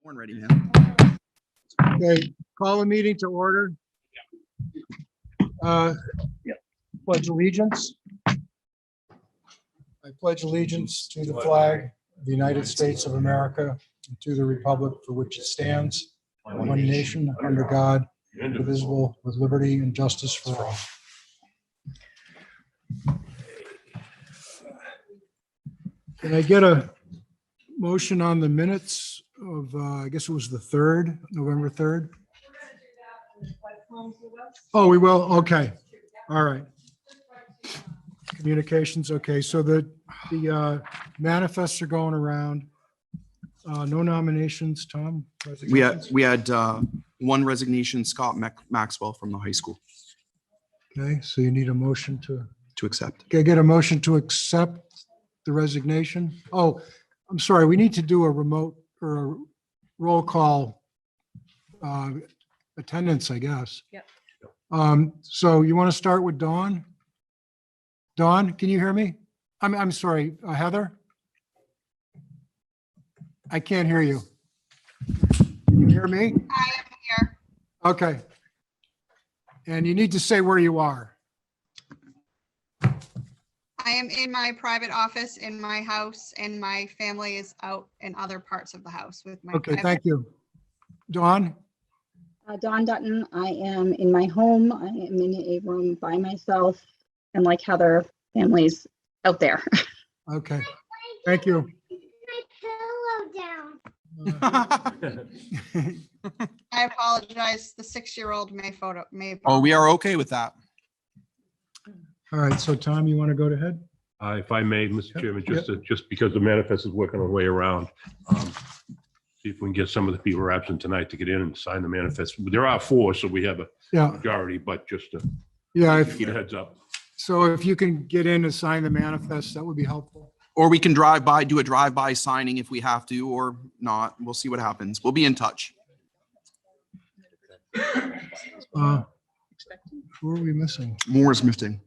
We're ready, man. Okay, call the meeting to order. Pledge allegiance. I pledge allegiance to the flag of the United States of America and to the republic for which it stands, one nation under God, indivisible, with liberty and justice for all. Can I get a motion on the minutes of, I guess it was the 3rd, November 3rd? Oh, we will? Okay. All right. Communications, okay. So the manifests are going around. No nominations, Tom? We had one resignation, Scott Maxwell from the high school Okay, so you need a motion to accept. okay, get a motion to accept the resignation. Oh, I'm sorry, we need to do a remote or a roll call attendance, I guess. Yep. So you want to start with Dawn? Dawn, can you hear me? I'm sorry, Heather? I can't hear you. Can you hear me? I am here. Okay. And you need to say where you are. I am in my private office in my house, and my family is out in other parts of the house with my. Okay, thank you. Dawn? Dawn Dutton, I am in my home. I am in a room by myself, and like Heather, families out there. Okay, thank you. I apologize. The 6-year-old may. Oh, we are okay with that. All right, so Tom, you want to go ahead? If I may, Mr. Yep, Chairman, yep. just because the manifest is working our way around, see if we can get some of the people who are absent tonight to get in and sign the manifest. There are 4, so we have a Yeah, majority, but just to yeah. get a heads up. So if you can get in and sign the manifest, that would be helpful. Or we can do a drive-by signing if we have to, or not. We'll see what happens. We'll be in touch. Who are we missing? Moore's missing.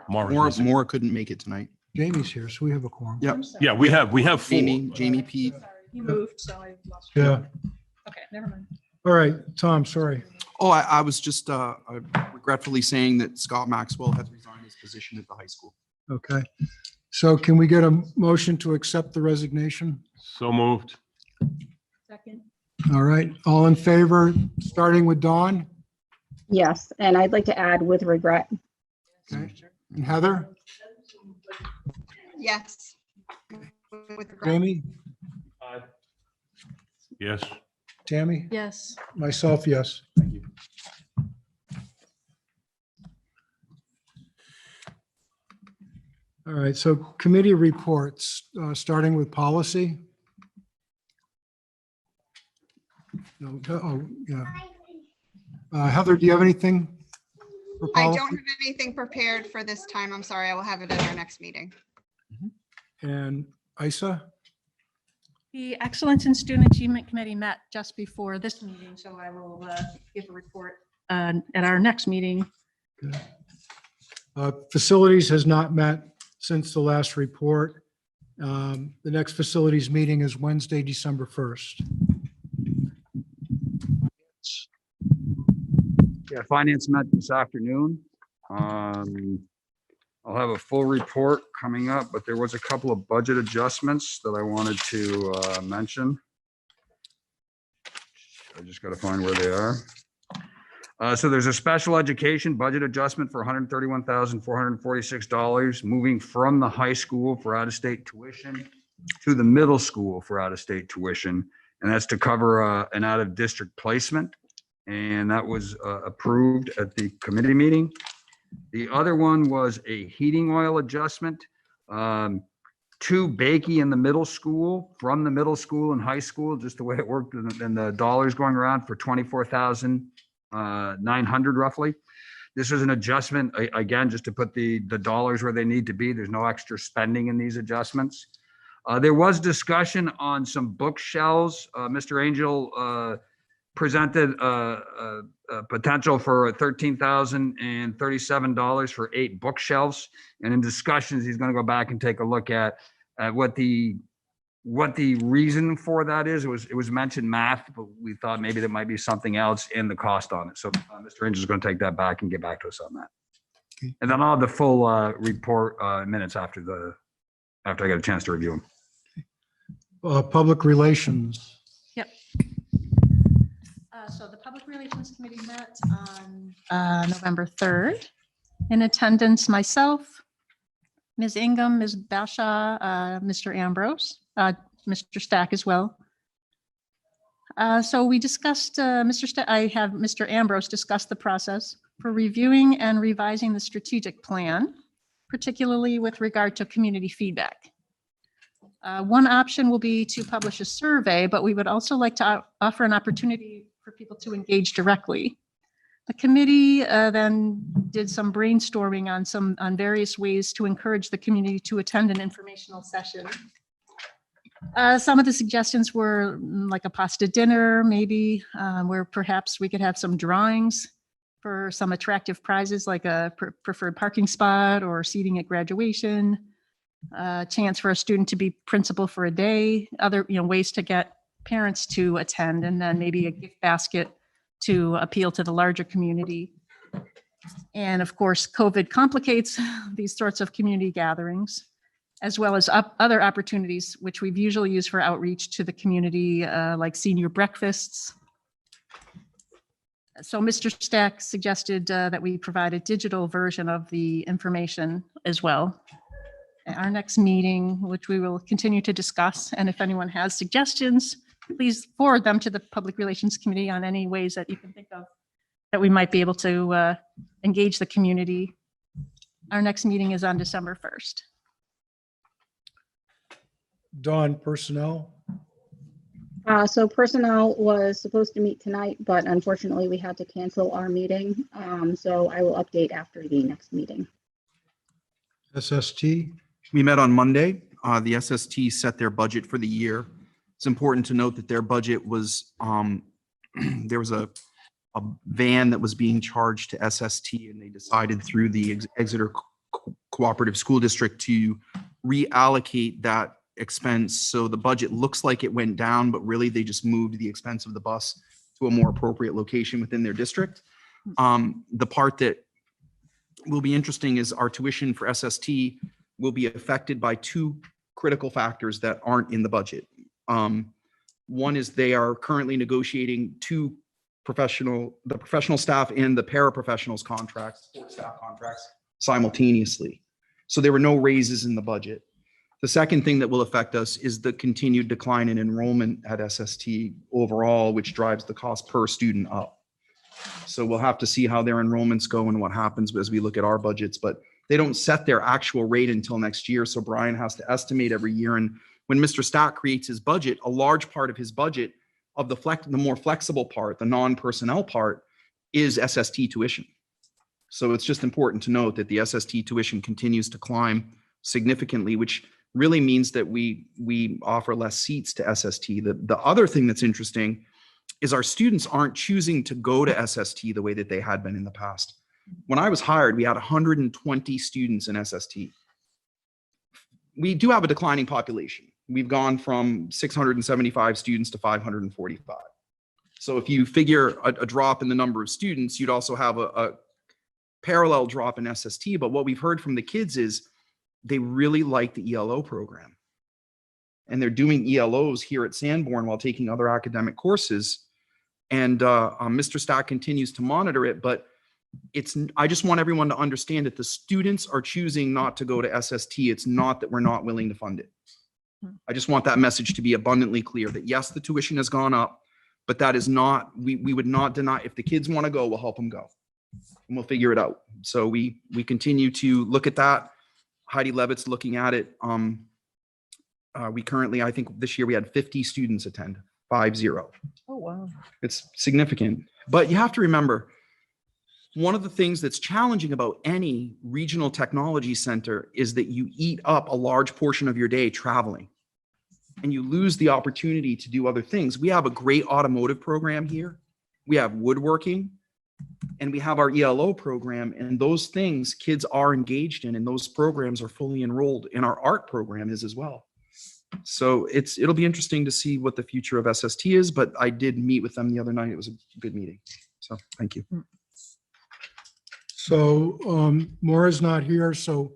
Morris. Moore couldn't make it tonight. Jamie's here, so we have a quorum. Yep. Yeah, we have 4. Jamie, Pete. You moved, so I lost. Yeah, Okay, never mind. all right, Tom, sorry. Oh, I was just regretfully saying that Scott Maxwell has resigned his position at the high school. Okay, so can we get a motion to accept the resignation? So moved. Second. All right, all in favor, starting with Dawn? Yes, and I'd like to add with regret. Okay. And Heather? Yes. With regret. Jamie? Yes. Tammy? Yes. Myself, yes. Thank you. All right, so committee reports, starting with policy. No, oh, yeah. Heather, do you have anything for I policy? don't have anything prepared for this time. I'm sorry. I will have it at our next meeting. And Isa? The Excellence in Student Achievement Committee met just before this meeting, so I will give a report at our next meeting. Good. Facilities has not met since the last report. The next facilities meeting is Wednesday, December 1st. Yeah, finance met this afternoon. I'll have a full report coming up, but there was a couple of budget adjustments that I wanted to mention. I just got to find where they are. So there's a special education budget adjustment for $131,446, moving from the high school for out-of-state tuition to the middle school for out-of-state tuition. And that's to cover an out-of-district placement. And that was approved at the committee meeting. The other one was a heating oil adjustment to Bakey in the middle school, from the middle school and high school, just the way it worked, and the dollars going around for $24,900 roughly. This was an adjustment, again, just to put the dollars where they need to be. There's no extra spending in these adjustments. There was discussion on some bookshelves. Mr. Angel presented a potential for $13,037 for 8 bookshelves. And in discussions, he's going to go back and take a look at what the what the reason for that is. It was mentioned math, but we thought maybe there might be something else in the cost on it. So Mr. Inge is going to take that back and get back to us on that. Okay. And then I'll have the full report minutes after I get a chance to review them. Public relations. So the Public Relations Committee met on November 3rd. In attendance, myself, Ms. Ingham, Ms. Bashaw, Mr. Ambrose, Mr. Stack as well. So we discussed, I have Mr. Ambrose discuss the process for reviewing and revising the strategic plan, particularly with regard to community feedback. One option will be to publish a survey, but we would also like to offer an opportunity for people to engage directly. The committee then did some brainstorming on various ways to encourage the community to attend an informational session. Some of the suggestions were like a pasta dinner, maybe, where perhaps we could have some drawings for some attractive prizes like a preferred parking spot or seating at graduation, a chance for a student to be principal for a day, other ways to get parents to attend, and then maybe a gift basket to appeal to the larger community. And of course, COVID complicates these sorts of community gatherings, as well as other opportunities, which we've usually used for outreach to the community, like senior breakfasts. So Mr. Stack suggested that we provide a digital version of the information as well. At our next meeting, which we will continue to discuss, and if anyone has suggestions, please forward them to the Public Relations Committee on any ways that you can think of that we might be able to engage the community. Our next meeting is on December 1st. Dawn, personnel. So personnel was supposed to meet tonight, but unfortunately we had to cancel our meeting. So I will update after the next meeting. SST. We met on Monday. The SST set their budget for the year. It's important to note that their budget was, there was a van that was being charged to SST, and they decided through the Exeter Cooperative School District to reallocate that expense. So the budget looks like it went down, but really they just moved the expense of the bus to a more appropriate location within their district. The part that will be interesting is our tuition for SST will be affected by two critical factors that aren't in the budget. One is they are currently negotiating the professional staff and the paraprofessionals contracts, support staff contracts simultaneously. So there were no raises in the budget. The second thing that will affect us is the continued decline in enrollment at SST overall, which drives the cost per student up. So we'll have to see how their enrollments go and what happens as we look at our budgets, but they don't set their actual rate until next year. So Brian has to estimate every year. And when Mr. Stack creates his budget, a large part of his budget of the more flexible part, the non-personnel part, is SST tuition. So it's just important to note that the SST tuition continues to climb significantly, which really means that we offer less seats to SST. The other thing that's interesting is our students aren't choosing to go to SST the way that they had been in the past. When I was hired, we had 120 students in SST. We do have a declining population. We've gone from 675 students to 545. So if you figure a drop in the number of students, you'd also have a parallel drop in SST. But what we've heard from the kids is they really like the ELO program. And they're doing ELOs here at Sanborn while taking other academic courses. And Mr. Stack continues to monitor it, but I just want everyone to understand that the students are choosing not to go to SST. It's not that we're not willing to fund it. I just want that message to be abundantly clear that yes, the tuition has gone up, but that is not, we would not deny, if the kids want to go, we'll help them go and we'll figure it out. So we continue to look at that. Heidi Levitt's looking at it. We currently, I think this year we had 50 students attend, 50. Oh, wow. It's significant, but you have to remember, one of the things that's challenging about any regional technology center is that you eat up a large portion of your day traveling and you lose the opportunity to do other things. We have a great automotive program here. We have woodworking and we have our ELO program, and those things kids are engaged in, and those programs are fully enrolled, and our art program is as well. So it'll be interesting to see what the future of SST is, but I did meet with them the other night. It was a good meeting. So thank you. So Maura's not here, so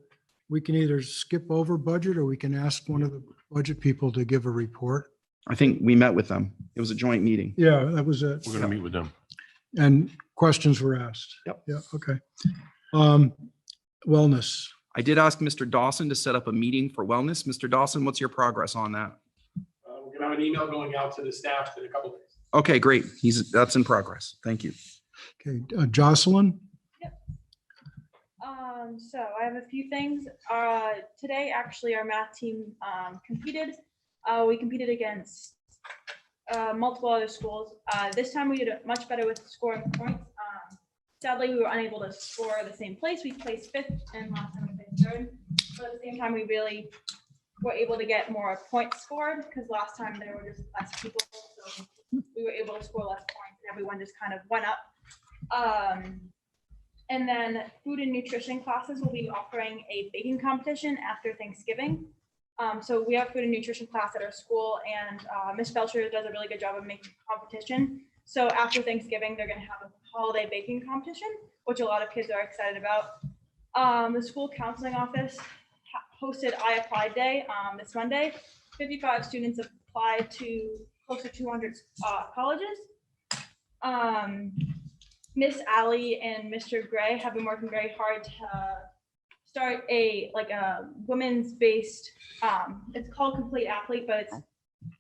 we can either skip over budget or we can ask one of the budget people to give a report. I think we met with them. It was a joint meeting. Yeah, that was it. We're going to meet with them. And questions were asked. Yep. Yeah, okay. Wellness. I did ask Mr. Dawson to set up a meeting for wellness. Mr. Dawson, what's your progress on that? We're gonna have an email going out to the staff in a couple days. Okay, great. That's in progress. Thank you. Okay, Jocelyn. So I have a few things. Today, actually, our math team competed. We competed against multiple other schools. This time we did much better with scoring points. Sadly, we were unable to score the same place. We placed fifth and last time we placed third. But at the same time, we really were able to get more points scored because last time there were just less people. So we were able to score less points and everyone just kind of went up. And then food and nutrition classes will be offering a baking competition after Thanksgiving. So we have food and nutrition class at our school, and Miss Belcher does a really good job of making competition. So after Thanksgiving, they're going to have a holiday baking competition, which a lot of kids are excited about. The school counseling office hosted I Applied Day this Monday. 55 students applied to close to 200 colleges. Miss Alley and Mr. Gray have been working very hard to start a women's based, it's called Complete Athlete, but it's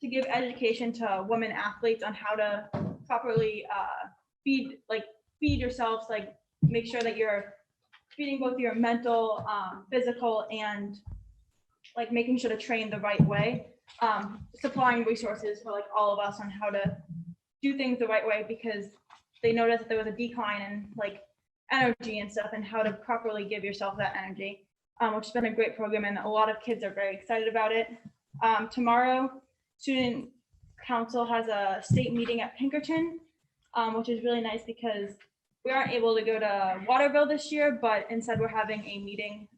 to give education to women athletes on how to properly feed yourselves, like make sure that you're feeding both your mental, physical, and like making sure to train the right way, supplying resources for like all of us on how to do things the right way, because they noticed that there was a decline in like energy and stuff and how to properly give yourself that energy, which has been a great program and a lot of kids are very excited about it. Tomorrow, student council has a state meeting at Pinkerton, which is really nice because we aren't able to go to Waterville this year, but instead we're having a meeting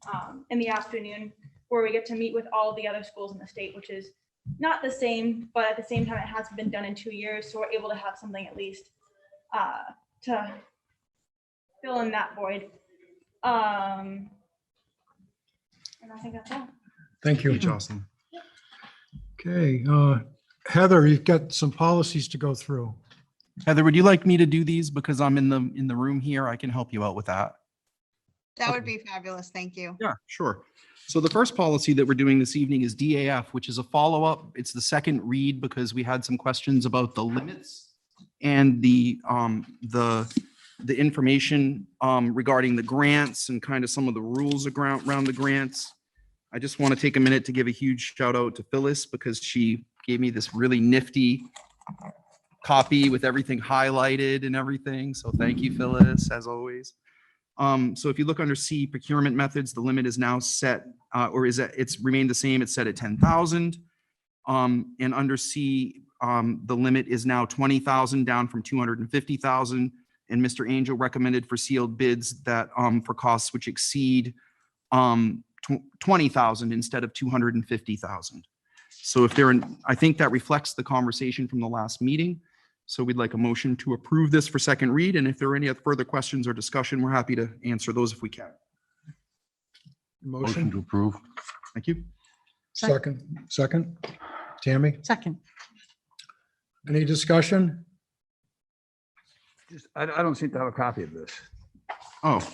in the afternoon where we get to meet with all the other schools in the state, which is not the same, but at the same time, it hasn't been done in 2 years. So we're able to have something at least to fill in that void. And I think that's all. Thank you. Hey, Jocelyn. Okay, Heather, you've got some policies to go through. Heather, would you like me to do these because I'm in the room here? I can help you out with that. That would be fabulous. Thank you. Yeah, sure. So the first policy that we're doing this evening is DAF, which is a follow-up. It's the second read because we had some questions about the limits and the information regarding the grants and kind of some of the rules around the grants. I just want to take a minute to give a huge shout out to Phyllis because she gave me this really nifty copy with everything highlighted and everything. So thank you, Phyllis, as always. So if you look under C, procurement methods, the limit is now set, it's remained the same. It's set at 10,000. And under C, the limit is now 20,000 down from 250,000. And Mr. Angel recommended for sealed bids that for costs which exceed 20,000 instead of 250,000. So I think that reflects the conversation from the last meeting. So we'd like a motion to approve this for second read. And if there are any further questions or discussion, we're happy to answer those if we can. Motion to Motion, approve. Thank you. second. Tammy, Second. any discussion? I don't seem to have a copy of this. Oh.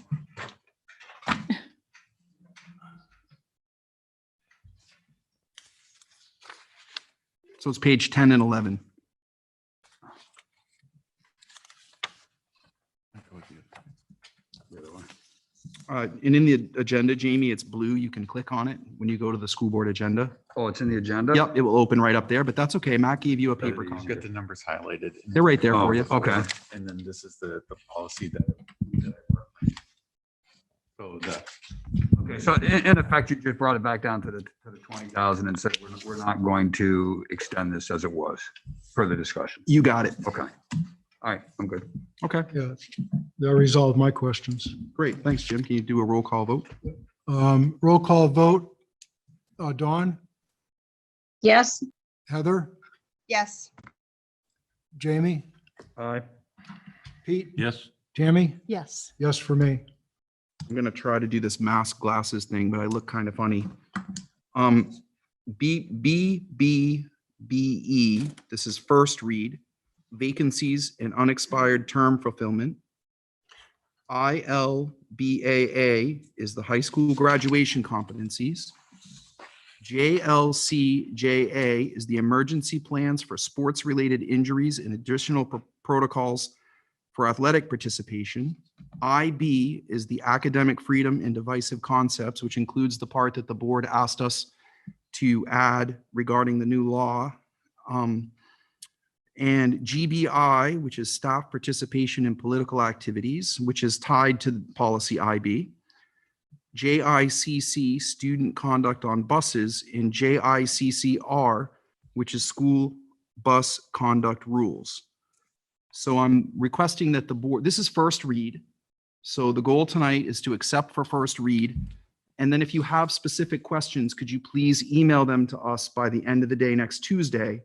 So it's page 10 and 11. And in the agenda, Jamie, it's blue. You can click on it when you go to the school board agenda. Oh, it's in the agenda? Yep, it will open right up there, but that's okay. Matt gave you a paper You've copy. got the numbers highlighted. They're right there for you. Oh, okay. And then this is the policy that. So the, Okay, so in effect, you just brought it back down to the 20,000 and said, we're not going to extend this as it was for the discussion. You got it. Okay. All right, I'm good. Okay, Yeah, that resolved my questions. great. Thanks, Jim. Can you do a roll call vote? Roll call vote. Dawn, Yes. Heather, Yes. Jamie, Aye. Pete, Yes. Tammy? Yes. Yes for me. I'm gonna try to do this mask glasses thing, but I look kind of funny. BBBE, this is first read, vacancies and unexpired term fulfillment. ILBAA is the high school graduation competencies. JLCJA is the emergency plans for sports-related injuries and additional protocols for athletic participation. IB is the academic freedom and divisive concepts, which includes the part that the board asked us to add regarding the new law. And GBI, which is staff participation in political activities, which is tied to policy IB. JICC, student conduct on buses, and JICCR, which is school bus conduct rules. So I'm requesting that the board, this is first read. So the goal tonight is to accept for first read. And then if you have specific questions, could you please email them to us by the end of the day next Tuesday?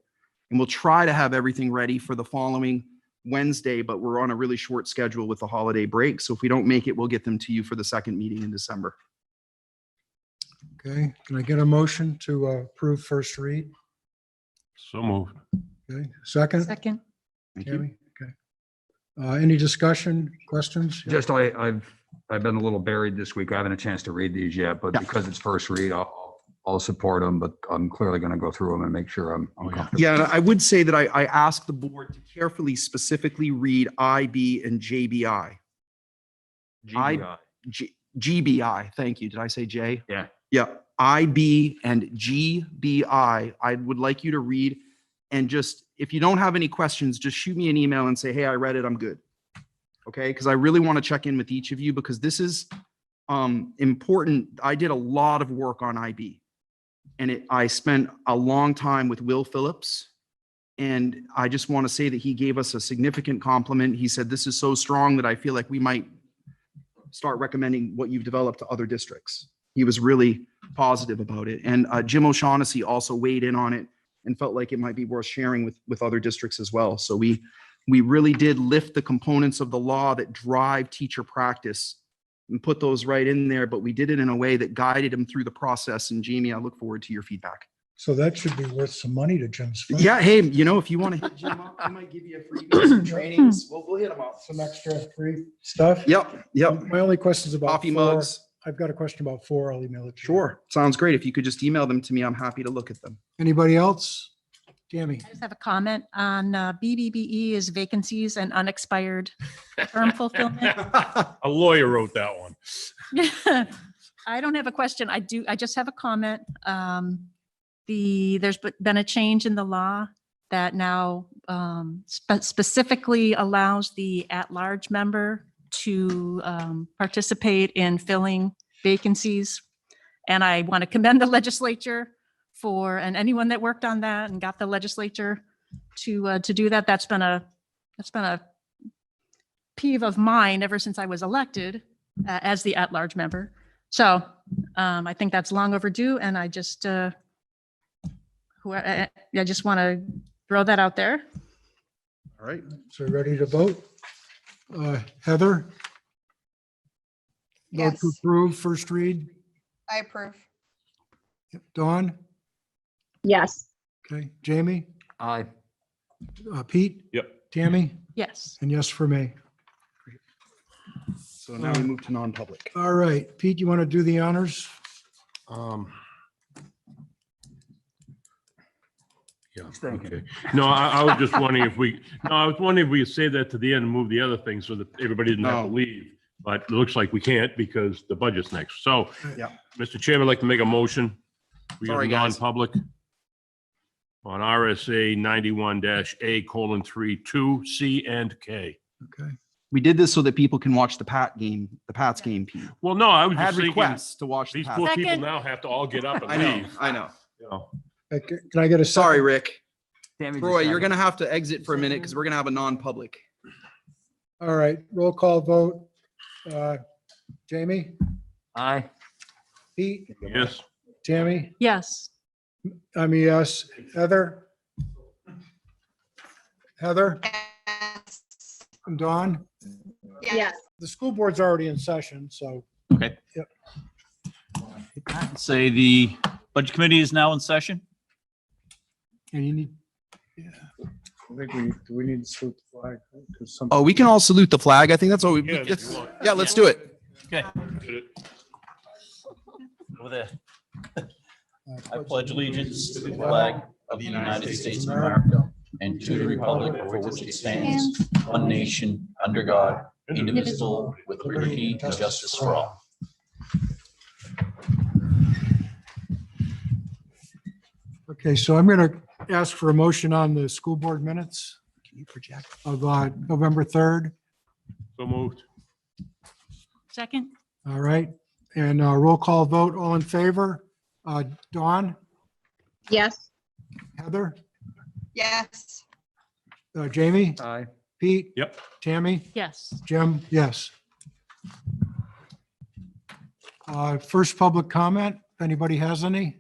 And we'll try to have everything ready for the following Wednesday, but we're on a really short schedule with the holiday break. So if we don't make it, we'll get them to you for the second meeting in December. Okay, can I get a motion to approve first read? So moved. Okay, second? Second. Thank you. Tammy? Okay. Any discussion, questions? Just, I've been a little buried this week. I haven't had a chance to read these yet, but Yeah. because it's first read, I'll support them, but I'm clearly going to go through them and make sure I'm comfortable. Yeah, and I would say that I asked the board to carefully, specifically read IB and JBI. GBI. GBI, thank you. Did I say J? Yeah. Yeah, IB and GBI. I would like you to read and just, if you don't have any questions, just shoot me an email and say, hey, I read it, I'm good. Okay, because I really want to check in with each of you because this is important. I did a lot of work on IB and I spent a long time with Will Phillips. And I just want to say that he gave us a significant compliment. He said, this is so strong that I feel like we might start recommending what you've developed to other districts. He was really positive about it. And Jim O'Shaughnessy also weighed in on it and felt like it might be worth sharing with other districts as well. So we really did lift the components of the law that drive teacher practice and put those right in there, but we did it in a way that guided him through the process. And Jamie, I look forward to your feedback. So that should be worth some money to Jim's fund. Yeah, hey, if you want to hit Jim up, I might give you a free some trainings. We'll hit him up. Some extra free stuff. Yep. My only question is about Coffee 4. mugs. I've got a question about 4. I'll email it to you. Sure. Sounds great. If you could just email them to me, I'm happy to look at them. Anybody else? Tammy? I just have a comment on BBBE is vacancies and unexpired term fulfillment. A lawyer wrote that one. I don't have a question. I just have a comment. There's been a change in the law that now specifically allows the at-large member to participate in filling vacancies. And I want to commend the legislature and anyone that worked on that and got the legislature to do that. That's been a peeve of mine ever since I was elected as the at-large member. So I think that's long overdue, and I just want to throw that out there. All right. So ready to vote? Heather? Vote to Yes. approve first read. I approve. Yep. Dawn? Yes. Okay. Jamie? Aye. Pete? Yep. Tammy? Yes. And yes for me. So now we move to non-public. All right. Pete, you want to do the honors? Yeah. Thank you. Okay. No, I was just wondering if we could save that to the end and move the other things so that everybody didn't have to No. leave. But it looks like we can't because the budget's next. So, Yeah. Mr. Chairman, I'd like to make a motion. We have Sorry, guys. non-public on RSA 91-A:3, 2, C and K. Okay. We did this so that people can watch the Pats game, Pete. Well, no, I was I had just thinking, requests to watch the these Pats. poor people Second. now have to all get up and I know, leave. I know. You know. Can I get a second? Sorry, Rick. Tammy just Roy, had you're it. going to have to exit for a minute because we're going to have a non-public. All right. Roll call vote. Jamie? Aye. Pete? Yes. Tammy? Yes. I'm a yes. Heather? Heather Yes. and Dawn? Yes. The school board's already in session, so. Okay. Yep. Say the budget committee is now in session. And you need, yeah. I think do we need to salute the flag? Oh, we can all salute the flag. I think that's all we, Yeah, if it's- you want. yeah, let's do it. Okay. Over there. I pledge allegiance to the flag of the United States of America and to the republic for which it stands, one nation, under God, indivisible, with liberty and justice for all. Okay, so I'm going to ask for a motion on the school board minutes Can you project? of November 3rd. So moved. Second? All right, and roll call vote, all in favor? Dawn, Yes. Heather, Yes. Jamie, Aye. Pete? Yep. Tammy, Yes. Jim, yes. First public comment, if anybody has any?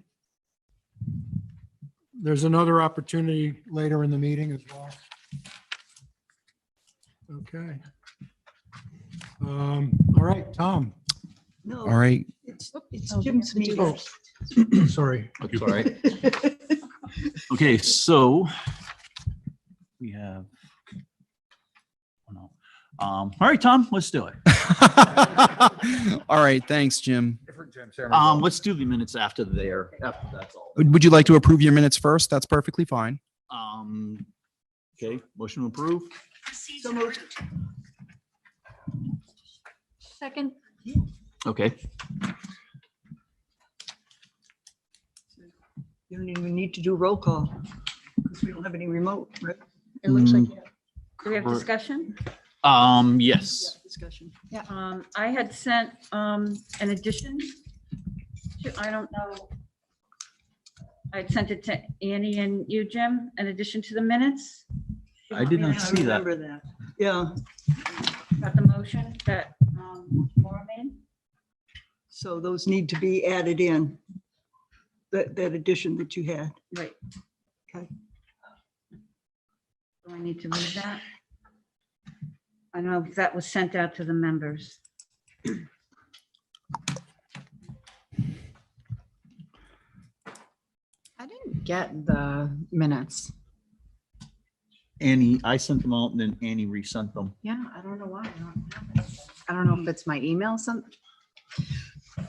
There's another opportunity later in the meeting as well. Okay. All right, Tom, All right. It's Jim's meeting. sorry. That's all right. Okay, so we have. Oh, no. All right, Tom, let's do it. All right, thanks, Jim. Let's do the minutes after there. After that's all. Would you like to approve your minutes first? That's perfectly fine. Okay, motion to approve. So moved. Second? Okay, You don't even need to do roll call because we don't have any remote, right? It looks like. Do we have discussion? yes. Discussion. I had sent an addition. I don't know. I had sent it to Annie and you, Jim, an addition to the minutes. I did not Yeah, I see that. remember that. Yeah, Got the motion that Maura made? so those need to be added in. That addition that you had. Right. Okay. Do I need to read that? I don't know if that was sent out to the members. I didn't get the minutes. Annie, I sent them out and then Annie resent them. Yeah, I don't know why. I don't know if it's my email.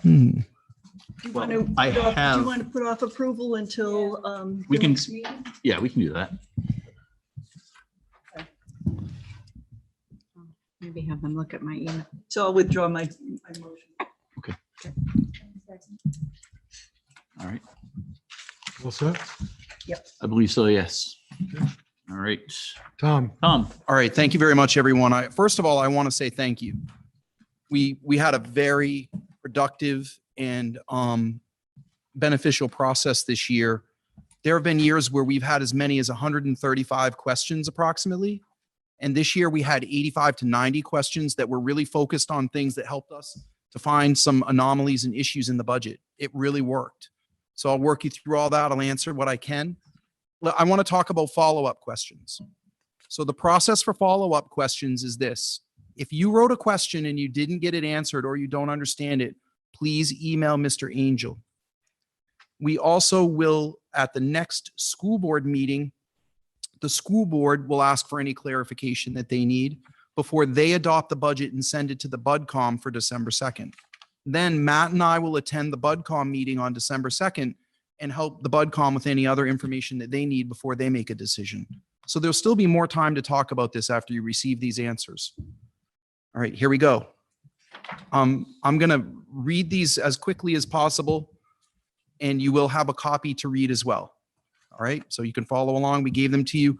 Hmm. Do you Well, want to, I do have- you want to put off approval until We the can- next meeting? Yeah, we can do that. Maybe have them look at my email. So I'll withdraw my motion. All right. All set? I believe so, yes. All right. Tom, Tom, All right, thank you very much, everyone. First of all, I want to say thank you. We had a very productive and beneficial process this year. There have been years where we've had as many as 135 questions approximately. And this year we had 85 to 90 questions that were really focused on things that helped us to find some anomalies and issues in the budget. It really worked. So I'll work you through all that. I'll answer what I can. I want to talk about follow-up questions. So the process for follow-up questions is this. If you wrote a question and you didn't get it answered or you don't understand it, please email Mr. Angel. We also will, at the next school board meeting, the school board will ask for any clarification that they need before they adopt the budget and send it to the BudCom for December 2nd. Then Matt and I will attend the BudCom meeting on December 2nd and help the BudCom with any other information that they need before they make a decision. So there'll still be more time to talk about this after you receive these answers. All right, here we go. I'm going to read these as quickly as possible, and you will have a copy to read as well. All right, so you can follow along. We gave them to you.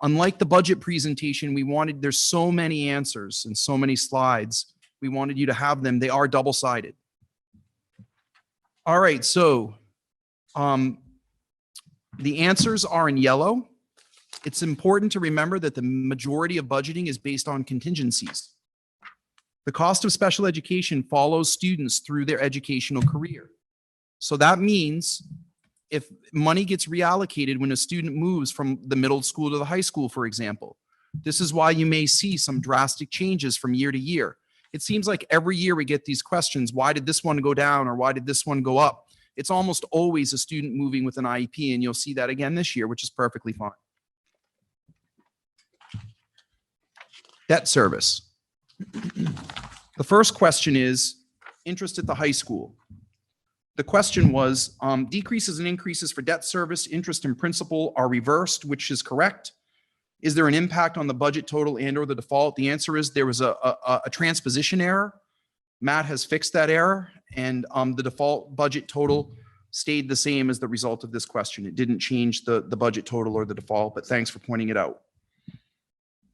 Unlike the budget presentation, there's so many answers and so many slides. We wanted you to have them. They are double-sided. All right, so the answers are in yellow. It's important to remember that the majority of budgeting is based on contingencies. The cost of special education follows students through their educational career. So that means if money gets reallocated when a student moves from the middle school to the high school, for example. This is why you may see some drastic changes from year to year. It seems like every year we get these questions, why did this one go down or why did this one go up? It's almost always a student moving with an IEP, and you'll see that again this year, which is perfectly fine. Debt service. The first question is interest at the high school. The question was decreases and increases for debt service, interest and principal are reversed, which is correct. Is there an impact on the budget total and or the default? The answer is there was a transposition error. Matt has fixed that error, and the default budget total stayed the same as the result of this question. It didn't change the budget total or the default, but thanks for pointing it out.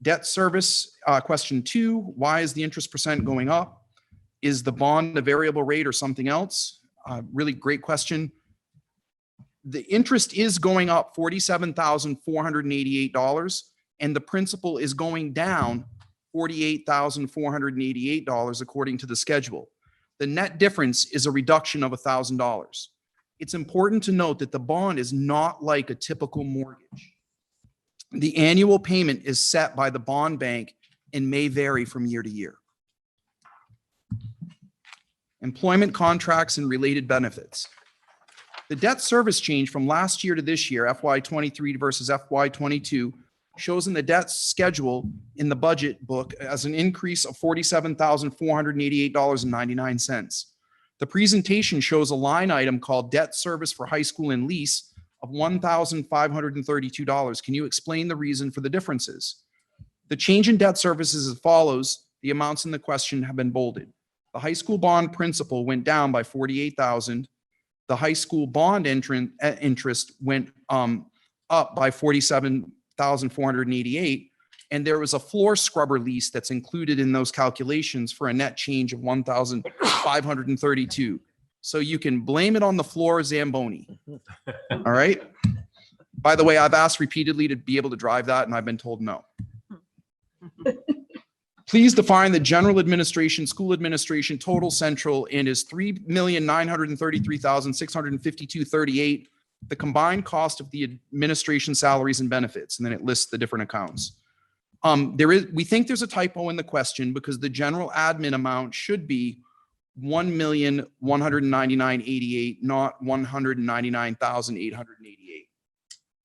Debt service, question 2, why is the interest percent going up? Is the bond a variable rate or something else? Really great question. The interest is going up $47,488, and the principal is going down $48,488 according to the schedule. The net difference is a reduction of $1,000. It's important to note that the bond is not like a typical mortgage. The annual payment is set by the bond bank and may vary from year to year. Employment contracts and related benefits. The debt service change from last year to this year, FY23 versus FY22, shows in the debt schedule in the budget book as an increase of $47,488.99. The presentation shows a line item called debt service for high school and lease of $1,532. Can you explain the reason for the differences? The change in debt service is as follows. The amounts in the question have been bolded. The high school bond principal went down by $48,000. The high school bond interest went up by $47,488, and there was a floor scrubber lease that's included in those calculations for a net change of $1,532. So you can blame it on the floor Zamboni. All right. By the way, I've asked repeatedly to be able to drive that, and I've been told no. Please define the general administration, school administration, total central, and is $3,933,652.38. The combined cost of the administration salaries and benefits, and then it lists the different accounts. We think there's a typo in the question because the general admin amount should be $1,199,88, not $199,888.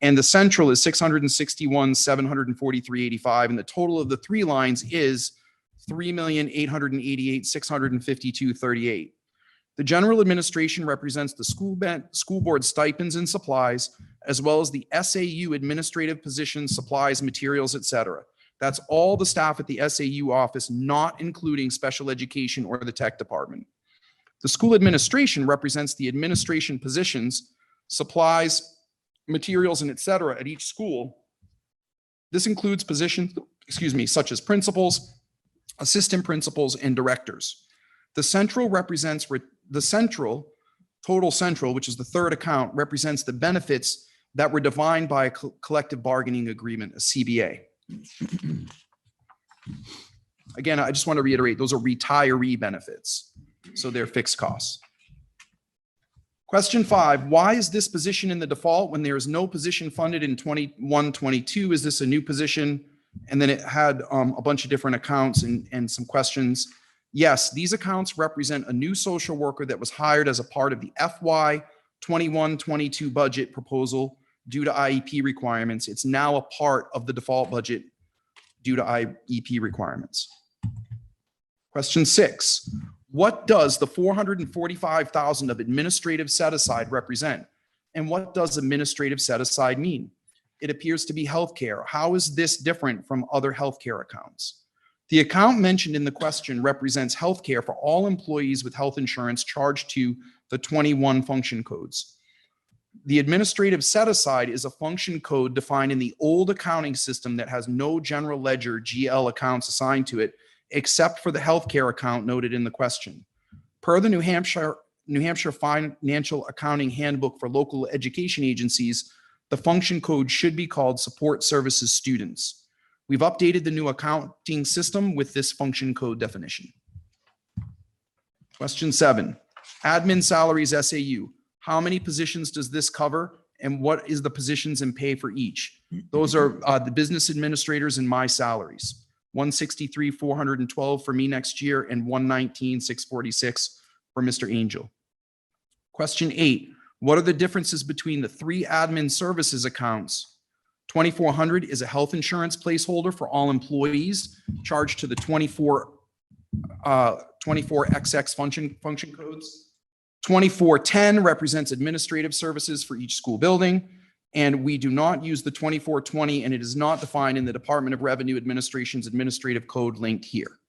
And the central is $661,743.85, and the total of the three lines is $3,888,652.38. The general administration represents the school board stipends and supplies, as well as the SAU administrative positions, supplies, materials, etc. That's all the staff at the SAU office, not including special education or the tech department. The school administration represents the administration positions, supplies, materials, and etc. at each school. This includes positions, such as principals, assistant principals, and directors. The central represents total central, which is the third account, represents the benefits that were defined by a collective bargaining agreement, a CBA. Again, I just want to reiterate, those are retiree benefits, so they're fixed costs. Question 5, why is this position in the default when there is no position funded in 21-22? Is this a new position? And then it had a bunch of different accounts and some questions. Yes, these accounts represent a new social worker that was hired as a part of the FY 21-22 budget proposal due to IEP requirements. It's now a part of the default budget due to IEP requirements. Question 6, what does the $445,000 of administrative set aside represent? And what does administrative set aside mean? It appears to be healthcare. How is this different from other healthcare accounts? The account mentioned in the question represents healthcare for all employees with health insurance charged to the 21 function codes. The administrative set aside is a function code defined in the old accounting system that has no general ledger GL accounts assigned to it, except for the healthcare account noted in the question. Per the New Hampshire Financial Accounting Handbook for Local Education Agencies, the function code should be called Support Services Students. We've updated the new accounting system with this function code definition. Question 7, admin salaries SAU. How many positions does this cover? And what is the positions and pay for each? Those are the business administrators and my salaries. 163,412 for me next year and 119,646 for Mr. Angel. Question 8, what are the differences between the 3 admin services accounts? 2,400 is a health insurance placeholder for all employees charged to the 24XX function codes. 2410 represents administrative services for each school building, and we do not use the 2420, and it is not defined in the Department of Revenue Administration's administrative code linked here.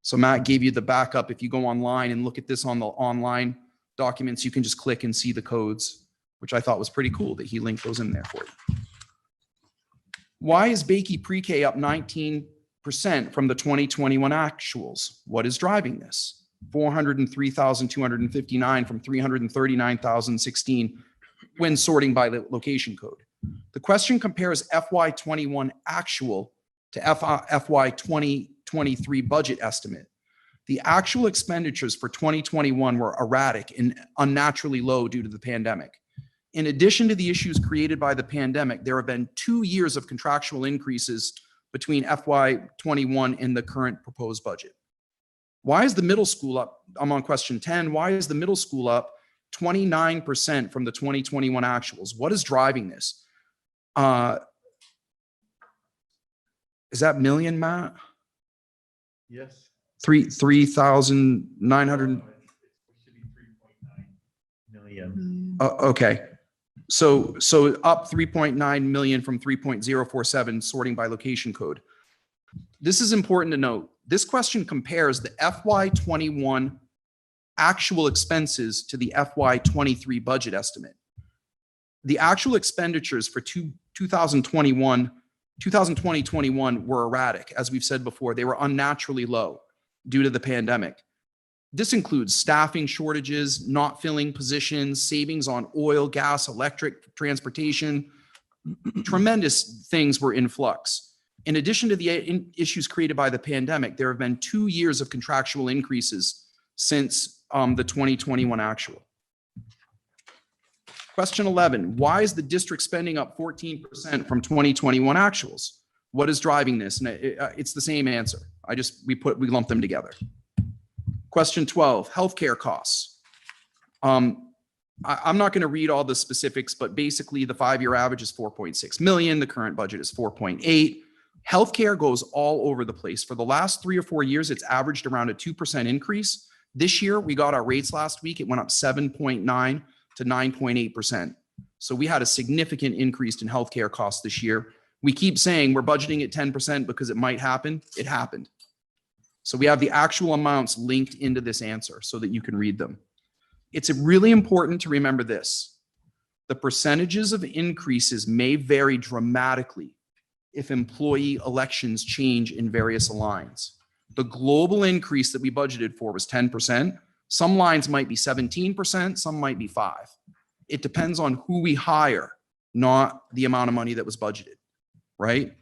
So Matt gave you the backup. If you go online and look at this on the online documents, you can just click and see the codes, which I thought was pretty cool that he linked those in there for you. Why is Bakey Pre-K up 19% from the 2021 actuals? What is driving this? 403,259 from 339,016 when sorting by the location code. The question compares FY21 actual to FY 2023 budget estimate. The actual expenditures for 2021 were erratic and unnaturally low due to the pandemic. In addition to the issues created by the pandemic, there have been 2 years of contractual increases between FY21 and the current proposed budget. Why is the middle school up? I'm on question 10. Why is the middle school up 29% from the 2021 actuals? What is driving this? Is that million, Matt? Yes. 3,900. Million. Okay. So up 3.9 million from 3.047 sorting by location code. This is important to note. This question compares the FY21 actual expenses to the FY23 budget estimate. The actual expenditures for 2020-21 were erratic. As we've said before, they were unnaturally low due to the pandemic. This includes staffing shortages, not filling positions, savings on oil, gas, electric, transportation. Tremendous things were in flux. In addition to the issues created by the pandemic, there have been 2 years of contractual increases since the 2021 actual. Question 11, why is the district spending up 14% from 2021 actuals? What is driving this? And it's the same answer. We lumped them together. Question 12, healthcare costs. I'm not going to read all the specifics, but basically the 5-year average is 4.6 million. The current budget is 4.8. Healthcare goes all over the place. For the last 3 or 4 years, it's averaged around a 2% increase. This year, we got our rates last week. It went up 7.9 to 9.8%. So we had a significant increase in healthcare costs this year. We keep saying we're budgeting at 10% because it might happen. It happened. So we have the actual amounts linked into this answer so that you can read them. It's really important to remember this. The percentages of increases may vary dramatically if employee elections change in various lines. The global increase that we budgeted for was 10%. Some lines might be 17%, some might be 5%. It depends on who we hire, not the amount of money that was budgeted, right?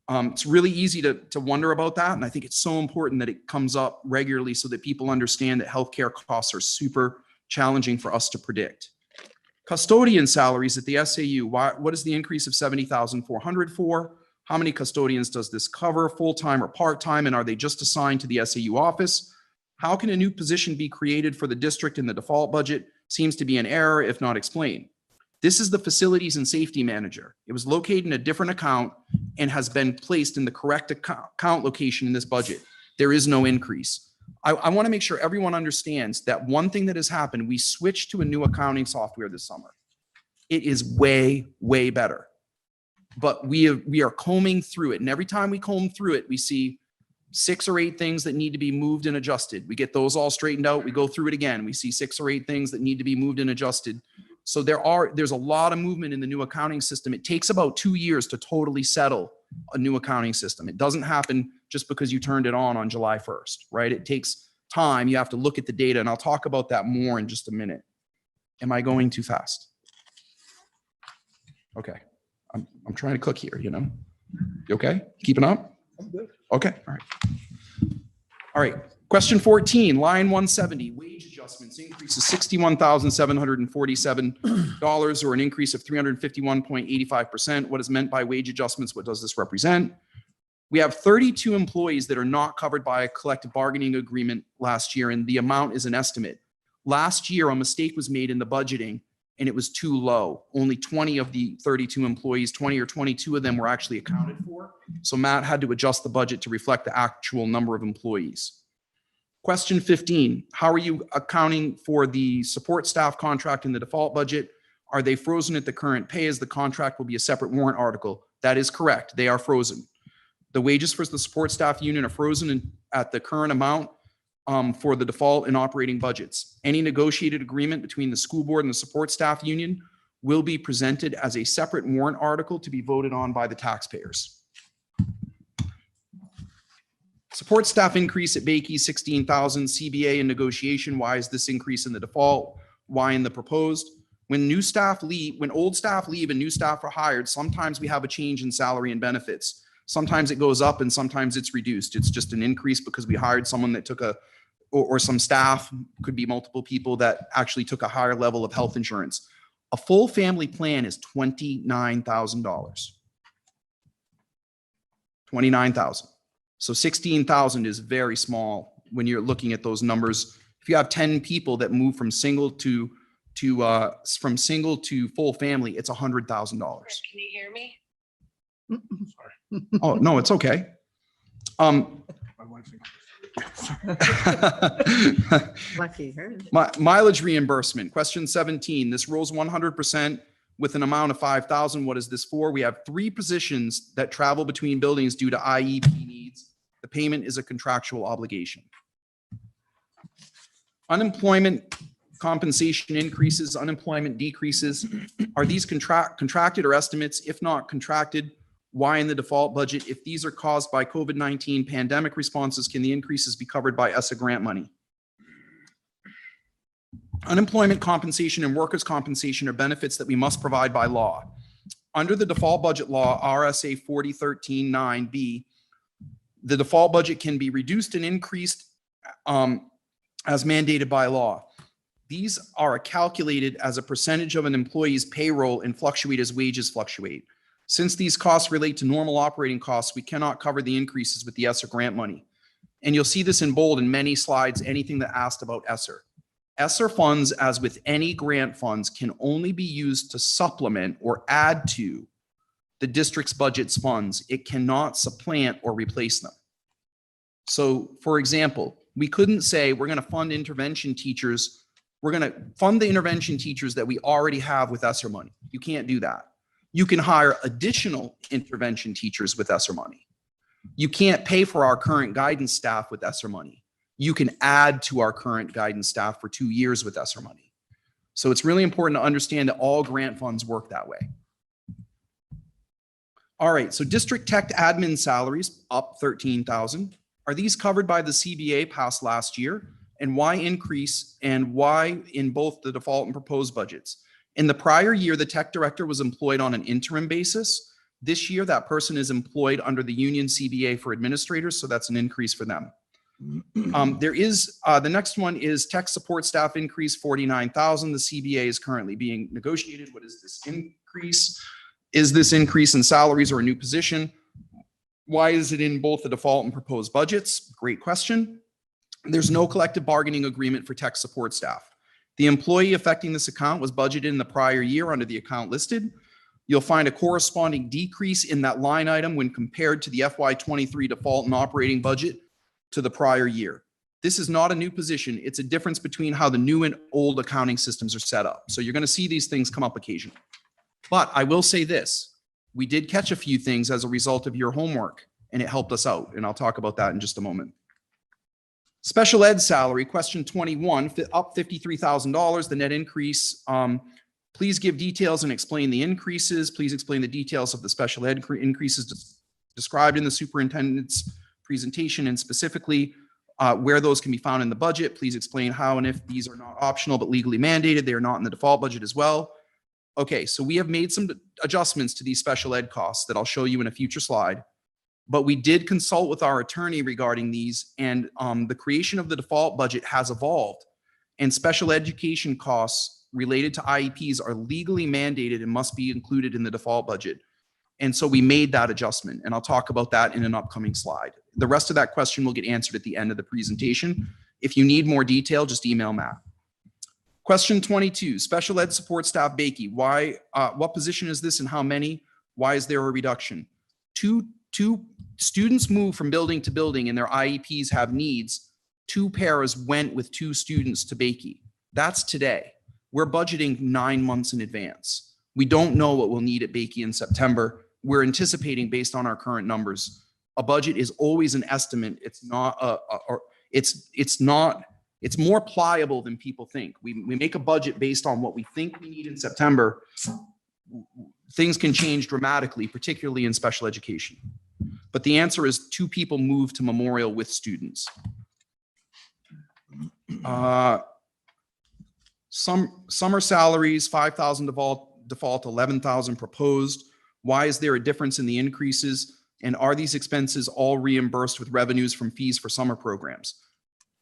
It's really easy to wonder about that. And I think it's so important that it comes up regularly so that people understand that healthcare costs are super challenging for us to predict. Custodian salaries at the SAU, what is the increase of 70,400 for? How many custodians does this cover, full-time or part-time, and are they just assigned to the SAU office? How can a new position be created for the district in the default budget? Seems to be an error if not explained. This is the facilities and safety manager. It was located in a different account and has been placed in the correct account location in this budget. There is no increase. I want to make sure everyone understands that one thing that has happened, we switched to a new accounting software this summer. It is way, way better. But we are combing through it. And every time we comb through it, we see 6 or 8 things that need to be moved and adjusted. We get those all straightened out. We go through it again. We see 6 or 8 things that need to be moved and adjusted. So there's a lot of movement in the new accounting system. It takes about 2 years to totally settle a new accounting system. It doesn't happen just because you turned it on July 1st, right? It takes time. You have to look at the data, and I'll talk about that more in just a minute. Am I going too fast? Okay. I'm trying to cook here, you know? You okay? Keeping up? Okay. All right. All right. Question 14, line 170, wage adjustment. adjustments increase is $61,747 or an increase of 351.85%. What is meant by wage adjustments? What does this represent? We have 32 employees that are not covered by a collective bargaining agreement last year, and the amount is an estimate. Last year, a mistake was made in the budgeting, and it was too low. Only 20 of the 32 employees, 20 or 22 of them were actually accounted for. So Matt had to adjust the budget to reflect the actual number of employees. Question 15, how are you accounting for the support staff contract in the default budget? Are they frozen at the current pay as the contract will be a separate warrant article? That is correct. They are frozen. The wages for the support staff union are frozen at the current amount for the default and operating budgets. Any negotiated agreement between the school board and the support staff union will be presented as a separate warrant article to be voted on by the taxpayers. Support staff increase at Bakey, 16,000. CBA in negotiation. Why is this increase in the default? Why in the proposed? When new staff leave, when old staff leave and new staff are hired, sometimes we have a change in salary and benefits. Sometimes it goes up and sometimes it's reduced. It's just an increase because we hired someone that took or some staff, could be multiple people that actually took a higher level of health insurance. A full family plan is $29,000. $29,000. So 16,000 is very small when you're looking at those numbers. If you have 10 people that move from single to full family, it's $100,000. Can you hear me? Oh, no, it's okay. Lucky her. Mileage reimbursement. Question 17. This rolls 100% with an amount of 5,000. What is this for? We have 3 positions that travel between buildings due to IEP needs. The payment is a contractual obligation. Unemployment compensation increases, unemployment decreases. Are these contracted or estimates? If not contracted, why in the default budget? If these are caused by COVID-19 pandemic responses, can the increases be covered by ESSA grant money? Unemployment compensation and workers' compensation are benefits that we must provide by law. Under the default budget law, RSA 4013-9B, the default budget can be reduced and increased as mandated by law. These are calculated as a percentage of an employee's payroll and fluctuate as wages fluctuate. Since these costs relate to normal operating costs, we cannot cover the increases with the ESSER grant money. And you'll see this in bold in many slides, anything that asked about ESSER. ESSER funds, as with any grant funds, can only be used to supplement or add to the district's budget's funds. It cannot supplant or replace them. So, for example, we couldn't say we're going to fund intervention teachers. We're going to fund the intervention teachers that we already have with ESSER money. You can't do that. You can hire additional intervention teachers with ESSER money. You can't pay for our current guidance staff with ESSER money. You can add to our current guidance staff for 2 years with ESSER money. So it's really important to understand that all grant funds work that way. All right, so district tech admin salaries up 13,000. Are these covered by the CBA passed last year? And why increase and why in both the default and proposed budgets? In the prior year, the tech director was employed on an interim basis. This year, that person is employed under the union CBA for administrators, so that's an increase for them. The next one is tech support staff increase 49,000. The CBA is currently being negotiated. What is this increase? Is this increase in salaries or a new position? Why is it in both the default and proposed budgets? Great question. There's no collective bargaining agreement for tech support staff. The employee affecting this account was budgeted in the prior year under the account listed. You'll find a corresponding decrease in that line item when compared to the FY23 default and operating budget to the prior year. This is not a new position. It's a difference between how the new and old accounting systems are set up. So you're going to see these things come up occasionally. But I will say this, we did catch a few things as a result of your homework, and it helped us out. And I'll talk about that in just a moment. Special ed salary, question 21, up $53,000, the net increase. Please give details and explain the increases. Please explain the details of the special ed increases described in the superintendent's presentation, and specifically where those can be found in the budget. Please explain how and if these are not optional but legally mandated, they are not in the default budget as well. Okay, so we have made some adjustments to these special ed costs that I'll show you in a future slide. But we did consult with our attorney regarding these, and the creation of the default budget has evolved. and special education costs related to IEPs are legally mandated and must be included in the default budget. And so we made that adjustment, and I'll talk about that in an upcoming slide. The rest of that question will get answered at the end of the presentation. If you need more detail, just email Matt. Question 22, special ed support staff Bakey. Why, what position is this and how many? Why is there a reduction? Two students move from building to building and their IEPs have needs. 2 paras went with 2 students to Bakey. That's today. We're budgeting 9 months in advance. We don't know what we'll need at Bakey in September. We're anticipating based on our current numbers. A budget is always an estimate. It's not it's more pliable than people think. We make a budget based on what we think we need in September. Things can change dramatically, particularly in special education. But the answer is 2 people moved to Memorial with students. Summer salaries, 5,000 default, 11,000 proposed. Why is there a difference in the increases? And are these expenses all reimbursed with revenues from fees for summer programs?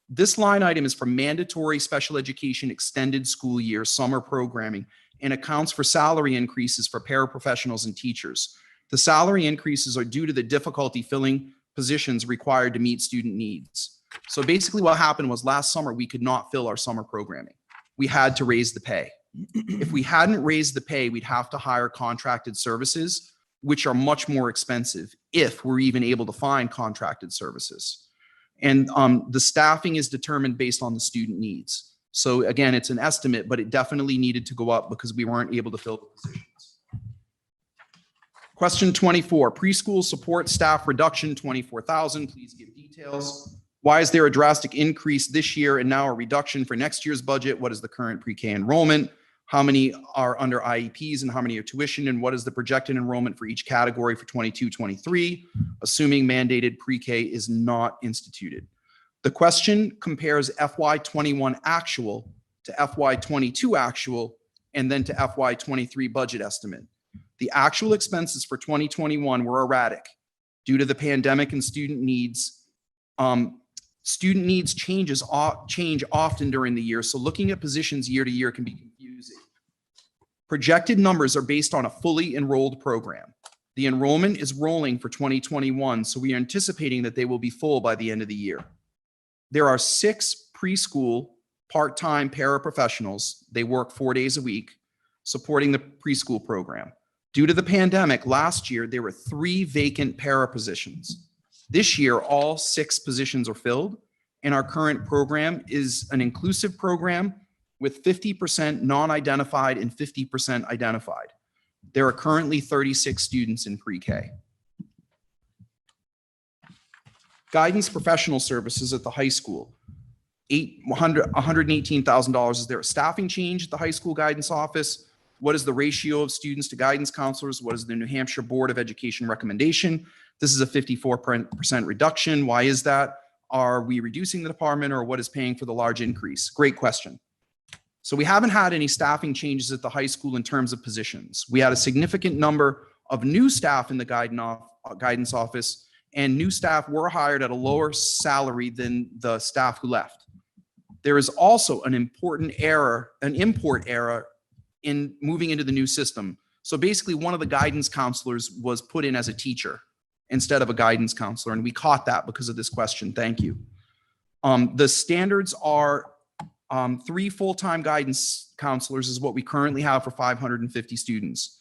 This line item is for mandatory special education extended school year summer programming and accounts for salary increases for paraprofessionals and teachers. The salary increases are due to the difficulty filling positions required to meet student needs. So basically what happened was last summer, we could not fill our summer programming. We had to raise the pay. If we hadn't raised the pay, we'd have to hire contracted services, which are much more expensive if we're even able to find contracted services. And the staffing is determined based on the student needs. So again, it's an estimate, but it definitely needed to go up because we weren't able to fill the positions. Question 24, preschool support staff reduction, 24,000. Please give details. Why is there a drastic increase this year and now a reduction for next year's budget? What is the current pre-K enrollment? How many are under IEPs and how many are tuition? And what is the projected enrollment for each category for 22-23, assuming mandated pre-K is not instituted? The question compares FY21 actual to FY22 actual and then to FY23 budget estimate. The actual expenses for 2021 were erratic due to the pandemic and student needs. Student needs change often during the year, so looking at positions year to year can be confusing. Projected numbers are based on a fully enrolled program. The enrollment is rolling for 2021, so we are anticipating that they will be full by the end of the year. There are 6 preschool part-time paraprofessionals. They work 4 days a week supporting the preschool program. Due to the pandemic, last year there were 3 vacant para positions. This year, all 6 positions are filled, and our current program is an inclusive program with 50% non-identified and 50% identified. There are currently 36 students in pre-K. Guidance professional services at the high school, $118,000. Is there a staffing change at the high school guidance office? What is the ratio of students to guidance counselors? What is the New Hampshire Board of Education recommendation? This is a 54% reduction. Why is that? Are we reducing the department, or what is paying for the large increase? Great question. So we haven't had any staffing changes at the high school in terms of positions. We had a significant number of new staff in the guidance office, and new staff were hired at a lower salary than the staff who left. There is also an import error in moving into the new system. So basically, one of the guidance counselors was put in as a teacher instead of a guidance counselor, and we caught that because of this question. Thank you. The standards are 3 full-time guidance counselors is what we currently have for 550 students.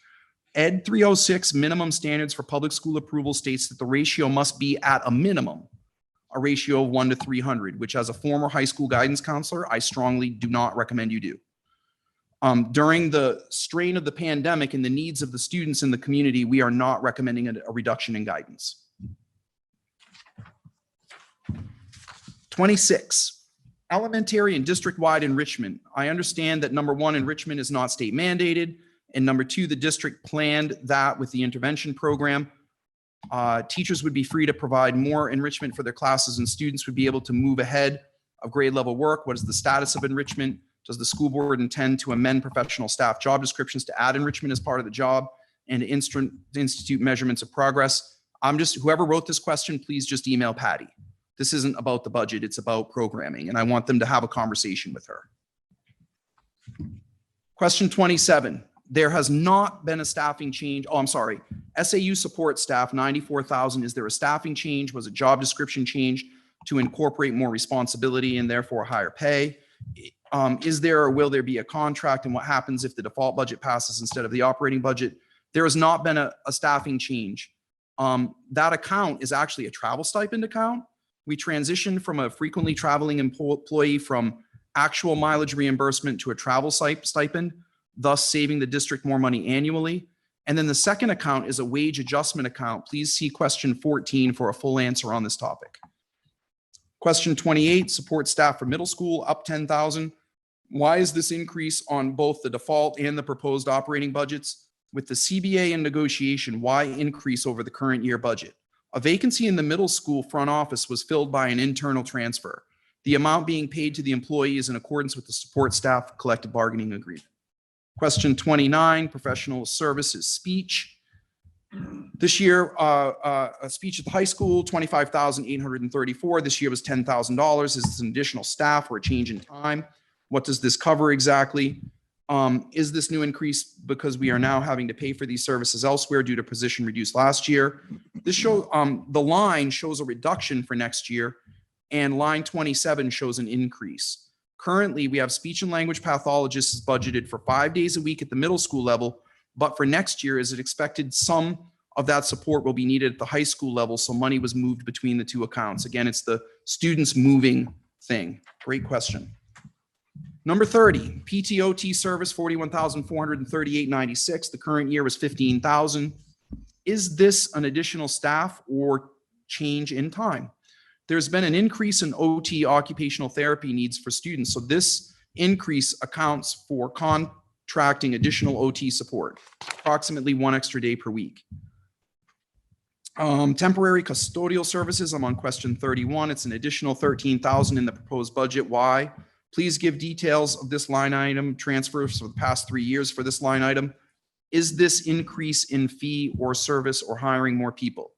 Ed 306 minimum standards for public school approval states that the ratio must be at a minimum, a ratio of 1 to 300, which as a former high school guidance counselor, I strongly do not recommend you do. During the strain of the pandemic and the needs of the students in the community, we are not recommending a reduction in guidance. 26, elementary and district-wide enrichment. I understand that number 1, enrichment is not state mandated, and number 2, the district planned that with the intervention program. Teachers would be free to provide more enrichment for their classes, and students would be able to move ahead of grade level work. What is the status of enrichment? Does the school board intend to amend professional staff job descriptions to add enrichment as part of the job and to institute measurements of progress? Whoever wrote this question, please just email Patty. This isn't about the budget, it's about programming, and I want them to have a conversation with her. Question 27. There has not been a staffing change. Oh, I'm sorry. SAU support staff, 94,000. Is there a staffing change? Was a job description change to incorporate more responsibility and therefore higher pay? Is there or will there be a contract, and what happens if the default budget passes instead of the operating budget? There has not been a staffing change. That account is actually a travel stipend account. We transitioned from a frequently traveling employee from actual mileage reimbursement to a travel stipend, thus saving the district more money annually. And then the second account is a wage adjustment account. Please see question 14 for a full answer on this topic. Question 28, support staff for middle school, up 10,000. Why is this increase on both the default and the proposed operating budgets? With the CBA in negotiation, why increase over the current year budget? A vacancy in the middle school front office was filled by an internal transfer. The amount being paid to the employee is in accordance with the support staff collective bargaining agreement. Question 29, professional services speech. This year, a speech at the high school, $25,834. This year was $10,000. Is this an additional staff or a change in time? What does this cover exactly? Is this new increase because we are now having to pay for these services elsewhere due to position reduced last year? This show, the line shows a reduction for next year, and line 27 shows an increase. Currently, we have speech and language pathologists budgeted for 5 days a week at the middle school level, but for next year, is it expected some of that support will be needed at the high school level, so money was moved between the two accounts. Again, it's the students moving thing. Great question. Number 30, PTOT service, $41,438.96. The current year was $15,000. Is this an additional staff or change in time? There's been an increase in OT, occupational therapy needs for students. So this increase accounts for contracting additional OT support, approximately 1 extra day per week. Temporary custodial services, I'm on question 31. It's an additional $13,000 in the proposed budget. Why? Please give details of this line item transfers for the past 3 years for this line item. Is this increase in fee or service or hiring more people?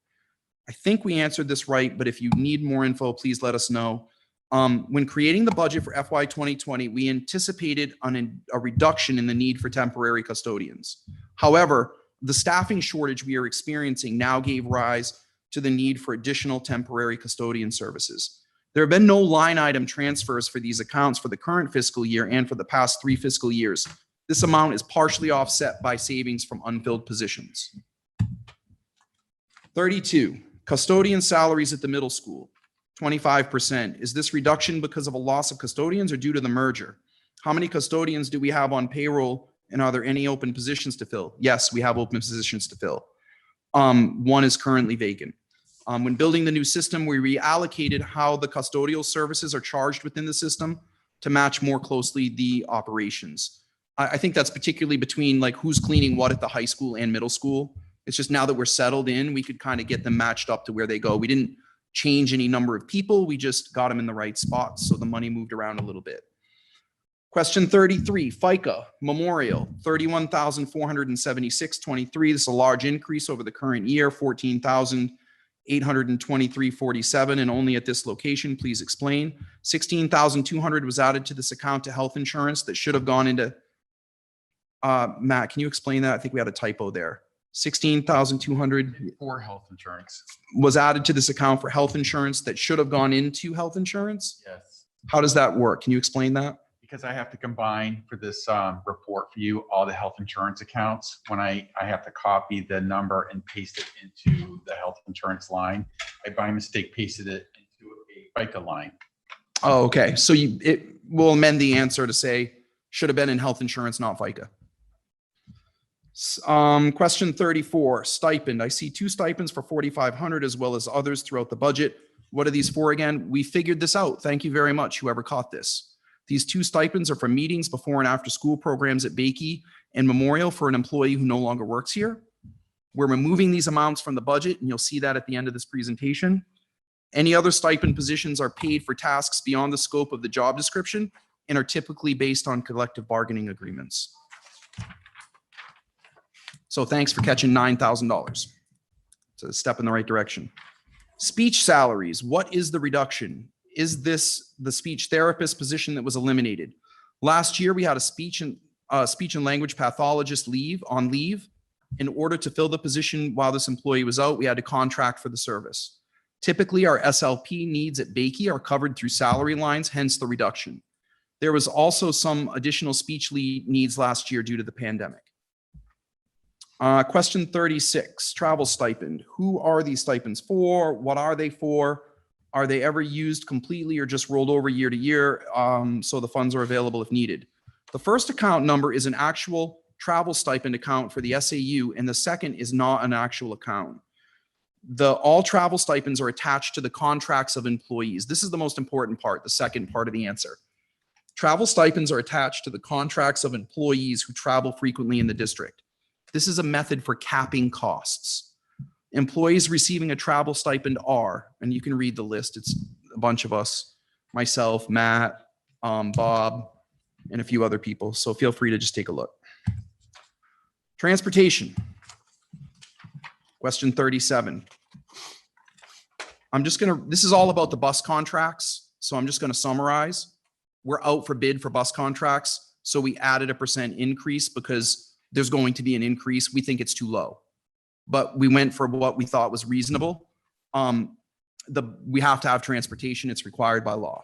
I think we answered this right, but if you need more info, please let us know. When creating the budget for FY 2020, we anticipated a reduction in the need for temporary custodians. However, the staffing shortage we are experiencing now gave rise to the need for additional temporary custodian services. There have been no line item transfers for these accounts for the current fiscal year and for the past 3 fiscal years. This amount is partially offset by savings from unfilled positions. 32, custodian salaries at the middle school, 25%. Is this reduction because of a loss of custodians or due to the merger? How many custodians do we have on payroll, and are there any open positions to fill? Yes, we have open positions to fill. One is currently vacant. When building the new system, we reallocated how the custodial services are charged within the system to match more closely the operations. I think that's particularly between like who's cleaning what at the high school and middle school. It's just now that we're settled in, we could kind of get them matched up to where they go. We didn't change any number of people. We just got them in the right spots. So the money moved around a little bit. Question 33, FICA Memorial, $31,476.23. This is a large increase over the current year, $14,823.47, and only at this location. Please explain. $16,200 was added to this account to health insurance that should have gone into, Matt, can you explain that? I think we had a typo there. 16,200 for health insurance. Was added to this account for health insurance that should have gone into health insurance? Yes. How does that work? Can you explain that? Because I have to combine for this report for you, all the health insurance accounts. When I have to copy the number and paste it into the health insurance line, I by mistake pasted it into a FICA line. Oh, okay. So it will amend the answer to say should have been in health insurance, not FICA. Question 34, stipend. I see 2 stipends for $4,500 as well as others throughout the budget. What are these for again? We figured this out. Thank you very much, whoever caught this. These 2 stipends are for meetings before and after school programs at Bakey and Memorial for an employee who no longer works here. We're removing these amounts from the budget, and you'll see that at the end of this presentation. Any other stipend positions are paid for tasks beyond the scope of the job description and are typically based on collective bargaining agreements. So thanks for catching $9,000. It's a step in the right direction. Speech salaries. What is the reduction? Is this the speech therapist position that was eliminated? Last year, we had a speech and language pathologist on leave. In order to fill the position while this employee was out, we had to contract for the service. Typically, our SLP needs at Bakey are covered through salary lines, hence the reduction. There was also some additional speech lead needs last year due to the pandemic. Question 36, travel stipend. Who are these stipends for? What are they for? Are they ever used completely or just rolled over year to year so the funds are available if needed? The first account number is an actual travel stipend account for the SAU, and the second is not an actual account. All travel stipends are attached to the contracts of employees. This is the most important part, the second part of the answer. Travel stipends are attached to the contracts of employees who travel frequently in the district. This is a method for capping costs. Employees receiving a travel stipend are, and you can read the list, it's a bunch of us, myself, Matt, Bob, and a few other people. So feel free to just take a look. Transportation. Question 37. This is all about the bus contracts. So I'm just going to summarize. We're out for bid for bus contracts. So we added a % increase because there's going to be an increase. We think it's too low, but we went for what we thought was reasonable. We have to have transportation. It's required by law.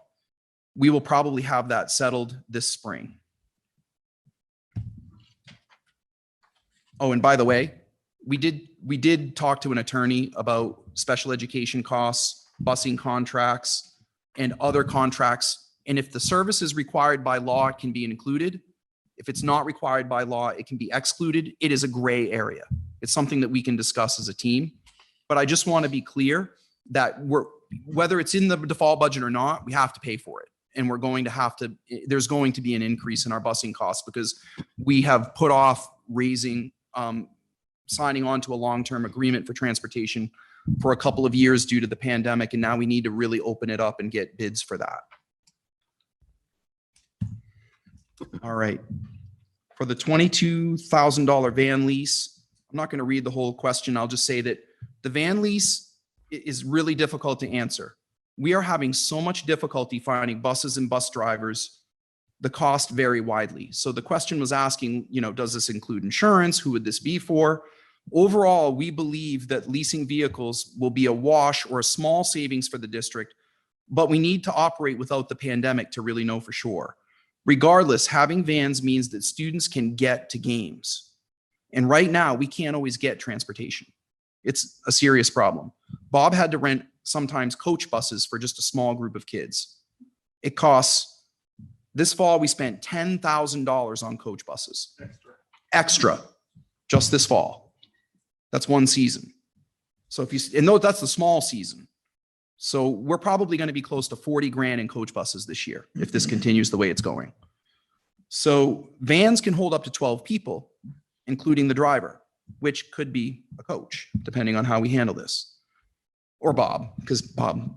We will probably have that settled this spring. Oh, and by the way, we did talk to an attorney about special education costs, busing contracts, and other contracts. And if the service is required by law, it can be included. If it's not required by law, it can be excluded. It is a gray area. It's something that we can discuss as a team. But I just want to be clear that whether it's in the default budget or not, we have to pay for it. And there's going to be an increase in our busing costs because we have put off signing on to a long-term agreement for transportation for a couple of years due to the pandemic. And now we need to really open it up and get bids for that. All right. For the $22,000 van lease, I'm not going to read the whole question. I'll just say that the van lease is really difficult to answer. We are having so much difficulty finding buses and bus drivers. The costs vary widely. So the question was asking, does this include insurance? Who would this be for? Overall, we believe that leasing vehicles will be a wash or a small savings for the district, but we need to operate without the pandemic to really know for sure. Regardless, having vans means that students can get to games. And right now, we can't always get transportation. It's a serious problem. Bob had to rent sometimes coach buses for just a small group of kids. It costs, this fall, we spent $10,000 on coach buses. Extra, just this fall. That's one season. So that's the small season. So we're probably going to be close to 40 grand in coach buses this year if this continues the way it's going. So vans can hold up to 12 people, including the driver, which could be a coach, depending on how we handle this. Or Bob, because Bob,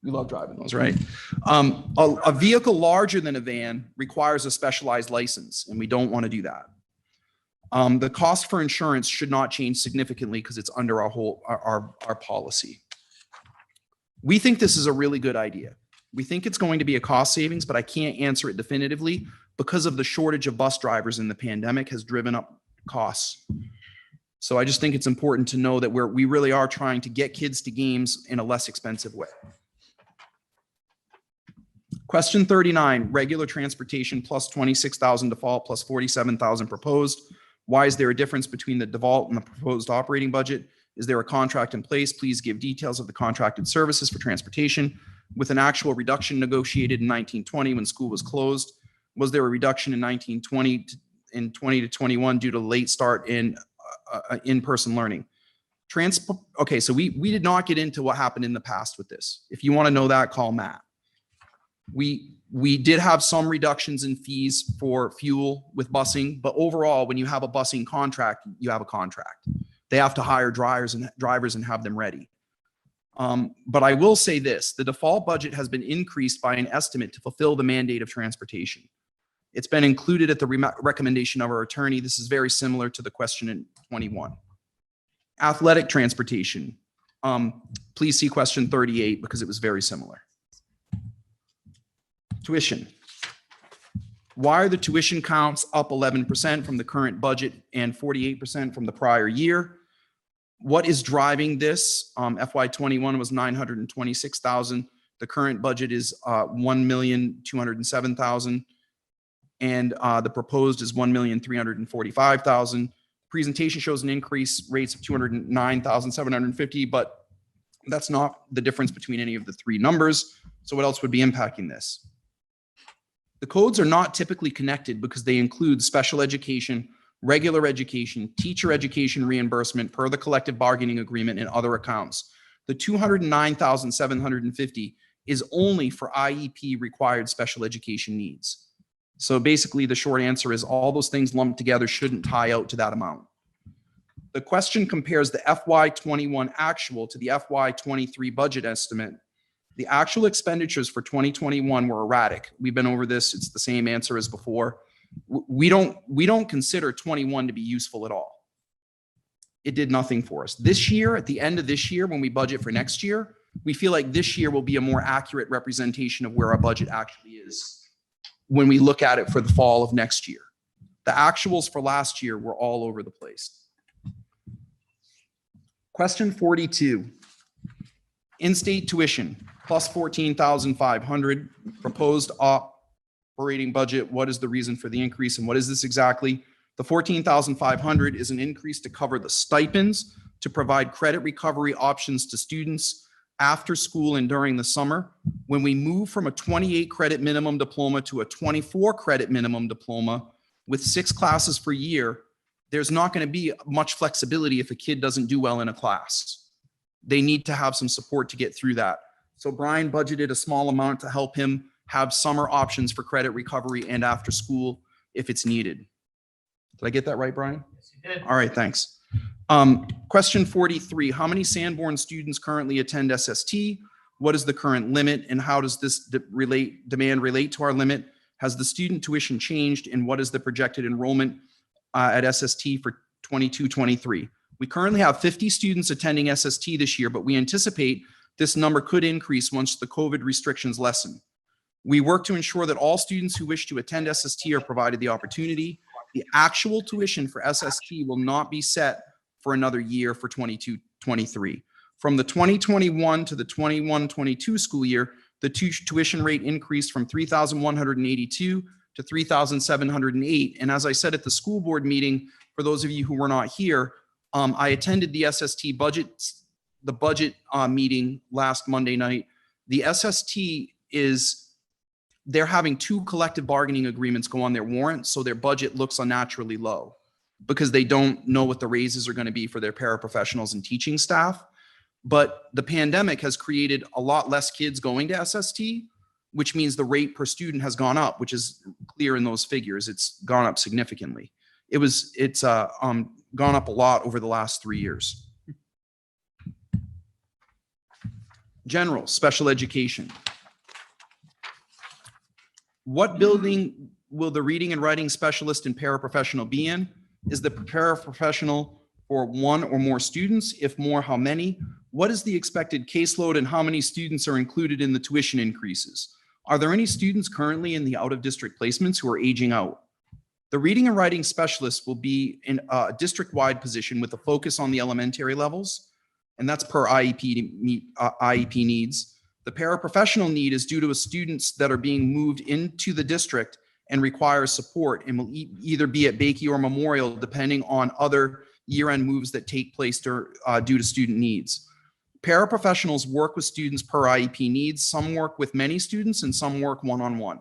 we love driving those, right? A vehicle larger than a van requires a specialized license, and we don't want to do that. The cost for insurance should not change significantly because it's under our policy. We think this is a really good idea. We think it's going to be a cost savings, but I can't answer it definitively because of the shortage of bus drivers in the pandemic has driven up costs. So I just think it's important to know that we really are trying to get kids to games in a less expensive way. Question 39, regular transportation plus 26,000 default plus 47,000 proposed. Why is there a difference between the default and the proposed operating budget? Is there a contract in place? Please give details of the contracted services for transportation with an actual reduction negotiated in 1920 when school was closed. Was there a reduction in 1920 in 20 to 21 due to late start in in-person learning? Okay, so we did not get into what happened in the past with this. If you want to know that, call Matt. We did have some reductions in fees for fuel with busing, but overall, when you have a busing contract, you have a contract. They have to hire drivers and have them ready. But I will say this, the default budget has been increased by an estimate to fulfill the mandate of transportation. It's been included at the recommendation of our attorney. This is very similar to the question in 21. Athletic transportation. Please see question 38 because it was very similar. Tuition. Why are the tuition counts up 11% from the current budget and 48% from the prior year? What is driving this? FY21 was 926,000. The current budget is 1,207,000. And the proposed is 1,345,000. Presentation shows an increase rates of 209,750, but that's not the difference between any of the three numbers. So what else would be impacting this? The codes are not typically connected because they include special education, regular education, teacher education reimbursement per the collective bargaining agreement and other accounts. The 209,750 is only for IEP required special education needs. So basically the short answer is all those things lumped together shouldn't tie out to that amount. The question compares the FY21 actual to the FY23 budget estimate. The actual expenditures for 2021 were erratic. We've been over this. It's the same answer as before. We don't consider 21 to be useful at all. It did nothing for us. This year, at the end of this year, when we budget for next year, we feel like this year will be a more accurate representation of where our budget actually is when we look at it for the fall of next year. The actuals for last year were all over the place. Question 42. In-state tuition, plus 14,500. Proposed operating budget. What is the reason for the increase and what is this exactly? The 14,500 is an increase to cover the stipends to provide credit recovery options to students after school and during the summer. When we move from a 28 credit minimum diploma to a 24 credit minimum diploma with 6 classes per year, there's not going to be much flexibility if a kid doesn't do well in a class. They need to have some support to get through that. So Brian budgeted a small amount to help him have summer options for credit recovery and after school if it's needed. Did I get that right, Brian? Yes, you did. All right, thanks. Question 43, how many Sanborn students currently attend SST? What is the current limit and how does this demand relate to our limit? Has the student tuition changed and what is the projected enrollment at SST for 22-23? We currently have 50 students attending SST this year, but we anticipate this number could increase once the COVID restrictions lessen. We work to ensure that all students who wish to attend SST are provided the opportunity. The actual tuition for SST will not be set for another year for 22-23. From the 2021 to the 21-22 school year, the tuition rate increased from 3,182 to 3,708. And as I said at the school board meeting, for those of you who were not here, I attended the SST budget meeting last Monday night. The SST they're having 2 collective bargaining agreements go on their warrant, so their budget looks unnaturally low because they don't know what the raises are going to be for their paraprofessionals and teaching staff. But the pandemic has created a lot less kids going to SST, which means the rate per student has gone up, which is clear in those figures. It's gone up significantly. It's gone up a lot over the last 3 years. General, special education. What building will the reading and writing specialist and paraprofessional be in? Is the paraprofessional for 1 or more students? If more, how many? What is the expected caseload and how many students are included in the tuition increases? Are there any students currently in the out-of-district placements who are aging out? The reading and writing specialist will be in a district-wide position with a focus on the elementary levels, and that's per IEP needs. The paraprofessional need is due to students that are being moved into the district and require support and will either be at Bakey or Memorial, depending on other year-end moves that take place due to student needs. Paraprofessionals work with students per IEP needs. Some work with many students and some work one-on-one.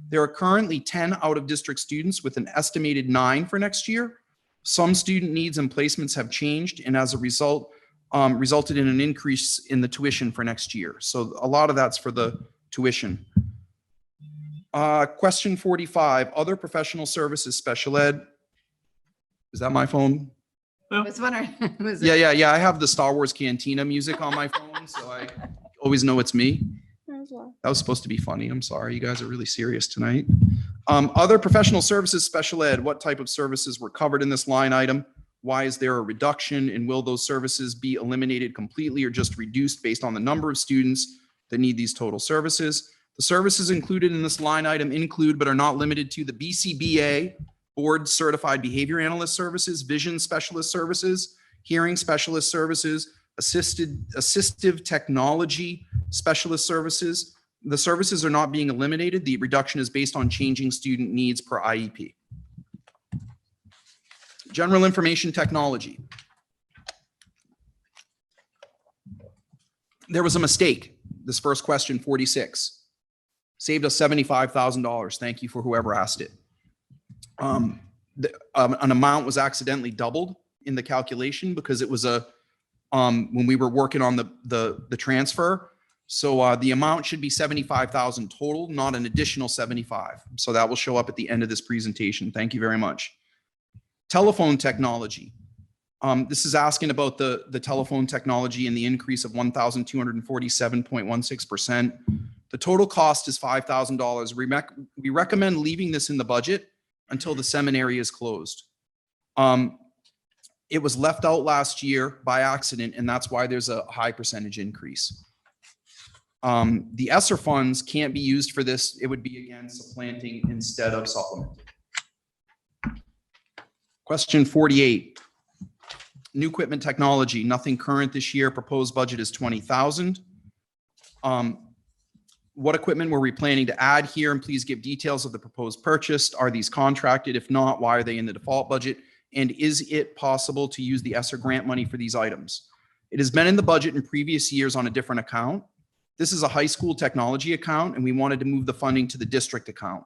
There are currently 10 out-of-district students with an estimated 9 for next year. Some student needs and placements have changed and as a result, resulted in an increase in the tuition for next year. So a lot of that's for the tuition. Question 45, other professional services, special ed. Is that my phone? I was wondering. Was Yeah. I have the Star Wars Cantina music on my phone, so I always know it's me. That was supposed to be funny. I'm sorry. You guys are really serious tonight. Other professional services, special ed. What type of services were covered in this line item? Why is there a reduction? And will those services be eliminated completely or just reduced based on the number of students that need these total services? The services included in this line item include but are not limited to the BCBA, Board Certified Behavior Analyst Services, Vision Specialist Services, Hearing Specialist Services, Assistive Technology Specialist Services. The services are not being eliminated. The reduction is based on changing student needs per IEP. General Information Technology. There was a mistake. This first question, 46. Saved us $75,000. Thank you for whoever asked it. An amount was accidentally doubled in the calculation because it was when we were working on the transfer. So the amount should be 75,000 total, not an additional 75. So that will show up at the end of this presentation. Thank you very much. Telephone technology. This is asking about the telephone technology and the increase of 1,247.16%. The total cost is $5,000. We recommend leaving this in the budget until the seminary is closed. It was left out last year by accident, and that's why there's a high percentage increase. The ESSER funds can't be used for this. It would be, again, supplanting instead of supplementing. Question 48. New equipment technology, nothing current this year. Proposed budget is 20,000. What equipment were we planning to add here? And please give details of the proposed purchase. Are these contracted? If not, why are they in the default budget? And is it possible to use the ESSER grant money for these items? It has been in the budget in previous years on a different account. This is a high school technology account, and we wanted to move the funding to the district account.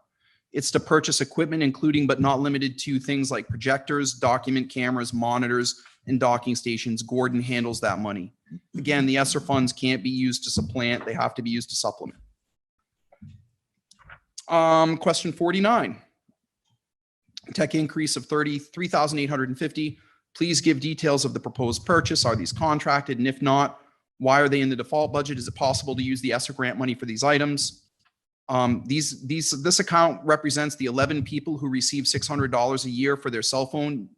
It's to purchase equipment, including but not limited to things like projectors, document cameras, monitors, and docking stations. Gordon handles that money. Again, the ESSER funds can't be used to supplant. They have to be used to supplement. Question 49. Tech increase of 33,850. Please give details of the proposed purchase. Are these contracted? And if not, why are they in the default budget? Is it possible to use the ESSER grant money for these items? This account represents the 11 people who receive $600 a year for their cell phones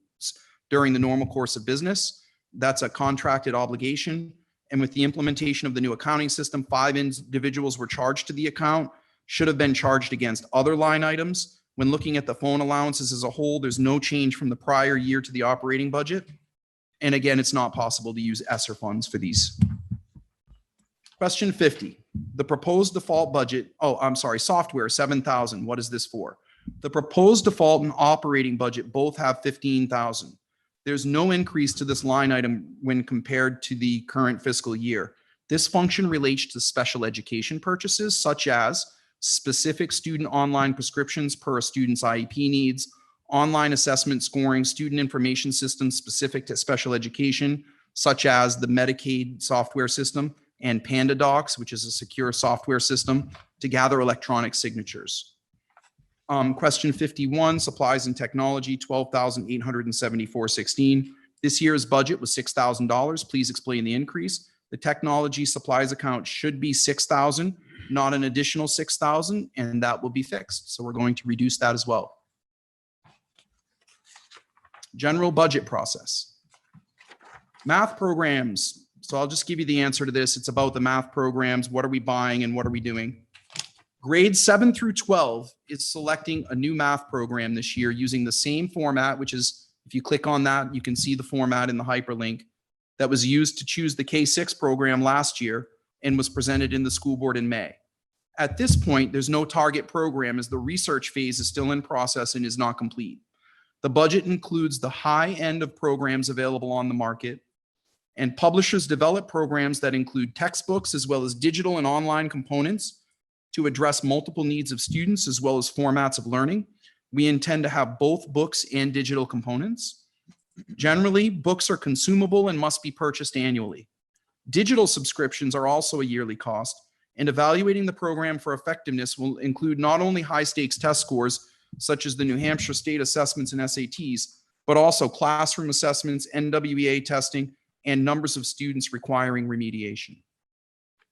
during the normal course of business. That's a contracted obligation. And with the implementation of the new accounting system, 5 individuals were charged to the account, should have been charged against other line items. When looking at the phone allowances as a whole, there's no change from the prior year to the operating budget. And again, it's not possible to use ESSER funds for these. Question 50, the proposed default budget, software, 7,000. What is this for? The proposed default and operating budget both have 15,000. There's no increase to this line item when compared to the current fiscal year. This function relates to special education purchases, such as specific student online prescriptions per a student's IEP needs, online assessment scoring, student information systems specific to special education, such as the Medicaid software system, and Panda Docs, which is a secure software system to gather electronic signatures. Question 51, supplies and technology, $12,874.16. This year's budget was $6,000. Please explain the increase. The technology supplies account should be $6,000, not an additional $6,000, and that will be fixed. So we're going to reduce that as well. General budget process. Math programs. So I'll just give you the answer to this. It's about the math programs. What are we buying and what are we doing? Grades 7 through 12 is selecting a new math program this year using the same format, which is, if you click on that, you can see the format in the hyperlink that was used to choose the K-6 program last year and was presented in the school board in May. At this point, there's no target program as the research phase is still in process and is not complete. The budget includes the high end of programs available on the market, and publishers develop programs that include textbooks as well as digital and online components to address multiple needs of students as well as formats of learning. We intend to have both books and digital components. Generally, books are consumable and must be purchased annually. Digital subscriptions are also a yearly cost, and evaluating the program for effectiveness will include not only high-stakes test scores, such as the New Hampshire State Assessments and SATs, but also classroom assessments, NWEA testing, and numbers of students requiring remediation.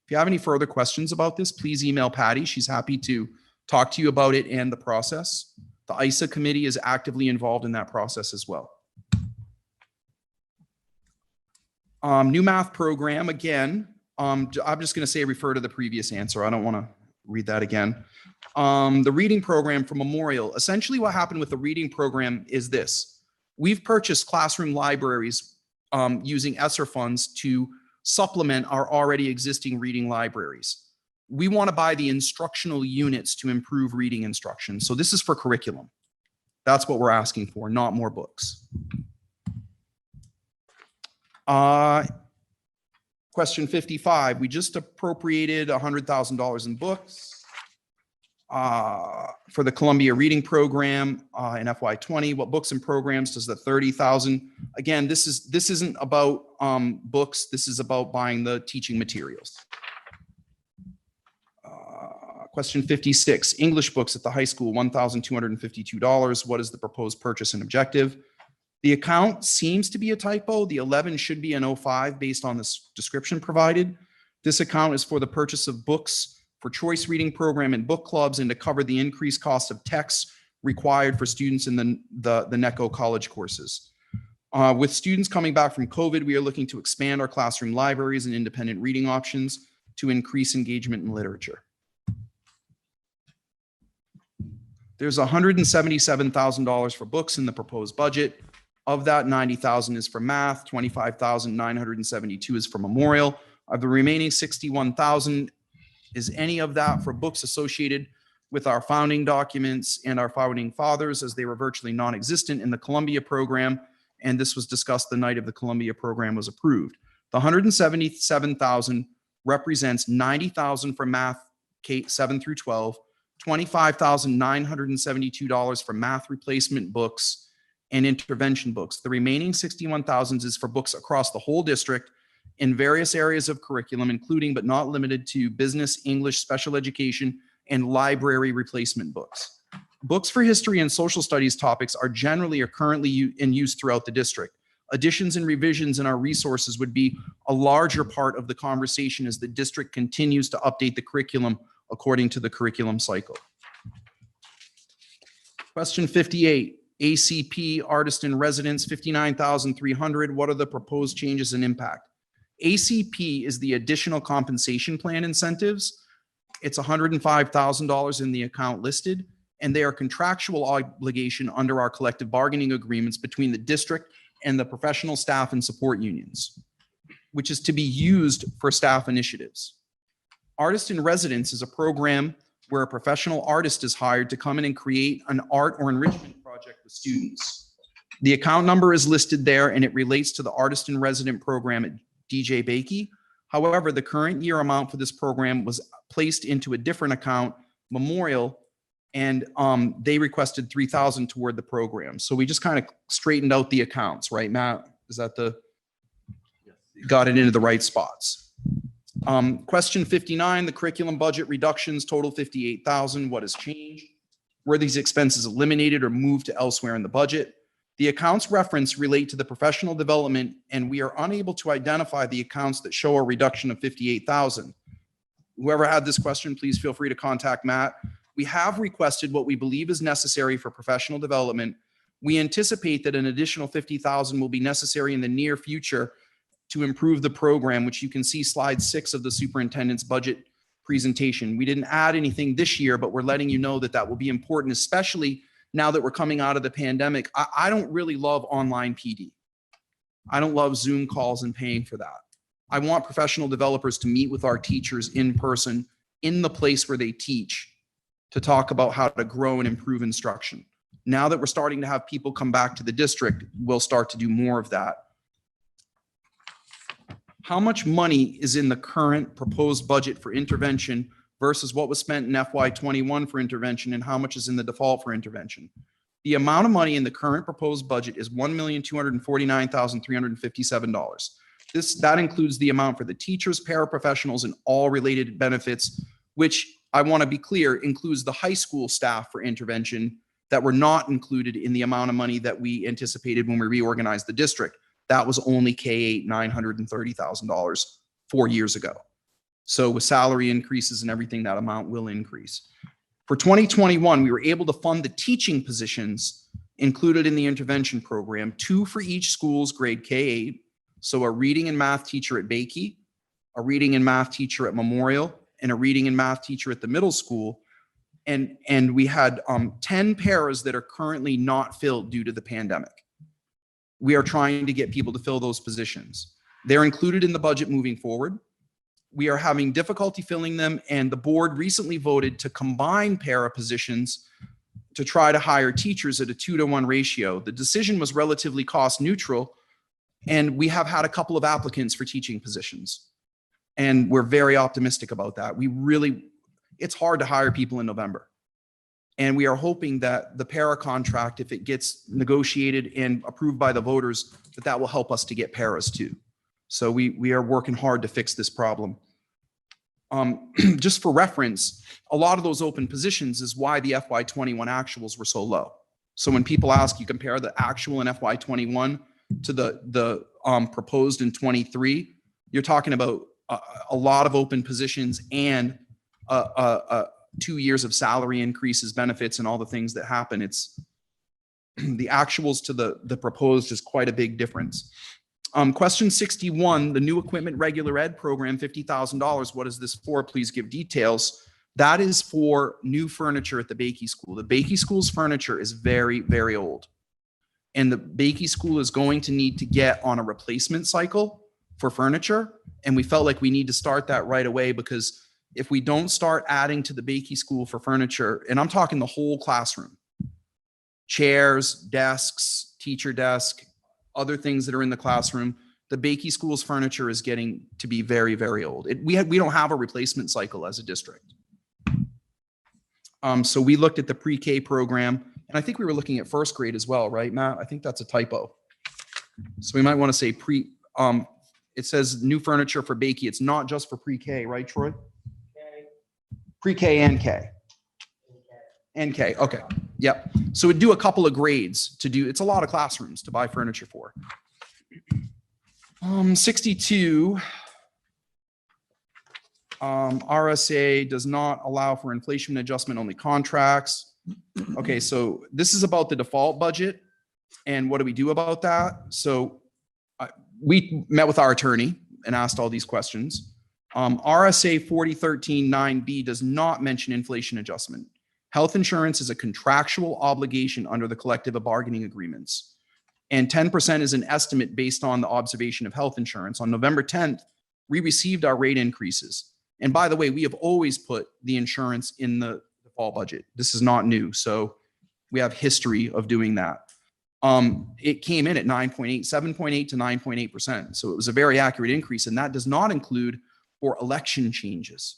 If you have any further questions about this, please email Patty. She's happy to talk to you about it and the process. The ISA committee is actively involved in that process as well. New math program, again, I'm just going to say refer to the previous answer. I don't want to read that again. The reading program for Memorial. Essentially what happened with the reading program is this. We've purchased classroom libraries using ESSER funds to supplement our already existing reading libraries. We want to buy the instructional units to improve reading instruction. So this is for curriculum. That's what we're asking for, not more books. Question 55, we just appropriated $100,000 in books for the Columbia Reading Program in FY20. What books and programs does the $30,000? Again, this isn't about books. This is about buying the teaching materials. Question 56, English books at the high school, $1,252. What is the proposed purchase and objective? The account seems to be a typo. The 11 should be an 05 based on this description provided. This account is for the purchase of books for choice reading program and book clubs and to cover the increased cost of texts required for students in the NECO college courses. With students coming back from COVID, we are looking to expand our classroom libraries and independent reading options to increase engagement in literature. There's $177,000 for books in the proposed budget. Of that, $90,000 is for math, $25,972 is for Memorial. Of the remaining $61,000, is any of that for books associated with our founding documents and our founding fathers, as they were virtually non-existent in the Columbia program, and this was discussed the night of the Columbia program was approved. The $177,000 represents $90,000 for math, K 7 through 12, $25,972 for math replacement books and intervention books. The remaining $61,000 is for books across the whole district in various areas of curriculum, including but not limited to business, English, special education, and library replacement books. Books for history and social studies topics are generally or currently in use throughout the district. Additions and revisions in our resources would be a larger part of the conversation as the district continues to update the curriculum according to the curriculum cycle. Question 58, ACP artist in residence, $59,300. What are the proposed changes and impact? ACP is the additional compensation plan incentives. It's $105,000 in the account listed, and they are contractual obligation under our collective bargaining agreements between the district and the professional staff and support unions, which is to be used for staff initiatives. Artist in Residence is a program where a professional artist is hired to come in and create an art or enrichment project with students. The account number is listed there, and it relates to the Artist in Resident program at DJ Bakey. However, the current year amount for this program was placed into a different account, Memorial, and they requested $3,000 toward the program. So we just kind of straightened out the accounts, right, Matt? Is that got it into the right spots? Question 59, the curriculum budget reductions total $58,000. What has changed? Were these expenses eliminated or moved to elsewhere in the budget? The accounts referenced relate to the professional development, and we are unable to identify the accounts that show a reduction of $58,000. Whoever had this question, please feel free to contact Matt. We have requested what we believe is necessary for professional development. We anticipate that an additional $50,000 will be necessary in the near future to improve the program, which you can see slide 6 of the superintendent's budget presentation. We didn't add anything this year, but we're letting you know that that will be important, especially now that we're coming out of the pandemic. I don't really love online PD. I don't love Zoom calls and paying for that. I want professional developers to meet with our teachers in person in the place where they teach to talk about how to grow and improve instruction. Now that we're starting to have people come back to the district, we'll start to do more of that. How much money is in the current proposed budget for intervention versus what was spent in FY21 for intervention, and how much is in the default for intervention? The amount of money in the current proposed budget is $1,249,357. That includes the amount for the teachers, paraprofessionals, and all related benefits, which I want to be clear, includes the high school staff for intervention that were not included in the amount of money that we anticipated when we reorganized the district. That was only K-8, $930,000 4 years ago. So with salary increases and everything, that amount will increase. For 2021, we were able to fund the teaching positions included in the intervention program, 2 for each school's grade K-8. So a reading and math teacher at Bakey, a reading and math teacher at Memorial, and a reading and math teacher at the middle school. And we had 10 paras that are currently not filled due to the pandemic. We are trying to get people to fill those positions. They're included in the budget moving forward. We are having difficulty filling them, and the board recently voted to combine para positions to try to hire teachers at a 2-to-1 ratio. The decision was relatively cost neutral, and we have had a couple of applicants for teaching positions. And we're very optimistic about that. It's hard to hire people in November. And we are hoping that the para contract, if it gets negotiated and approved by the voters, that will help us to get paras too. So we are working hard to fix this problem. Just for reference, a lot of those open positions is why the FY21 actuals were so low. So when people ask, you compare the actual in FY21 to the proposed in 23, you're talking about a lot of open positions and 2 years of salary increases, benefits, and all the things that happen. It's the actuals to the proposed is quite a big difference. Question 61, the new equipment regular ed program, $50,000. What is this for? Please give details. That is for new furniture at the Bakey School. The Bakey School's furniture is very, very old. And the Bakey School is going to need to get on a replacement cycle for furniture. And we felt like we need to start that right away, because if we don't start adding to the Bakey School for furniture, and I'm talking the whole classroom, chairs, desks, teacher desk, other things that are in the classroom, the Bakey School's furniture is getting to be very, very old. We don't have a replacement cycle as a district. So we looked at the pre-K program, and I think we were looking at first grade as well, right, Matt? I think that's a typo. So we might want to say it says new furniture for Bakey. It's not just for pre-K, right, Troy? Pre-K and K. And K, okay. Yep. So we'd do a couple of grades to do, it's a lot of classrooms to buy furniture for. 62, RSA does not allow for inflation adjustment only contracts. Okay, so this is about the default budget. And what do we do about that? So we met with our attorney and asked all these questions. RSA 4013-9B does not mention inflation adjustment. Health insurance is a contractual obligation under the collective bargaining agreements. And 10% is an estimate based on the observation of health insurance. On November 10th, we received our rate increases. And by the way, we have always put the insurance in the fall budget. This is not new. So we have history of doing that. It came in at 9.8, 7.8 to 9.8%. So it was a very accurate increase. And that does not include for election changes.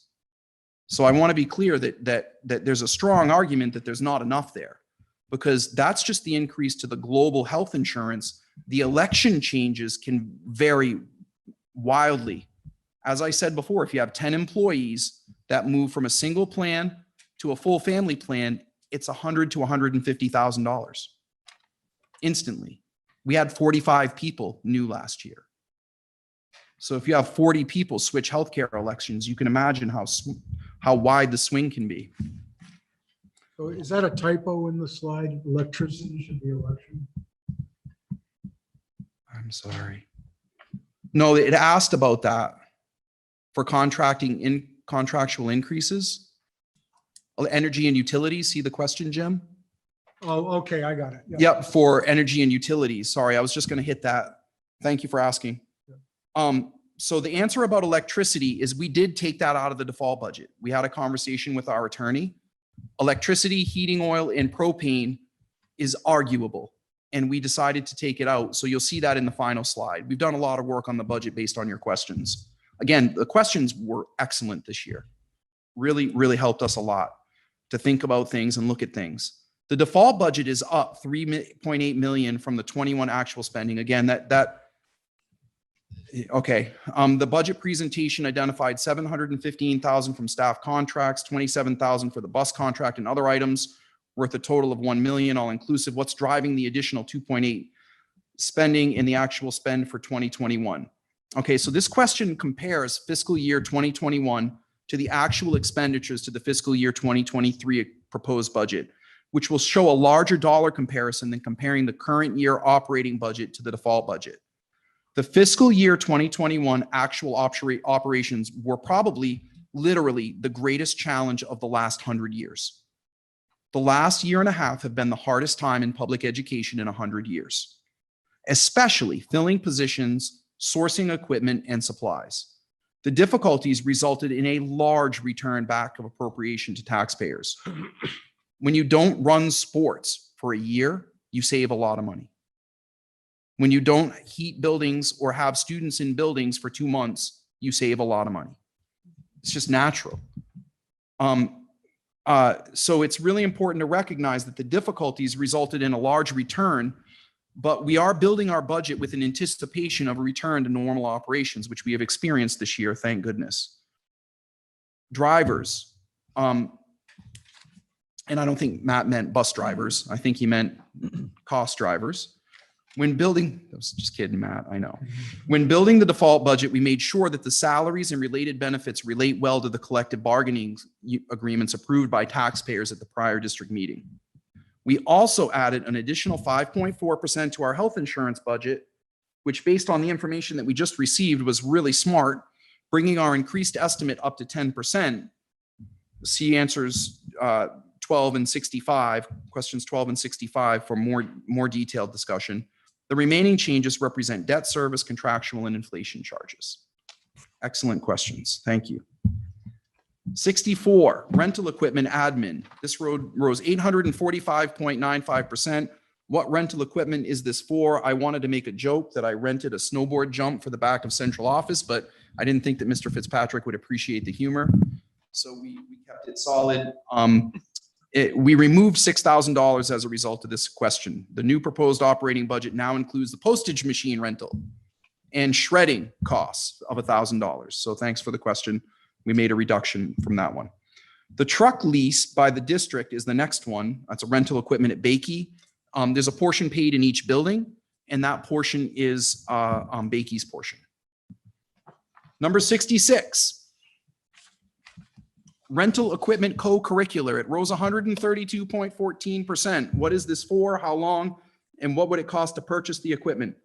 So I want to be clear that there's a strong argument that there's not enough there, because that's just the increase to the global health insurance. The election changes can vary wildly. As I said before, if you have 10 employees that move from a single plan to a full family plan, it's $100,000 to $150,000 instantly. We had 45 people new last year. So if you have 40 people switch healthcare elections, you can imagine how wide the swing can be. So is that a typo in the slide? Electricity should be election. I'm sorry. No, it asked about that for contractual increases. Energy and utilities. See the question, Jim? Oh, okay, I got it. Yeah. Yep, for energy and utilities. Sorry, I was just going to hit that. Thank you for asking. So the answer about electricity is we did take that out of the default budget. We had a conversation with our attorney. Electricity, heating oil, and propane is arguable, and we decided to take it out. So you'll see that in the final slide. We've done a lot of work on the budget based on your questions. Again, the questions were excellent this year. Really, really helped us a lot to think about things and look at things. The default budget is up 3.8 million from the 21 actual spending. Again, okay. The budget presentation identified 715,000 from staff contracts, 27,000 for the bus contract and other items worth a total of 1 million, all inclusive. What's driving the additional 2.8 spending in the actual spend for 2021? Okay, so this question compares fiscal year 2021 to the actual expenditures to the fiscal year 2023 proposed budget, which will show a larger dollar comparison than comparing the current year operating budget to the default budget. The fiscal year 2021 actual operations were probably literally the greatest challenge of the last 100 years. The last year and a half have been the hardest time in public education in 100 years, especially filling positions, sourcing equipment, and supplies. The difficulties resulted in a large return back of appropriation to taxpayers. When you don't run sports for a year, you save a lot of money. When you don't heat buildings or have students in buildings for 2 months, you save a lot of money. It's just natural. So it's really important to recognize that the difficulties resulted in a large return, but we are building our budget with an anticipation of a return to normal operations, which we have experienced this year, thank goodness. Drivers, and I don't think Matt meant bus drivers. I think he meant cost drivers. When building, I was just kidding, Matt, I know. When building the default budget, we made sure that the salaries and related benefits relate well to the collective bargaining agreements approved by taxpayers at the prior district meeting. We also added an additional 5.4% to our health insurance budget, which based on the information that we just received was really smart, bringing our increased estimate up to 10%. See answers 12 and 65, questions 12 and 65 for more detailed discussion. The remaining changes represent debt service, contractual, and inflation charges. Excellent questions. Thank you. 64, rental equipment admin. This rose 845.95%. What rental equipment is this for? I wanted to make a joke that I rented a snowboard jump for the back of central office, but I didn't think that Mr. Fitzpatrick would appreciate the humor. So we kept it solid. We removed $6,000 as a result of this question. The new proposed operating budget now includes the postage machine rental and shredding costs of $1,000. So thanks for the question. We made a reduction from that one. The truck lease by the district is the next one. That's a rental equipment at Bakey. There's a portion paid in each building, and that portion is Bakey's portion. Number 66. Rental equipment co-curricular. It rose 132.14%. What is this for? How long? And what would it cost to purchase the equipment?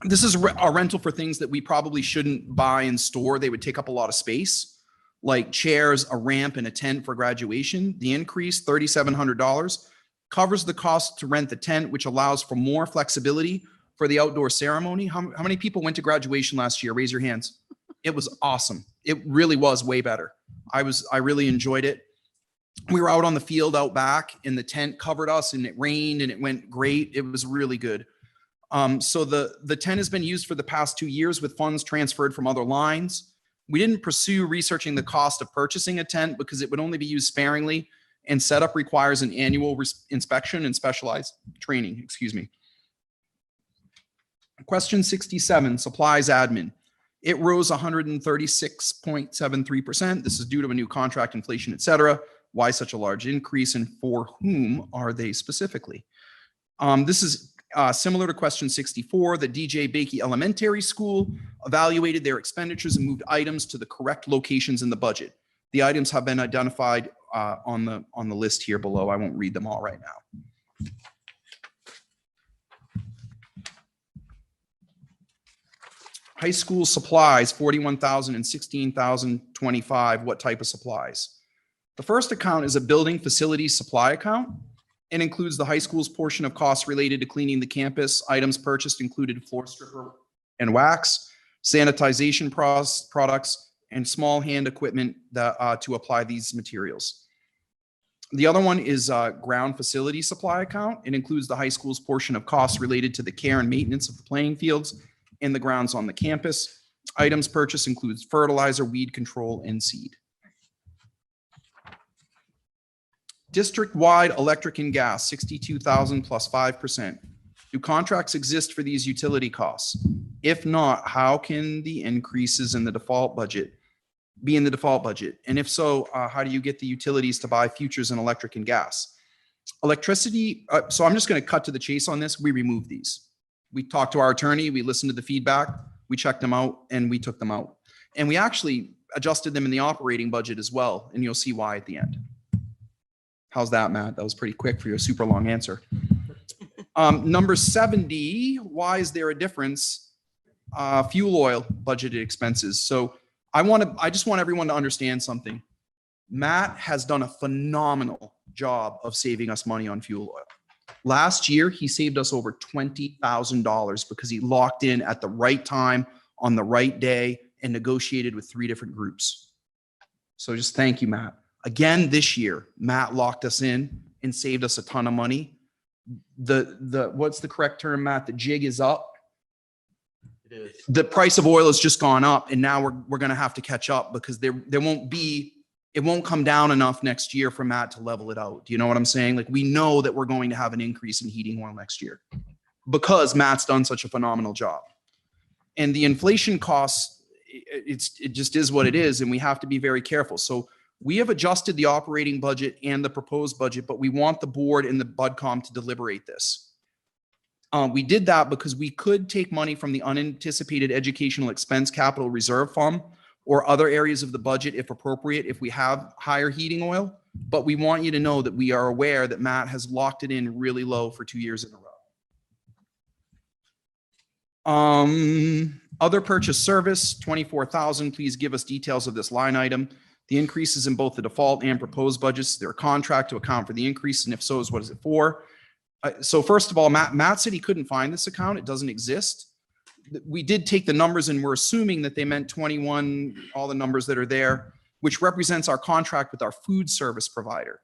This is a rental for things that we probably shouldn't buy and store. They would take up a lot of space, like chairs, a ramp, and a tent for graduation. The increase, $3,700, covers the cost to rent the tent, which allows for more flexibility for the outdoor ceremony. How many people went to graduation last year? Raise your hands. It was awesome. It really was way better. I really enjoyed it. We were out on the field out back and the tent covered us and it rained and it went great. It was really good. So the tent has been used for the past 2 years with funds transferred from other lines. We didn't pursue researching the cost of purchasing a tent because it would only be used sparingly, and setup requires an annual inspection and specialized training, excuse me. Question 67, supplies admin. It rose 136.73%. This is due to a new contract, inflation, et cetera. Why such a large increase, and for whom are they specifically? This is similar to question 64. The DJ Bakey Elementary School evaluated their expenditures and moved items to the correct locations in the budget. The items have been identified on the list here below. I won't read them all right now. High school supplies, 41,000 and 16,025. What type of supplies? The first account is a building facilities supply account. It includes the high school's portion of costs related to cleaning the campus. Items purchased included floor stripper and wax, sanitization products, and small hand equipment that, to apply these materials. The other one is ground facility supply account. It includes the high school's portion of costs related to the care and maintenance of the playing fields and the grounds on the campus. Items purchased includes fertilizer, weed control, and seed. District-wide electric and gas, 62,000 plus 5%. Do contracts exist for these utility costs? If not, how can the increases in the default budget be in the default budget? And if so, how do you get the utilities to buy futures in electric and gas? Electricity, so I'm just going to cut to the chase on this. We removed these. We talked to our attorney, we listened to the feedback, we checked them out, and we took them out. And we actually adjusted them in the operating budget as well, and you'll see why at the end. How's that, Matt? That was pretty quick for your super long answer. Number 70, why is there a difference fuel oil budgeted expenses. So I just want everyone to understand something. Matt has done a phenomenal job of saving us money on fuel oil. Last year, he saved us over $20,000 because he locked in at the right time on the right day and negotiated with 3 different groups. So just thank you, Matt. Again, this year, Matt locked us in and saved us a ton of money. What's the correct term, Matt? The jig is up. It is. The price of oil has just gone up, and now we're going to have to catch up because it won't come down enough next year for Matt to level it out. Do you know what I'm saying? Like, we know that we're going to have an increase in heating oil next year because Matt's done such a phenomenal job. And the inflation costs, it just is what it is, and we have to be very careful. So we have adjusted the operating budget and the proposed budget, but we want the board and the BudCom to deliberate this. We did that because we could take money from the unanticipated educational expense capital reserve fund or other areas of the budget if appropriate, if we have higher heating oil. But we want you to know that we are aware that Matt has locked it in really low for 2 years in a row. Other purchase service, 24,000. Please give us details of this line item. The increases in both the default and proposed budgets, their contract to account for the increase, and if so, what is it for? So first of all, Matt said he couldn't find this account. It doesn't exist. We did take the numbers and we're assuming that they meant 21, all the numbers that are there, which represents our contract with our food service provider.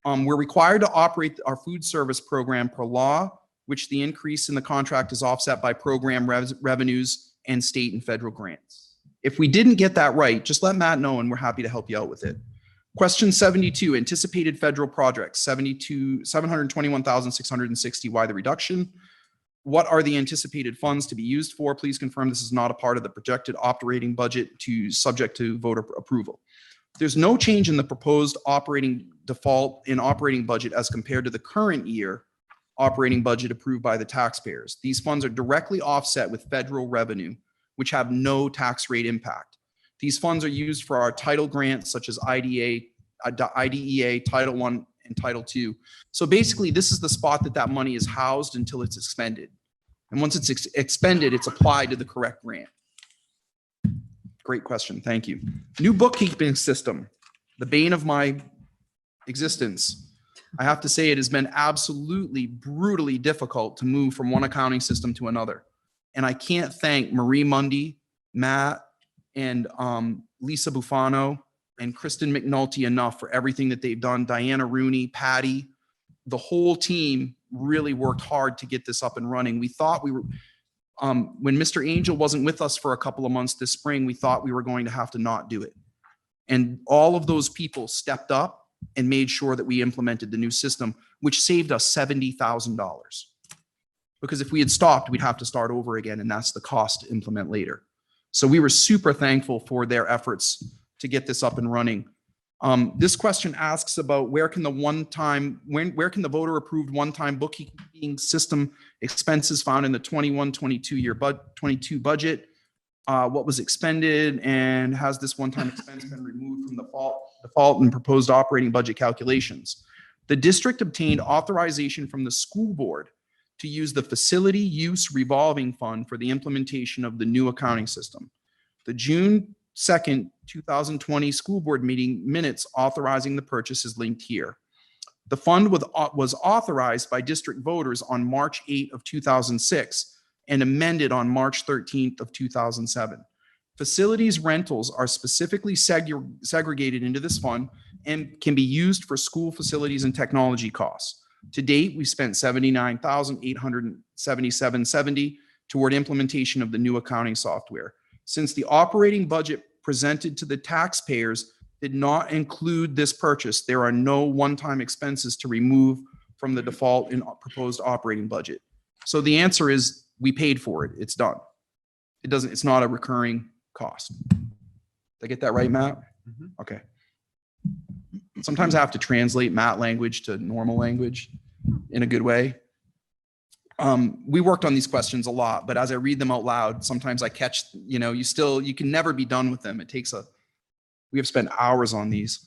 We're required to operate our food service program per law, which the increase in the contract is offset by program revenues and state and federal grants. If we didn't get that right, just let Matt know and we're happy to help you out with it. Question 72, anticipated federal projects, 721,660. Why the reduction? What are the anticipated funds to be used for? Please confirm this is not a part of the projected operating budget subject to voter approval. There's no change in the proposed operating default in operating budget as compared to the current year operating budget approved by the taxpayers. These funds are directly offset with federal revenue, which have no tax rate impact. These funds are used for our title grants such as IDEA, Title I, and Title II. So basically, this is the spot that money is housed until it's expended. And once it's expended, it's applied to the correct grant. Great question. Thank you. New bookkeeping system, the bane of my existence. I have to say it has been absolutely brutally difficult to move from one accounting system to another. And I can't thank Marie Mundy, Matt, and Lisa Bufano and Kristen McNulty enough for everything that they've done. Diana Rooney, Patty, the whole team really worked hard to get this up and running. We thought we were, when Mr. Angel wasn't with us for a couple of months this spring, we thought we were going to have to not do it. And all of those people stepped up and made sure that we implemented the new system, which saved us $70,000. Because if we had stopped, we'd have to start over again, and that's the cost to implement later. So we were super thankful for their efforts to get this up and running. This question asks about where can the voter approved one-time bookkeeping system expenses found in the 21-22 budget? What was expended, and has this one-time expense been removed from the default and proposed operating budget calculations? The district obtained authorization from the school board to use the facility use revolving fund for the implementation of the new accounting system. The June 2nd, 2020 school board meeting minutes authorizing the purchase is linked here. The fund was authorized by district voters on March 8 of 2006 and amended on March 13th of 2007. Facilities rentals are specifically segregated into this fund and can be used for school facilities and technology costs. To date, we spent $79,877.70 toward implementation of the new accounting software. Since the operating budget presented to the taxpayers did not include this purchase, there are no one-time expenses to remove from the default and proposed operating budget. So the answer is we paid for it. It's done. It's not a recurring cost. Did I get that right, Matt? Okay. Sometimes I have to translate Matt language to normal language in a good way. We worked on these questions a lot, but as I read them out loud, sometimes I catch, you can never be done with them. We have spent hours on these.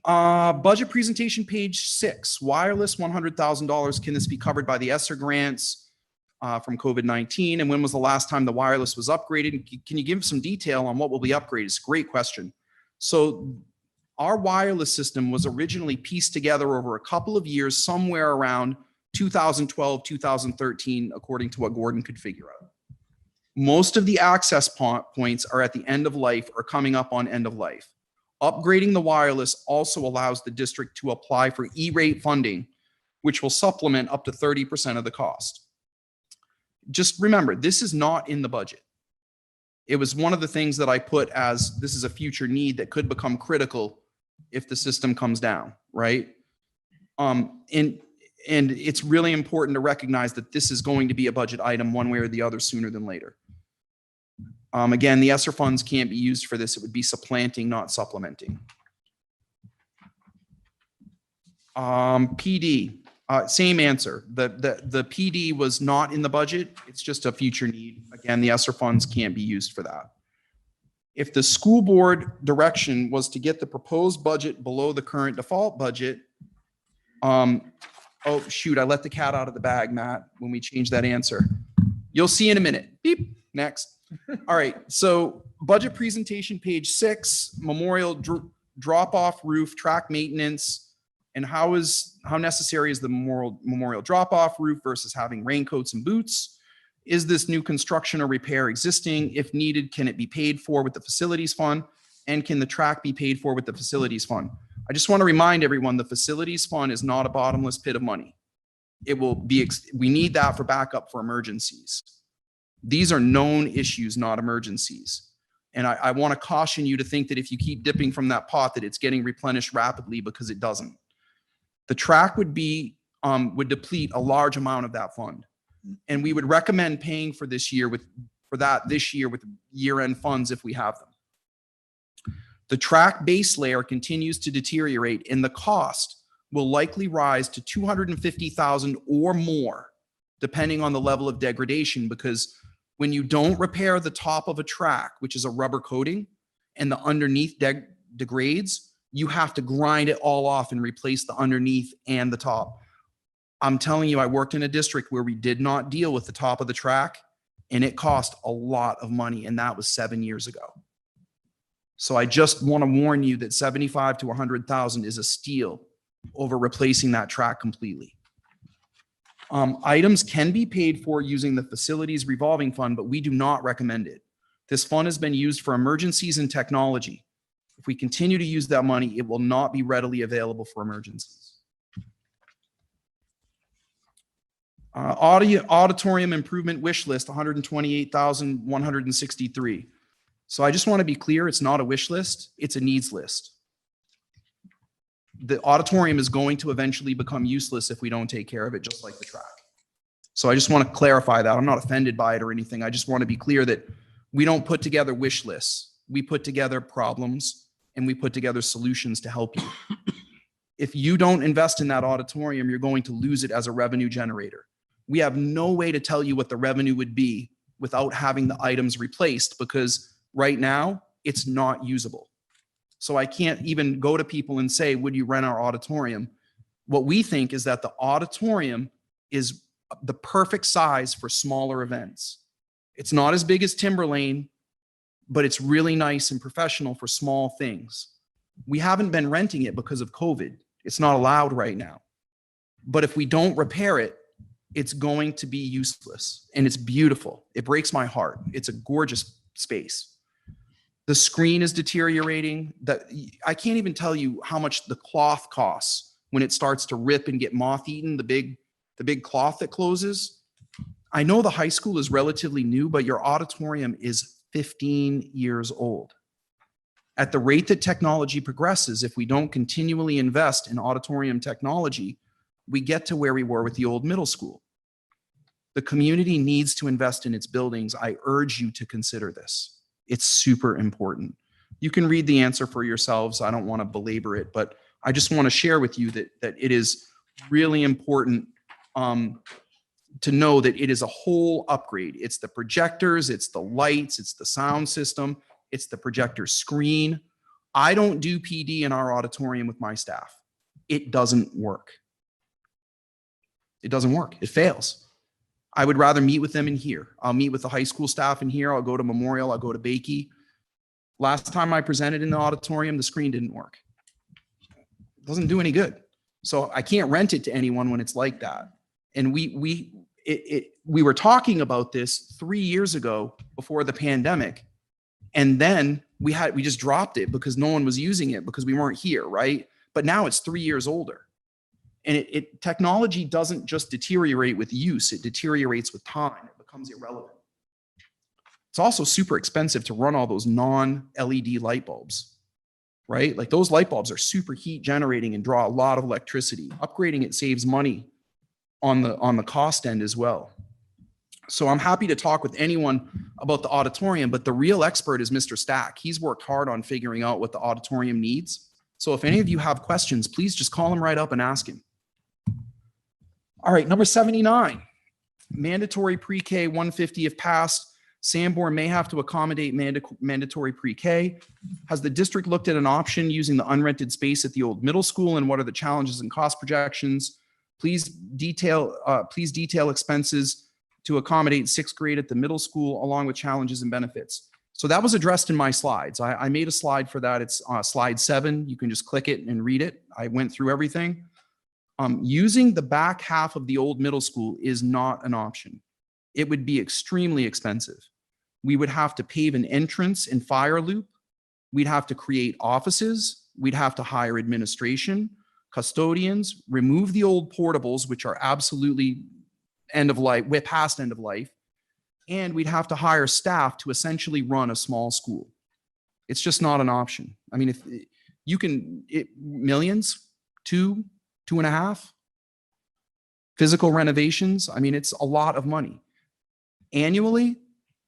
Budget presentation, page 6, wireless, $100,000. Can this be covered by the ESSER grants? from COVID-19? And when was the last time the wireless was upgraded? Can you give some detail on what will be upgraded? It's a great question. So our wireless system was originally pieced together over a couple of years, somewhere around 2012, 2013, according to what Gordon could figure out. Most of the access points are at the end of life or coming up on end of life. Upgrading the wireless also allows the district to apply for E-rate funding, which will supplement up to 30% of the cost. Just remember, this is not in the budget. It was one of the things that I put as this is a future need that could become critical if the system comes down, right? And it's really important to recognize that this is going to be a budget item one way or the other sooner than later. Again, the ESSER funds can't be used for this. It would be supplanting, not supplementing. PD, same answer. The PD was not in the budget. It's just a future need. Again, the ESSER funds can't be used for that. If the school board direction was to get the proposed budget below the current default budget, oh shoot, I let the cat out of the bag, Matt, when we changed that answer. You'll see in a minute. Beep, next. All right, so budget presentation, page 6, memorial drop-off roof, track maintenance, and how necessary is the memorial drop-off roof versus having raincoats and boots? Is this new construction or repair existing? If needed, can it be paid for with the facilities fund? And can the track be paid for with the facilities fund? I just want to remind everyone, the facilities fund is not a bottomless pit of money. It will be, we need that for backup for emergencies. These are known issues, not emergencies. And I want to caution you to think that if you keep dipping from that pot, that it's getting replenished rapidly, because it doesn't. The track would deplete a large amount of that fund. And we would recommend paying for this year with year-end funds if we have them. The track base layer continues to deteriorate, and the cost will likely rise to $250,000 or more, depending on the level of degradation, because when you don't repair the top of a track, which is a rubber coating, and the underneath degrades, you have to grind it all off and replace the underneath and the top. I'm telling you, I worked in a district where we did not deal with the top of the track, and it cost a lot of money, and that was 7 years ago. So I just want to warn you that 75 to 100,000 is a steal over replacing that track completely. Items can be paid for using the facilities revolving fund, but we do not recommend it. This fund has been used for emergencies and technology. If we continue to use that money, it will not be readily available for emergencies. Auditorium improvement wish list, 128,163. So I just want to be clear, it's not a wish list, it's a needs list. The auditorium is going to eventually become useless if we don't take care of it, just like the track. So I just want to clarify that. I'm not offended by it or anything. I just want to be clear that we don't put together wish lists. We put together problems and we put together solutions to help you. If you don't invest in that auditorium, you're going to lose it as a revenue generator. We have no way to tell you what the revenue would be without having the items replaced, because right now it's not usable. So I can't even go to people and say, would you rent our auditorium? What we think is that the auditorium is the perfect size for smaller events. It's not as big as Timberlane, but it's really nice and professional for small things. We haven't been renting it because of COVID. It's not allowed right now. But if we don't repair it, it's going to be useless. And it's beautiful. It breaks my heart. It's a gorgeous space. The screen is deteriorating. I can't even tell you how much the cloth costs when it starts to rip and get moth-eaten, the big cloth that closes. I know the high school is relatively new, but your auditorium is 15 years old. At the rate that technology progresses, if we don't continually invest in auditorium technology, we get to where we were with the old middle school. The community needs to invest in its buildings. I urge you to consider this. It's super important. You can read the answer for yourselves. I don't want to belabor it, but I just want to share with you that it is really important to know that it is a whole upgrade. It's the projectors, it's the lights, it's the sound system, it's the projector screen. I don't do PD in our auditorium with my staff. It doesn't work. It doesn't work. It fails. I would rather meet with them in here. I'll meet with the high school staff in here. I'll go to Memorial. I'll go to Bakey. Last time I presented in the auditorium, the screen didn't work. It doesn't do any good. So I can't rent it to anyone when it's like that. And we were talking about this 3 years ago before the pandemic. And then we just dropped it because no one was using it because we weren't here, right? But now it's 3 years older. And technology doesn't just deteriorate with use, it deteriorates with time. It becomes irrelevant. It's also super expensive to run all those non-LED light bulbs, right? Like those light bulbs are super heat generating and draw a lot of electricity. Upgrading it saves money on the cost end as well. So I'm happy to talk with anyone about the auditorium, but the real expert is Mr. Stack. He's worked hard on figuring out what the auditorium needs. So if any of you have questions, please just call him right up and ask him. All right, number 79, mandatory pre-K 150 if passed. Sanborn may have to accommodate mandatory pre-K. Has the district looked at an option using the unrented space at the old middle school, and what are the challenges and cost projections? Please detail expenses to accommodate sixth grade at the middle school, along with challenges and benefits. So that was addressed in my slides. I made a slide for that. It's slide 7. You can just click it and read it. I went through everything. Using the back half of the old middle school is not an option. It would be extremely expensive. We would have to pave an entrance and fire loop. We'd have to create offices. We'd have to hire administration, custodians, remove the old portables, which are absolutely end of life, way past end of life. And we'd have to hire staff to essentially run a small school. It's just not an option. I mean, if you can, millions, 2.5 physical renovations. I mean, it's a lot of money. Annually,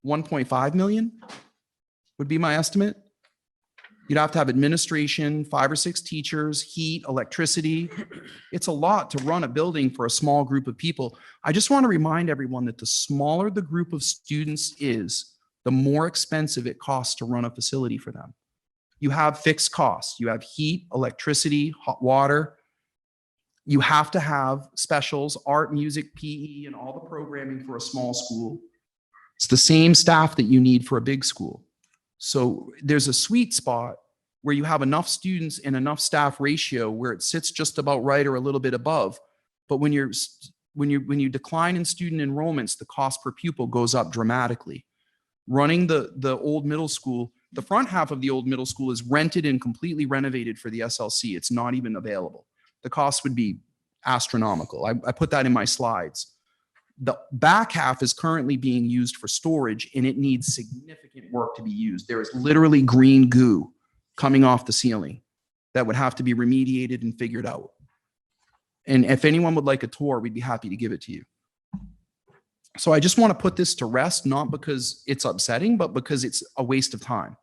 1.5 million would be my estimate. You'd have to have administration, 5 or 6 teachers, heat, electricity. It's a lot to run a building for a small group of people. I just want to remind everyone that the smaller the group of students is, the more expensive it costs to run a facility for them. You have fixed costs. You have heat, electricity, hot water. You have to have specials, art, music, PE, and all the programming for a small school. It's the same staff that you need for a big school. So there's a sweet spot where you have enough students and enough staff ratio where it sits just about right or a little bit above. But when you decline in student enrollments, the cost per pupil goes up dramatically. Running the old middle school, the front half of the old middle school is rented and completely renovated for the SLC. It's not even available. The cost would be astronomical. I put that in my slides. The back half is currently being used for storage, and it needs significant work to be used. There is literally green goo coming off the ceiling that would have to be remediated and figured out. And if anyone would like a tour, we'd be happy to give it to you. So I just want to put this to rest, not because it's upsetting, but because it's a waste of time.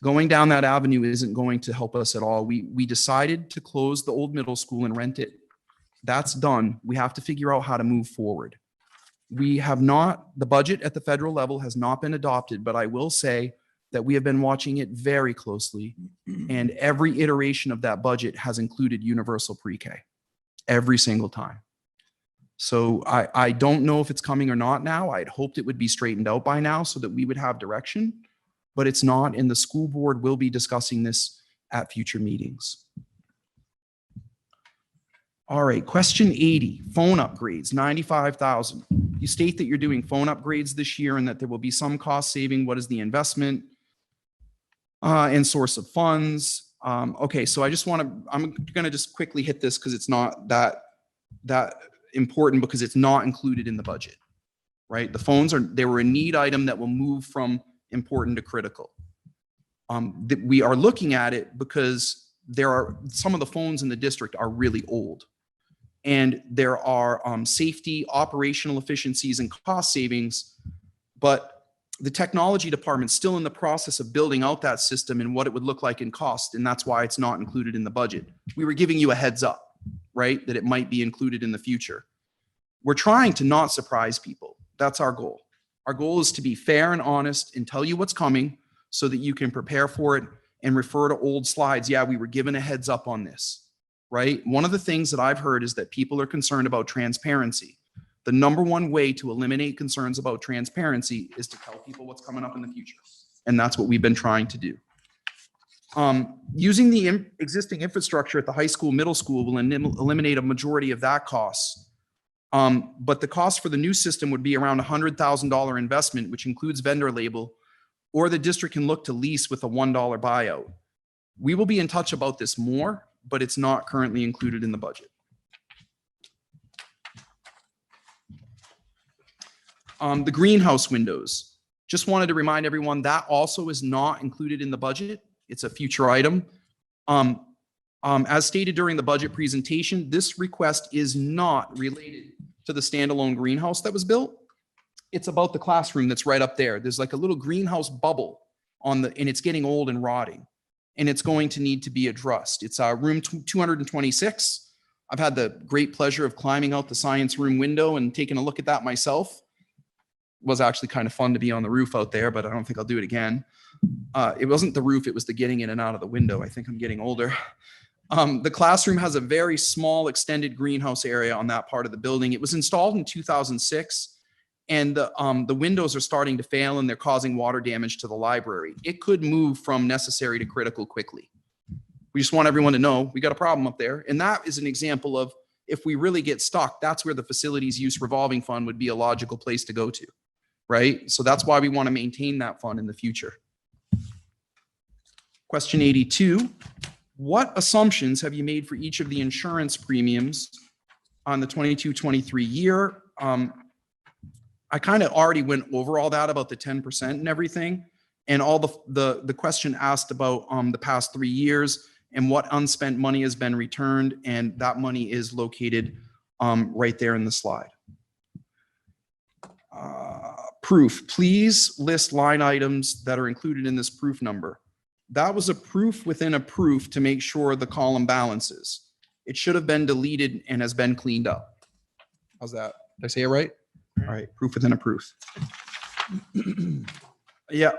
Going down that avenue isn't going to help us at all. We decided to close the old middle school and rent it. That's done. We have to figure out how to move forward. The budget at the federal level has not been adopted, but I will say that we have been watching it very closely, and every iteration of that budget has included universal pre-K every single time. So I don't know if it's coming or not now. I'd hoped it would be straightened out by now so that we would have direction, but it's not, and the school board will be discussing this at future meetings. All right, question 80, phone upgrades, 95,000. You state that you're doing phone upgrades this year and that there will be some cost saving. What is the investment and source of funds? Okay, so I'm gonna just quickly hit this because it's not that important because it's not included in the budget, right? The phones they were a need item that will move from important to critical. We are looking at it because some of the phones in the district are really old. And there are safety, operational efficiencies, and cost savings, but the technology department's still in the process of building out that system and what it would look like in cost, and that's why it's not included in the budget. We were giving you a heads up, right, that it might be included in the future. We're trying to not surprise people. That's our goal. Our goal is to be fair and honest and tell you what's coming so that you can prepare for it and refer to old slides. Yeah, we were given a heads up on this. Right? One of the things that I've heard is that people are concerned about transparency. The number one way to eliminate concerns about transparency is to tell people what's coming up in the future. And that's what we've been trying to do. Using the existing infrastructure at the high school, middle school will eliminate a majority of that cost. But the cost for the new system would be around $100,000 investment, which includes vendor label, or the district can look to lease with a $1 buyout. We will be in touch about this more, but it's not currently included in the budget. The greenhouse windows. Just wanted to remind everyone that also is not included in the budget. It's a future item. As stated during the budget presentation, this request is not related to the standalone greenhouse that was built. It's about the classroom that's right up there. There's like a little greenhouse bubble and it's getting old and rotting, and it's going to need to be addressed. It's room 226. I've had the great pleasure of climbing out the science room window and taking a look at that myself. Was actually kind of fun to be on the roof out there, but I don't think I'll do it again. It wasn't the roof, it was the getting in and out of the window. I think I'm getting older. The classroom has a very small extended greenhouse area on that part of the building. It was installed in 2006, and the windows are starting to fail and they're causing water damage to the library. It could move from necessary to critical quickly. We just want everyone to know we got a problem up there. And that is an example of, if we really get stuck, that's where the facilities use revolving fund would be a logical place to go to. Right? So that's why we want to maintain that fund in the future. Question 82, what assumptions have you made for each of the insurance premiums on the 22-23 year? I kind of already went over all that about the 10% and everything, and all the question asked about the past 3 years and what unspent money has been returned, and that money is located right there in the slide. Proof, please list line items that are included in this proof number. That was a proof within a proof to make sure the column balances. It should have been deleted and has been cleaned up. How's that? Did I say it right? All right, proof within a proof. Yeah.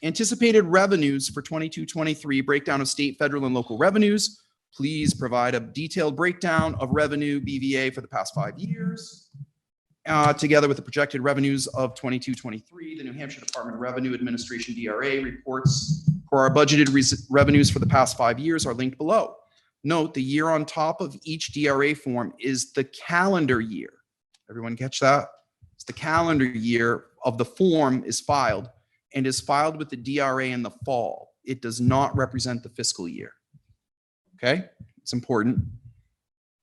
Anticipated revenues for 22-23, breakdown of state, federal, and local revenues. Please provide a detailed breakdown of revenue BVA for the past 5 years. Together with the projected revenues of 22-23, the New Hampshire Department of Revenue Administration DRA reports for our budgeted revenues for the past 5 years are linked below. Note the year on top of each DRA form is the calendar year. Everyone catch that? It's the calendar year of the form is filed, and is filed with the DRA in the fall. It does not represent the fiscal year. Okay, it's important.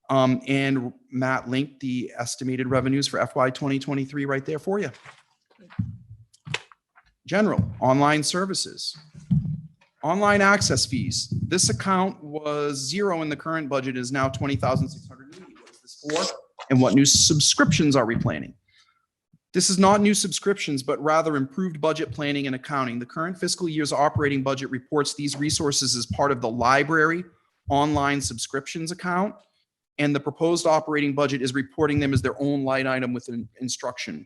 And Matt linked the estimated revenues for FY 2023 right there for you. General, online services. Online access fees. This account was 0 in the current budget, is now $20,680. What is this for? And what new subscriptions are we planning? This is not new subscriptions, but rather improved budget planning and accounting. The current fiscal year's operating budget reports these resources as part of the library online subscriptions account, and the proposed operating budget is reporting them as their own line item with an instruction.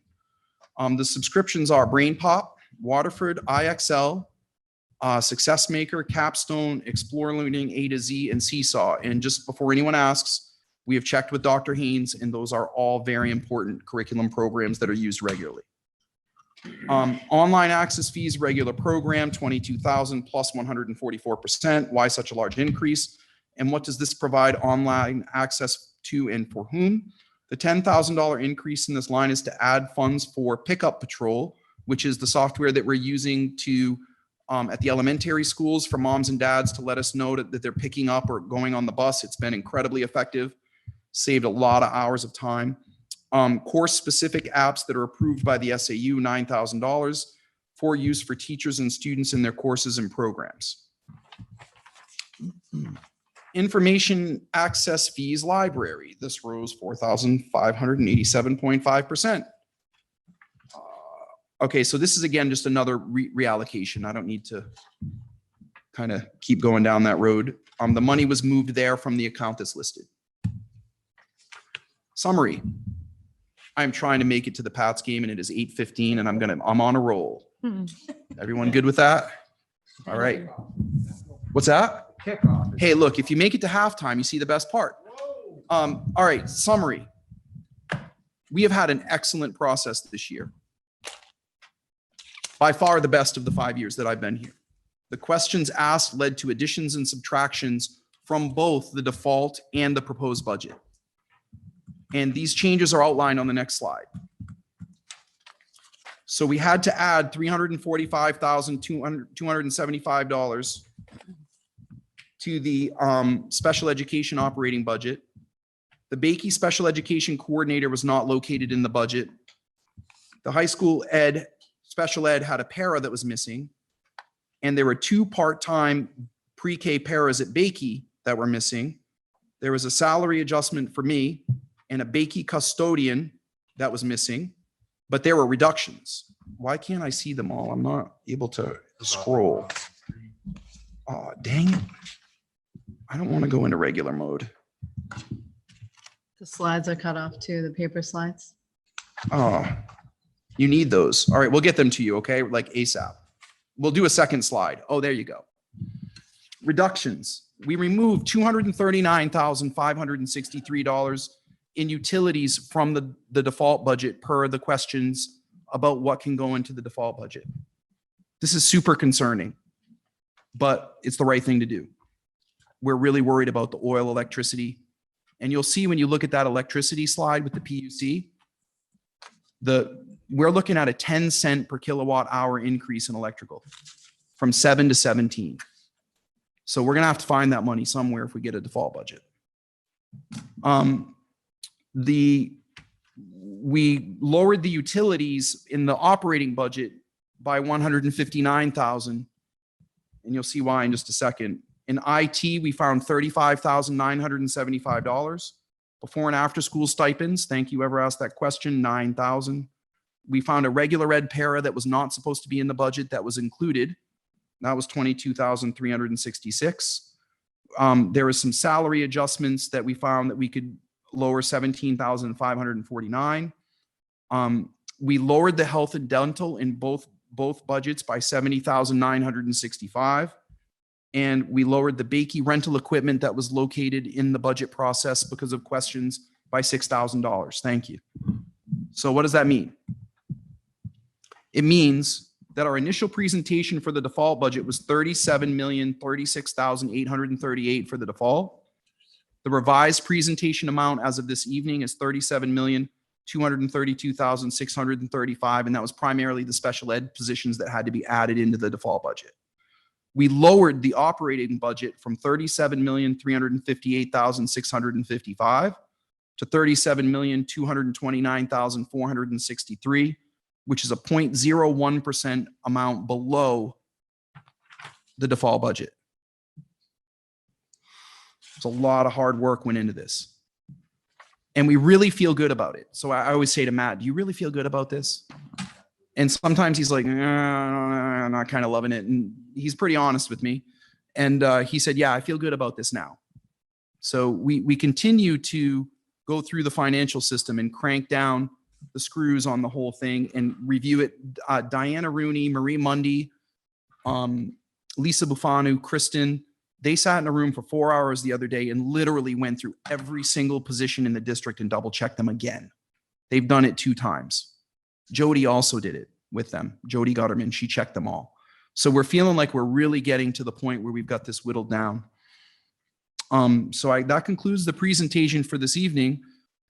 The subscriptions are Brain Pop, Waterford, IXL, Success Maker, Capstone, Explore Learning, A to Z, and Seesaw. And just before anyone asks, we have checked with Dr. Haynes, and those are all very important curriculum programs that are used regularly. Online access fees, regular program, 22,000 plus 144%. Why such a large increase? And what does this provide online access to and for whom? The $10,000 increase in this line is to add funds for Pickup Patrol, which is the software that we're using to at the elementary schools for moms and dads to let us know that they're picking up or going on the bus. It's been incredibly effective, saved a lot of hours of time. Course-specific apps that are approved by the SAU, $9,000 for use for teachers and students in their courses and programs. Information access fees library. This rose 4,587.5%. Okay, so this is again just another reallocation. I don't need to kind of keep going down that road. The money was moved there from the account that's listed. Summary. I'm trying to make it to the Pats game, and it is 8:15, and I'm on a roll. Everyone good with that? All right. What's that? Kickoff. Hey, look, if you make it to halftime, you see the best part. All right, summary. We have had an excellent process this year. By far the best of the 5 years that I've been here. The questions asked led to additions and subtractions from both the default and the proposed budget. And these changes are outlined on the next slide. So we had to add $345,275 to the special education operating budget. The Bakey special education coordinator was not located in the budget. The high school special ed had a para that was missing. And there were 2 part-time pre-K paras at Bakey that were missing. There was a salary adjustment for me and a Bakey custodian that was missing, but there were reductions. Why can't I see them all? I'm not able to scroll. Oh, dang it. I don't want to go into regular mode. The slides are cut off too, the paper slides. Oh, you need those. All right, we'll get them to you, okay? Like ASAP. We'll do a second slide. Oh, there you go. Reductions. We removed $239,563 in utilities from the default budget per the questions about what can go into the default budget. This is super concerning, but it's the right thing to do. We're really worried about the oil, electricity. And you'll see when you look at that electricity slide with the PUC, we're looking at a 10 cent per kilowatt hour increase in electrical from 7 to 17. So we're gonna have to find that money somewhere if we get a default budget. We lowered the utilities in the operating budget by $159,000, and you'll see why in just a second. In IT, we found $35,975. Before and after school stipends, thank you, whoever asked that question, $9,000. We found a regular ed para that was not supposed to be in the budget that was included. That was $22,366. There was some salary adjustments that we found that we could lower $17,549. We lowered the health and dental in both budgets by $70,965. And we lowered the Bakey rental equipment that was located in the budget process because of questions by $6,000. Thank you. So what does that mean? It means that our initial presentation for the default budget was $37,036,838 for the default. The revised presentation amount as of this evening is $37,232,635, and that was primarily the special ed positions that had to be added into the default budget. We lowered the operating budget from $37,358,655 to $37,229,463, which is a 0.01% amount below the default budget. It's a lot of hard work went into this. And we really feel good about it. So I always say to Matt, do you really feel good about this? And sometimes he's like, I'm not kind of loving it. And he's pretty honest with me. And he said, yeah, I feel good about this now. So we continue to go through the financial system and crank down the screws on the whole thing and review it. Diana Rooney, Marie Mundy, Lisa Bufanu, Kristen, they sat in a room for 4 hours the other day and literally went through every single position in the district and double checked them again. They've done it 2 times. Jody also did it with them. Jody got them in, she checked them all. So we're feeling like we're really getting to the point where we've got this whittled down. That concludes the presentation for this evening.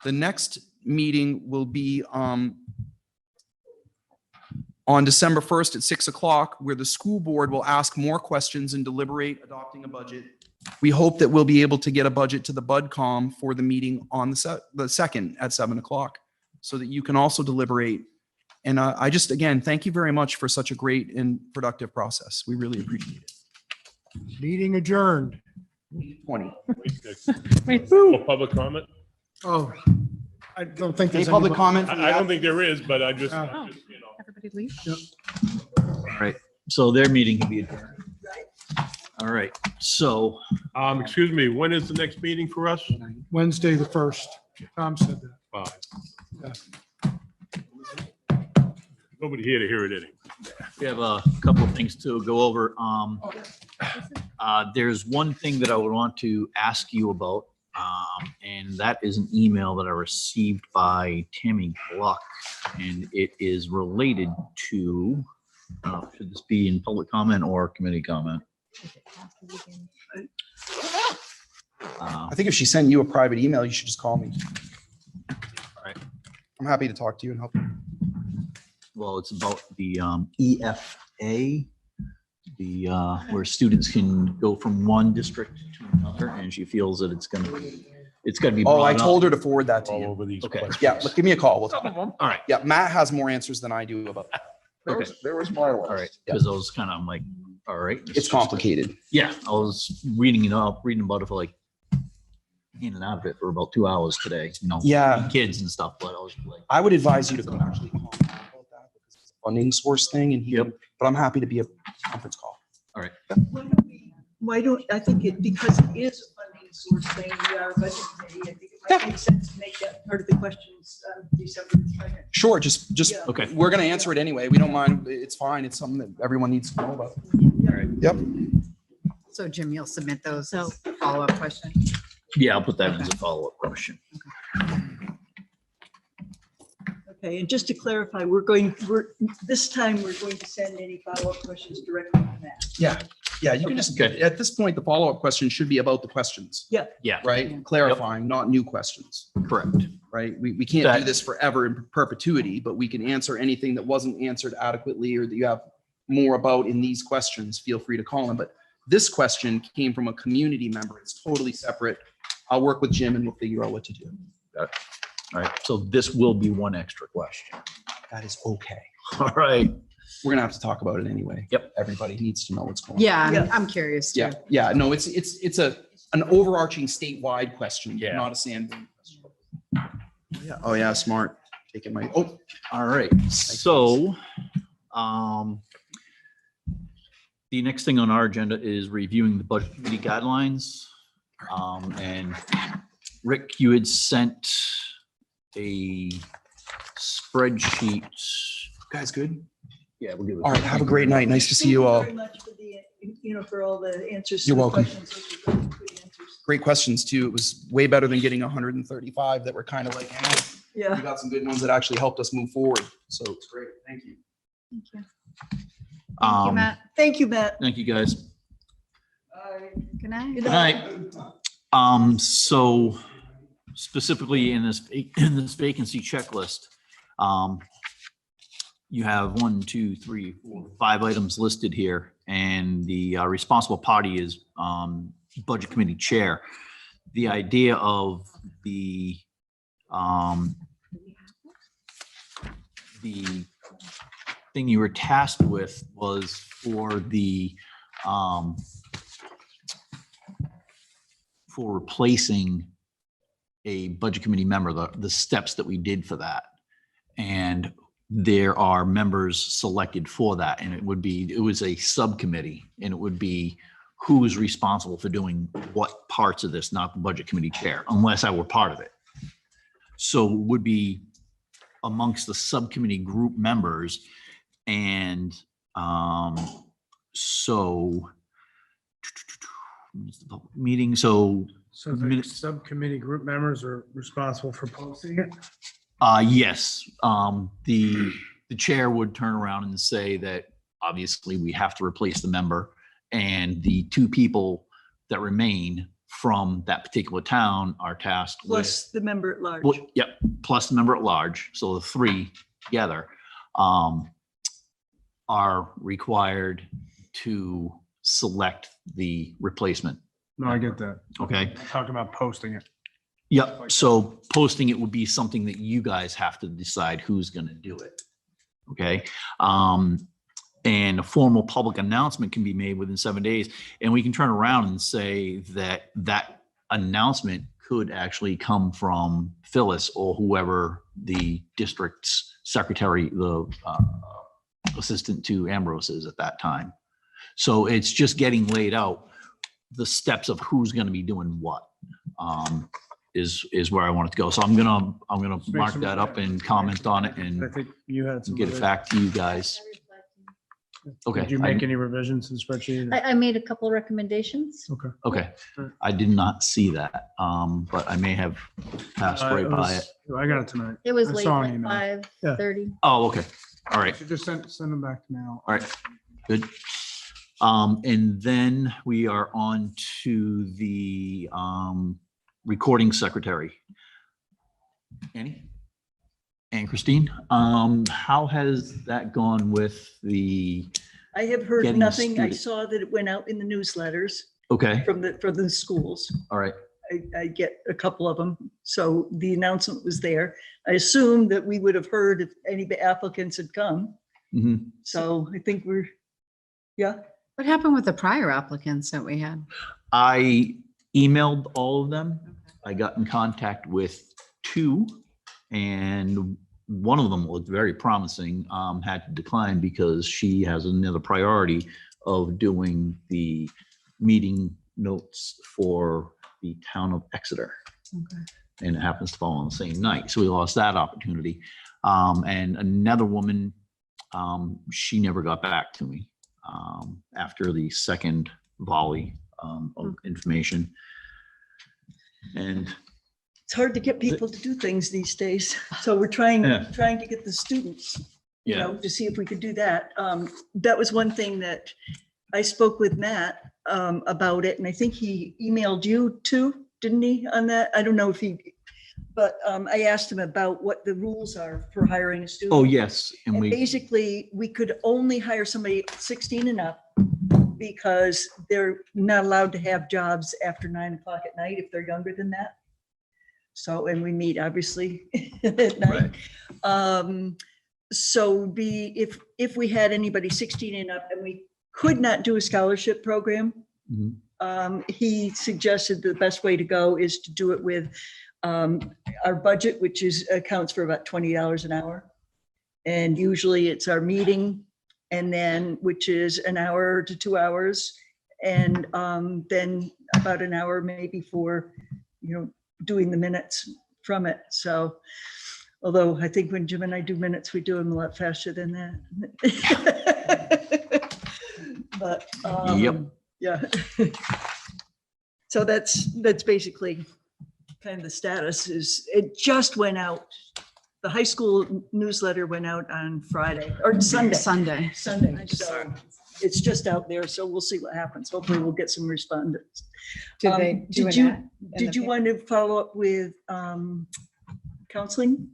The next meeting will be on December 1st at 6 o'clock, where the school board will ask more questions and deliberate adopting a budget. We hope that we'll be able to get a budget to the BudCom for the meeting on the 2nd at 7 o'clock so that you can also deliberate. And I just, again, thank you very much for such a great and productive process. We really appreciate it. Meeting adjourned. 20. Wait. Public comment? Oh, I don't think Any there's public anybody- comment? I don't think there is, but I just, you know. Everybody leave? All right, so their meeting can be adjourned. All right, so Excuse me, when is the next meeting for us? Wednesday, the 1st. Tom said that. 5. Yeah. Nobody here to hear it anyway. we have a couple of things to go over. There's one thing that I would want to ask you about. And that is an email that I received by Tammy Gluck, and it is related to, should this be in public comment or committee comment? I think if she sent you a private email, you should just call me. All right. I'm happy to talk to you and help you. Well, it's about the EFA, the where students can go from one district to another, and she feels that it's gonna be Oh, I brought told up. her to forward that to All you. over these Okay. questions. Yeah, but give me a call. We'll talk. All right. Yeah, Matt has more answers than I do about that. Okay. There was my All right, because I was kind of, I'm like, all right. It's complicated. Yeah, I was reading about it for like in and out of it for about 2 hours today, Yeah. kids and stuff, but I was like. I would advise you to actually call Matt about that because it's a funding source thing and but I'm happy to be a conference call. All right. Why don't, I think because it is a funding source thing, we are a budget committee, I think it might make sense to make that part of the questions December 2nd. Sure, just Yeah. Okay. we're gonna answer it anyway. We don't mind. It's fine. It's something that everyone needs to know about. All right. Yep. So Jim, you'll submit those as a follow-up question? Yeah, I'll put that as a follow-up question. Okay, and just to clarify, this time we're going to send any follow-up questions directly to Matt. Yeah. Yeah, you can just, Okay. at this point, the follow-up question should be about the questions. Yeah. Yeah, Right? Clarifying, not new questions, correct. right? We can't do this forever in perpetuity, but we can answer anything that wasn't answered adequately or that you have more about in these questions. Feel free to call them. But this question came from a community member. It's totally separate. I'll work with Jim and we'll figure out what to do. All right, so this will be one extra question. That is okay. All right. We're gonna have to talk about it anyway. Yep. Everybody needs to know what's going on. Yeah, Yeah. I'm curious too. Yeah, yeah, no, it's an overarching statewide question, Yeah. not a Sanborn question. Yeah, oh yeah, smart. Taking my, oh, All right, so, the next thing on our agenda is reviewing the budget committee guidelines. And Rick, you had sent a spreadsheet. guys, good? Yeah, we'll give it. All right, have a great night. Nice to see you all. Thank you very much for for all the answers. to You're the welcome. questions. Those were good answers. Great questions too. It was way better than getting 135 that were kind of like, eh. Yeah. We got some good ones that actually helped us move forward. So it's great. Thank you. Thank you. Thank you, Matt. Thank you, Matt. Thank you, guys. Good night. Good Good night. night. So specifically in this vacancy checklist, you have 1, 2, 3, 4, 5 items listed here, and the responsible party is Budget Committee Chair. The idea of the thing you were tasked with was for replacing a budget committee member, the steps that we did for that. And there are members selected for that, and it was a subcommittee, and it would be who is responsible for doing what parts of this, not the budget committee chair, unless I were part of it. So it would be amongst the subcommittee group members. And so meeting, so So the subcommittee group members are responsible for posting it? yes, the chair would turn around and say that obviously we have to replace the member, and the 2 people that remain from that particular town are tasked with. Plus the member at large. Well, yep, plus the member at large, so the 3 together are required to select the replacement. No, I get that. Okay. Talking about posting it. Yep, so posting it would be something that you guys have to decide who's gonna do it. Okay, and a formal public announcement can be made within 7 days, and we can turn around and say that that announcement could actually come from Phyllis or whoever the district's secretary, the assistant to Ambrose is at that time. So it's just getting laid out, the steps of who's gonna be doing what. Is where I want it to go. So I'm gonna mark that up and comment on it I and think you had some. get it other- back to you guys. Okay. Did you make any revisions to the spreadsheet? I made a couple of recommendations. Okay. Okay. I did not see that, but I may have passed right by it. I got it tonight. It was I late, saw an like email. 5:30. Oh, okay. All right. So just send them back to me. All right. Good. And then we are on to the recording secretary. Annie? And Christine, how has that gone with the, I have heard Getting nothing. I student- saw that it went out in the newsletters okay, from the schools. all right. I get a couple of them. So the announcement was there. I assumed that we would have heard if any applicants had come. Mhm. So I think we're, yeah. What happened with the prior applicants that we had? I emailed all of them. I got in contact with two, and one of them looked very promising, had to decline because she has another priority of doing the meeting notes for the town of Exeter. Okay. And it happens to fall on the same night. So we lost that opportunity. And another woman, she never got back to me after the second volley of information. And It's hard to get people to do things these days. So we're trying to get the students, you know, to see if we could do that. That was one thing that I spoke with Matt about it, and I think he emailed you too, didn't he, on that? I don't know if he, but I asked him about what the rules are for hiring a student. oh, yes. And And we, basically, we could only hire somebody 16 and up because they're not allowed to have jobs after 9 o'clock at night if they're younger than that. So, and we meet obviously at night. So if we had anybody 16 and up and we could not do a scholarship program, he suggested the best way to go is to do it with our budget, which accounts for about $20 an hour. And usually it's our meeting, and then, which is an hour to 2 hours. And then about an hour maybe for, doing the minutes from it. So, although I think when Jim and I do minutes, we do them a lot faster than that. But, yeah. So that's basically kind of the status. Is it just went out. The high school newsletter went out on Friday or Sunday. Sunday. So it's just out there. So we'll see what happens. Hopefully we'll get some respondents. Did you want to follow up with counseling?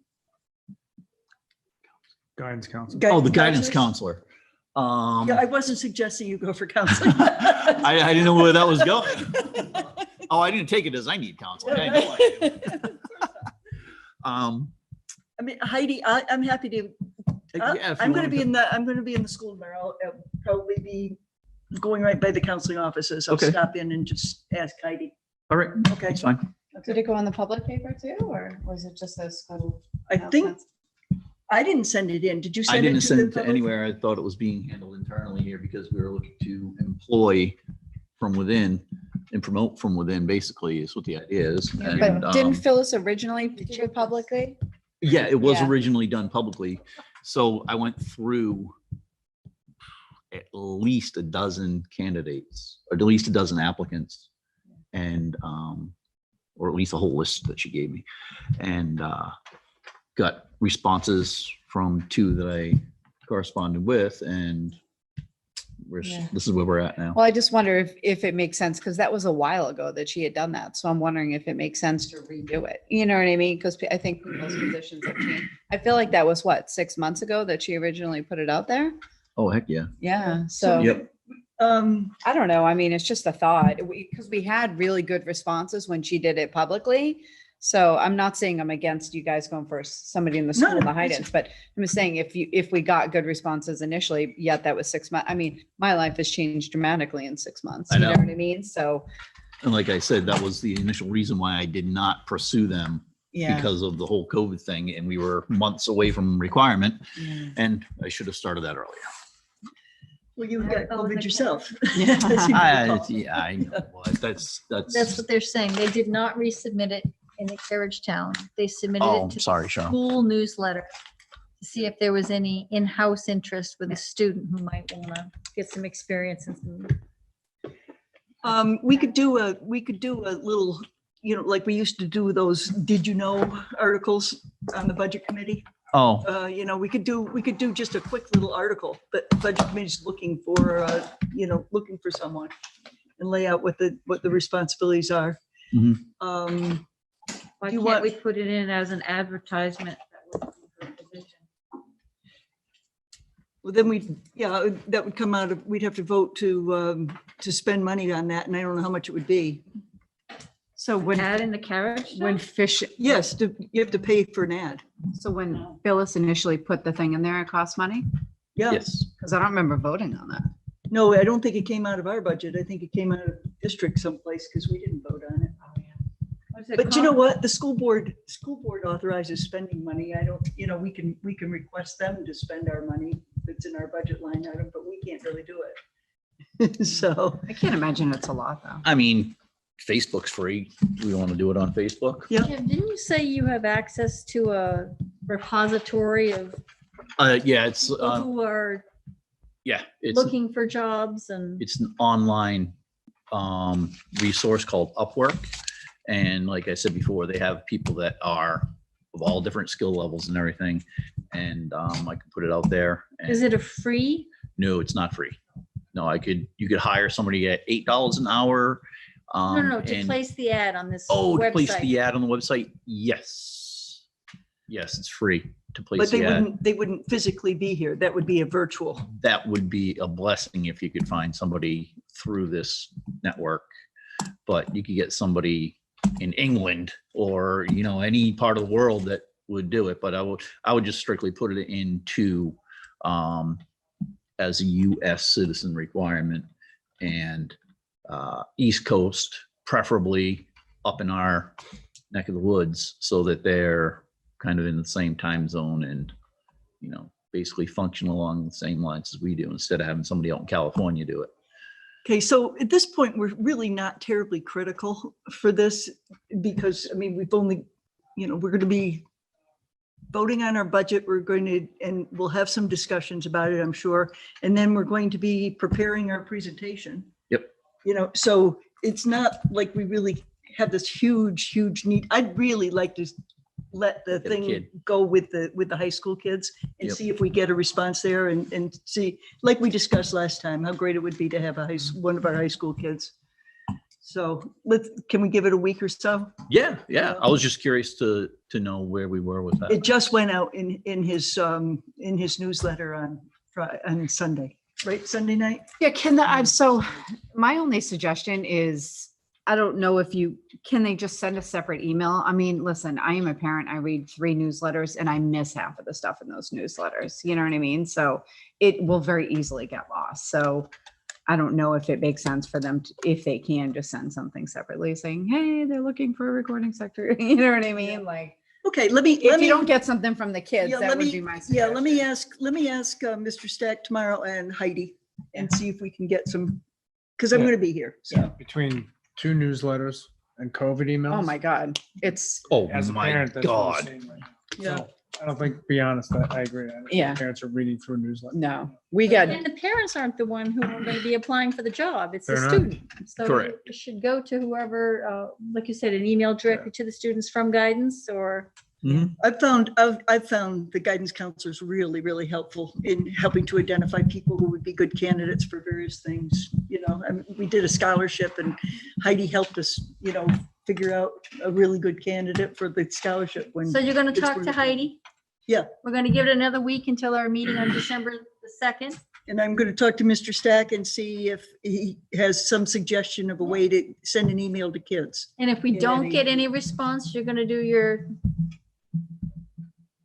Guidance counselor. oh, the guidance counselor. Yeah, I wasn't suggesting you go for counseling. I didn't know where that was going. Oh, I didn't take it as I need counseling. I know I do. I mean, Heidi, I'm happy to. Yeah, if you I'm going wanna to be in the school tomorrow. I'll probably be going right by the counseling offices. I'll stop in and just ask Heidi. All right. Okay. That's fine. Did it go on the public paper too, or was it just a school? I think I didn't send it in. Did you send it? I didn't send it to public? anywhere. I thought it was being handled internally here because we were looking to employ from within and promote from within, basically, is what the idea is. But And, didn't Phyllis originally do it publicly? yeah, it was Yeah. originally done publicly. So I went through at least a dozen candidates, or at least a dozen applicants, and or at least a whole list that she gave me, and got responses from two that I corresponded with, and this is where we're at now. Well, I just wonder if it makes sense, because that was a while ago that she had done that. So I'm wondering if it makes sense to redo it. You know what I mean? Because I think people's positions have changed. I feel like that was 6 months ago that she originally put it out there. Oh, heck yeah. Yeah. So Yep. I don't know. I mean, it's just a thought, because we had really good responses when she did it publicly. So I'm not saying I'm against you guys going for somebody in the school in the Hydens, but I'm just saying if we got good responses initially, yet that was 6 months. I mean, my life has changed dramatically in 6 months. I You know know. what I mean? So And like I said, that was the initial reason why I did not pursue them, Yeah. because of the whole COVID thing, and we were months away from requirement, Yeah. and I should have started that earlier. Well, you got COVID yourself. Yeah. I know. But that's That's what they're saying. They did not resubmit it in the Carriage Town. They submitted Oh, it to sorry, the Cheryl. school newsletter. to see if there was any in-house interest with a student who might want to get some experience and some. We could do a little, like we used to do those, did you know articles on the budget committee? Oh, We could do just a quick little article, but the budget committee's looking for, looking for someone and lay out what the responsibilities are. Mhm. Why You can't want- we put it in as an advertisement? Well, then that would come out of, we'd have to vote to spend money on that, and I don't know how much it would be. So when, Add in the carriage? when fish, Yes, you have to pay for an ad. so when Phyllis initially put the thing in there, it cost money? Yeah. yes. Because I don't remember voting on that. No, I don't think it came out of our budget. I think it came out of district someplace because we didn't vote on it. But you know what? The school board authorizes spending money. I don't, we can request them to spend our money that's in our budget line item, but we can't really do it. So, I can't imagine it's a lot though. I mean, Facebook's free. Do we want to do it on Facebook? yeah. Jim, didn't you say you have access to a repository of Yeah, it's, people who are yeah, it's, looking for jobs and? it's an online resource called Upwork. And like I said before, they have people that are of all different skill levels and everything. And I can put it out there. And Is it a free? no, it's not free. No, you could hire somebody at $8 an hour. No, to and- place the ad on this Oh, to place website. the ad on the website? Yes. Yes, it's free to place But the ad. they wouldn't physically be here. That would be a virtual. That would be a blessing if you could find somebody through this network. But you could get somebody in England or, any part of the world that would do it. But I would just strictly put it into as a US citizen requirement and East Coast, preferably up in our neck of the woods, so that they're kind of in the same time zone and, basically function along the same lines as we do instead of having somebody out in California do it. Okay, so at this point, we're really not terribly critical for this because, we've only, we're going to be voting on our budget. And we'll have some discussions about it, I'm sure. And then we're going to be preparing our presentation. Yep. So it's not like we really have this huge need. I'd really like to let the Get a thing kid. go with the high school kids and Yep. see if we get a response there and see, like we discussed last time, how great it would be to have one of our high school kids. So can we give it a week or so? Yeah. I was just curious to know where we were with that. It just went out in his newsletter on Sunday, right? Sunday night? Yeah, so my only suggestion is, I don't know if can they just send a separate email? Listen, I am a parent. I read 3 newsletters and I miss half of the stuff in those newsletters. You know what I mean? So it will very easily get lost. So I don't know if it makes sense for them to, if they can just send something separately saying, hey, they're looking for a recording secretary. You know what I mean? Like, Okay, let me. if you don't get something from the kids, Yeah, that let would me- be my Yeah, suggestion. let me ask Mr. Stack tomorrow and Heidi and see if we can get some, because I'm Yeah. going to be here. So. Between 2 newsletters and COVID emails. Oh my God. It's, Oh As a my parent, that's what we're God. seeing right now. Yeah. So, I don't think, be honest, I agree. I don't think Yeah. Parents are reading through newsletters. no, we got, And the parents aren't the one who are going to be applying for the job. It's the They're not. student. So Correct. it should go to whoever, like you said, an email directly to the students from guidance or. I've found the guidance counselors really, really helpful in helping to identify people who would be good candidates for various things. We did a scholarship and Heidi helped us, figure out a really good candidate for the scholarship. So you're going to it's talk to wonderful. Heidi? Yeah. We're going to give it another week until our meeting on December the 2nd. And I'm going to talk to Mr. Stack and see if he has some suggestion of a way to send an email to kids. And if we In don't any- get any response, you're going to do your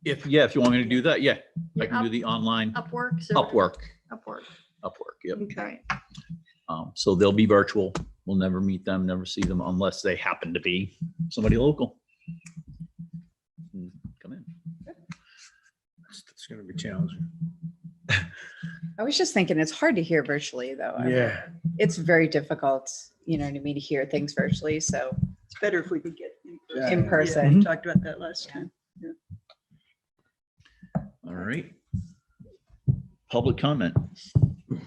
If you want me to do that, yeah, I Your can do the online Upwork. Upwork. Yep. Okay. So they'll be virtual. We'll never meet them, never see them unless they happen to be somebody local. Come in. It's going to be challenging. I was just thinking, it's hard to hear virtually though. Yeah. It's very difficult, you know what I mean, to hear things virtually. So It's better if we could get in Yeah, person. we talked about that last time. All right. right. Public comment. We're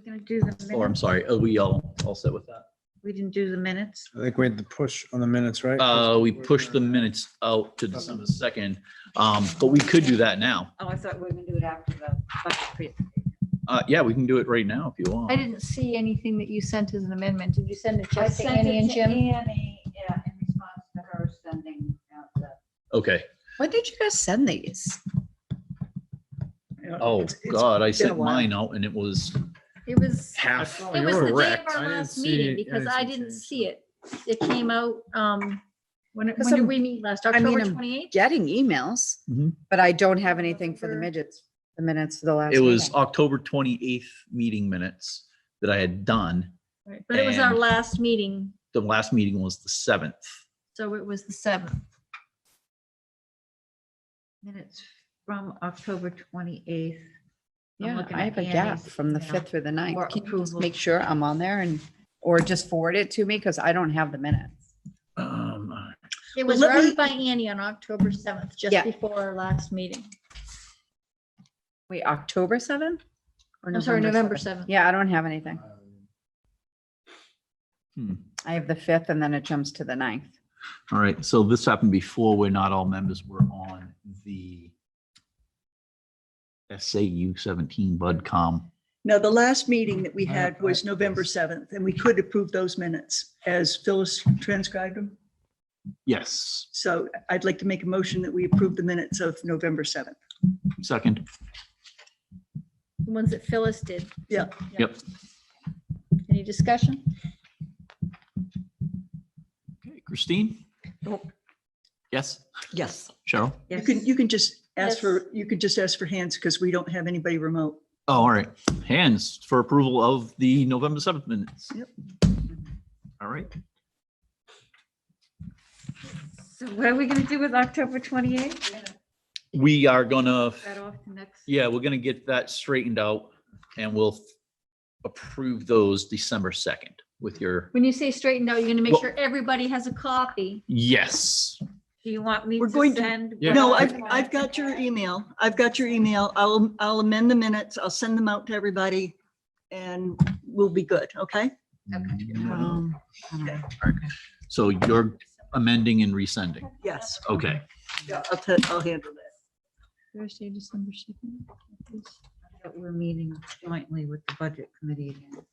gonna do the Oh, I'm minutes. sorry. Are we all set with that? We didn't do the minutes. I think we had the push on the minutes, right? We pushed the minutes out to December 2nd, but we could do that now. Oh, I thought we were gonna do it after the budget presentation. Yeah, we can do it right now if you I want. didn't see anything that you sent as an amendment. Did you send it I just to sent Annie it and to Jim? Annie, yeah, in response to her sending out the. Okay. When did you guys send these? Oh, It's God, I been a sent while. mine out and it was It was, half. it was the day of our last meeting because I didn't see it. It came out, when Because did I'm- we meet last? I mean, October I'm 28th? getting emails, Mhm. but I don't have anything for the midgets, the minutes for the last. It was meeting. October 28th meeting minutes that I had done. Right, but it was our And- last meeting, The last meeting was the 7th. so it was the 7th. Minutes from October 28th. I'm Yeah, looking I at have a gap Annie's from the email 5th through the 9th. for Can you just approval. make sure I'm on there or just forward it to me? Because I don't have the minutes. It Well, was let me- written by Annie on October 7th, just Yeah. before our last meeting. Wait, October 7th? Or I'm sorry, November 7th? 7th. Yeah, I don't have anything. Hmm. I have the 5th and then it jumps to the 9th. All right, so this happened before where not all members were on the SAU 17 BudCom. Now, the last meeting that we had was November 7th, and we could approve those minutes as Phyllis transcribed them. Yes, So I'd like to make a motion that we approve the minutes of November 7th. second. The ones that Phyllis did. Yeah. Yep. Any discussion? Okay, Christine? Yes. Yes. Cheryl? You can just ask for hands because we don't have anybody remote. Oh, all right. Hands for approval of the November 7th minutes. Yep. All right. So what are we gonna do with October 28th? We are gonna, That off to next. yeah, we're gonna get that straightened out and we'll approve those December 2nd with your, When you say straightened out, you're gonna make Well- sure everybody has a copy. yes. Do you want me We're to going to- send? Yeah. No, I've got your email. I've got your email. I'll amend the minutes. I'll send them out to everybody and we'll be good, okay? So you're amending and resending. Yes. Okay. Yeah, I'll handle that. Thursday, December 2nd. We're meeting jointly with the budget committee again.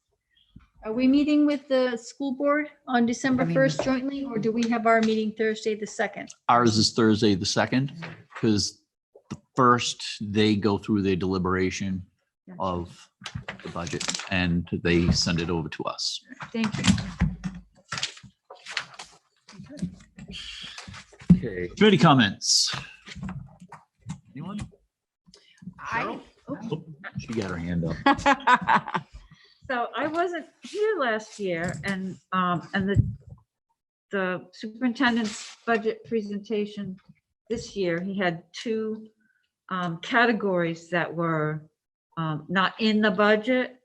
Are we meeting with the school board on December I mean- 1st jointly, or do we have our meeting Thursday, the 2nd? Ours is Thursday, the 2nd, because the first, they go through their deliberation of the budget and they send it over to us. Thank you. Okay. Committee comments. Anyone? I, Oh, she got her hand up. So I wasn't here last year and the superintendent's budget presentation this year, he had two categories that were not in the budget,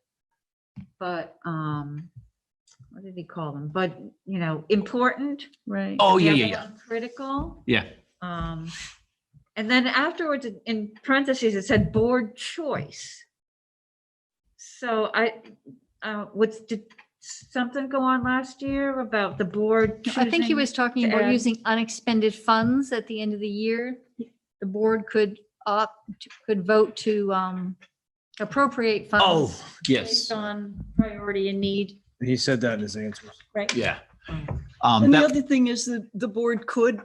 but what did he call them? But, you know, important. Right. Oh, The yeah, other yeah, yeah. one Critical. Yeah. And then afterwards, in parentheses, it said board choice. So did something go on last year about the board? I think he choosing was talking to about add- using unexpended funds at the end of the year. The board could vote to appropriate funds. Oh, yes. Based on priority and need. He said that in his answers. Right. Yeah. And the That, other thing is that the board could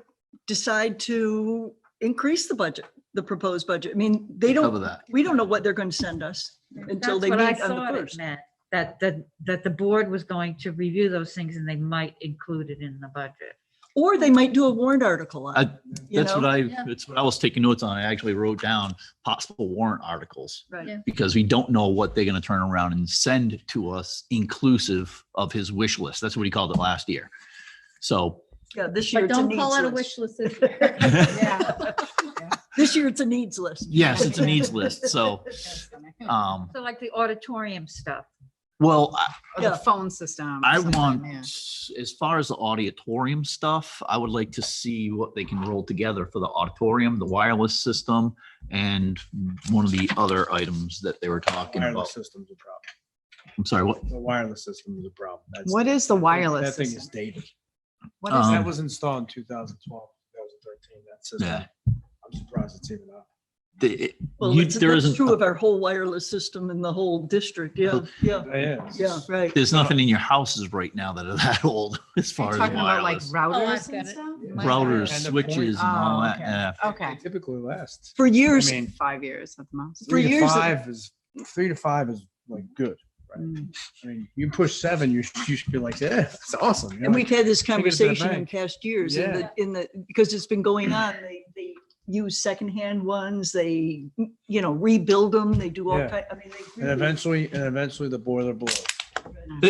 decide to increase the budget, the proposed budget. I mean, they Cover don't, that. we don't know what they're going to send us until That's they what I meet on the thought it first. meant, that the board was going to review those things and they might include it in the budget. Or they might do a warrant article on it. you that's what know? that's what I was taking notes on. I actually wrote down possible warrant articles. Right. Yeah. Because we don't know what they're going to turn around and send to us inclusive of his wish list. That's what he called it last year. So, Yeah, this year But it's a don't call it a needs wish list. list. this year. This year it's a needs list. yes, it's a needs list. So, So like the auditorium stuff. Well, Or the phone system. or I something, want, yeah. as far as the auditorium stuff, I would like to see what they can roll together for the auditorium, the wireless system, and one of the other items that they were talking about. Wireless system's a problem. I'm sorry, what? The wireless system is a problem. That's- What is the wireless That thing is system? dated. What is That Um, was installed in 2012, 2013, that system. Yeah. I'm surprised it's even up. Well, You- that's there that's isn't, true of our whole wireless system in the whole district. Yeah, yeah, yeah, right. there's nothing in your houses right now that are that old as far as Talking about like wireless. routers got and it. stuff? Routers, And the switches and all Oh, that, okay. yeah. Okay. It typically lasts. For years, I mean, 5 years at the most. For years, 3 to 5 is like good, right? Mm. I mean, you push 7, you should be like, yeah, it's awesome. You're and like, we've had this take it to the conversation in bank. past years Yeah. because it's been going on. They use secondhand ones, they, rebuild them, they do all Yeah. kind, I mean, they. And eventually the boiler blows.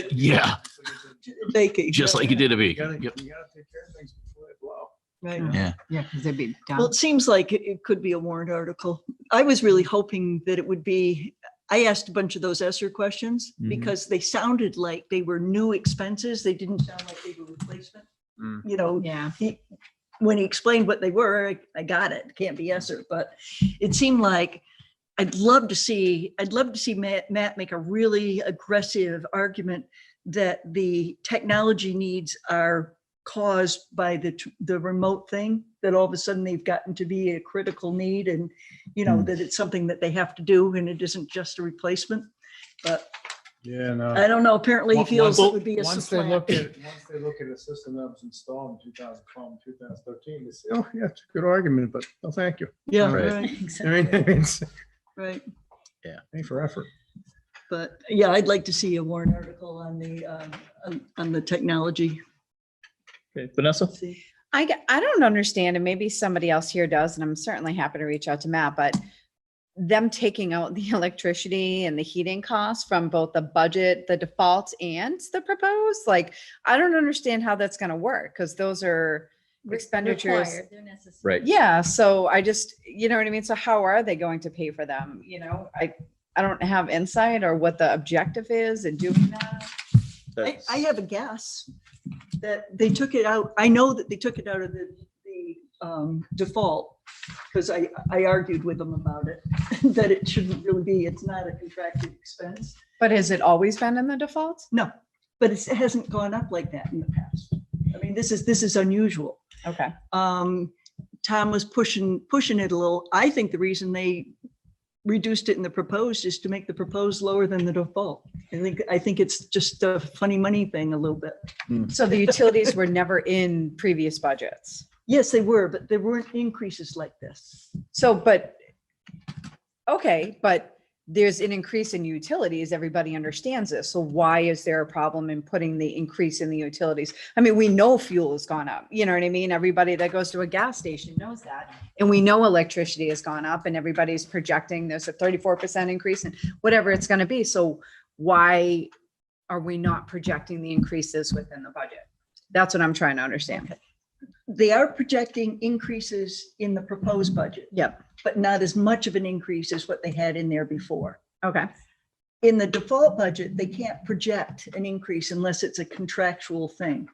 Yeah, Vacate. just like it did to me. You gotta Yep. take care of things before they blow. Right. Yeah. Yeah, because they'd be Well, down. it seems like it could be a warrant article. I was really hoping that it would be, I asked a bunch of those ESSER questions Mhm. because they sounded like they were new expenses. They didn't sound like they were replacement. Mm. Yeah. When he explained what they were, I got it. Can't be ESSER, but it seemed like I'd love to see Matt make a really aggressive argument that the technology needs are caused by the remote thing, that all of a sudden they've gotten to be a critical need, and that it's something that they have to do and it isn't just a replacement. But Yeah, no. I don't know, apparently he feels it would be a Once they supplant. look at a system that was installed in 2012 and 2013, they say, oh, yeah, it's a good argument, but no, thank you. Yeah, Right. right, I mean, it's right. pay for effort. But yeah, I'd like to see a warrant article on the technology. Okay, Vanessa? I don't understand, and maybe somebody else here does, and I'm certainly happy to reach out to Matt, but them taking out the electricity and the heating costs from both the budget, the default and the proposed, like, I don't understand how that's gonna work, because those are expenditures. Required, they're necessary. Right. Yeah, so I just, you know what I mean? So how are they going to pay for them? I don't have insight or what the objective is in doing that. I have a guess that they took it out. I know that they took it out of the default, because I argued with them about it, that it shouldn't really be, it's not a contracted expense. But has it always been in the default? No, but it hasn't gone up like that in the past. I mean, this is unusual. Okay. Tom was pushing it a little. I think the reason they reduced it in the proposed is to make the proposed lower than the default. I think it's just a funny money thing a little bit. So the utilities were never in previous budgets. Yes, they were, but there weren't increases like this. So, but there's an increase in utilities. Everybody understands this. So why is there a problem in putting the increase in the utilities? I mean, we know fuel has gone up. You know what I mean? Everybody that goes to a gas station knows that. And we know electricity has gone up, and everybody's projecting there's a 34% increase in whatever it's going to be. So why are we not projecting the increases within the budget? That's what I'm trying to understand. They are projecting increases in the proposed budget. Yep. But not as much of an increase as what they had in there before. Okay. In the default budget, they can't project an increase unless it's a contractual thing.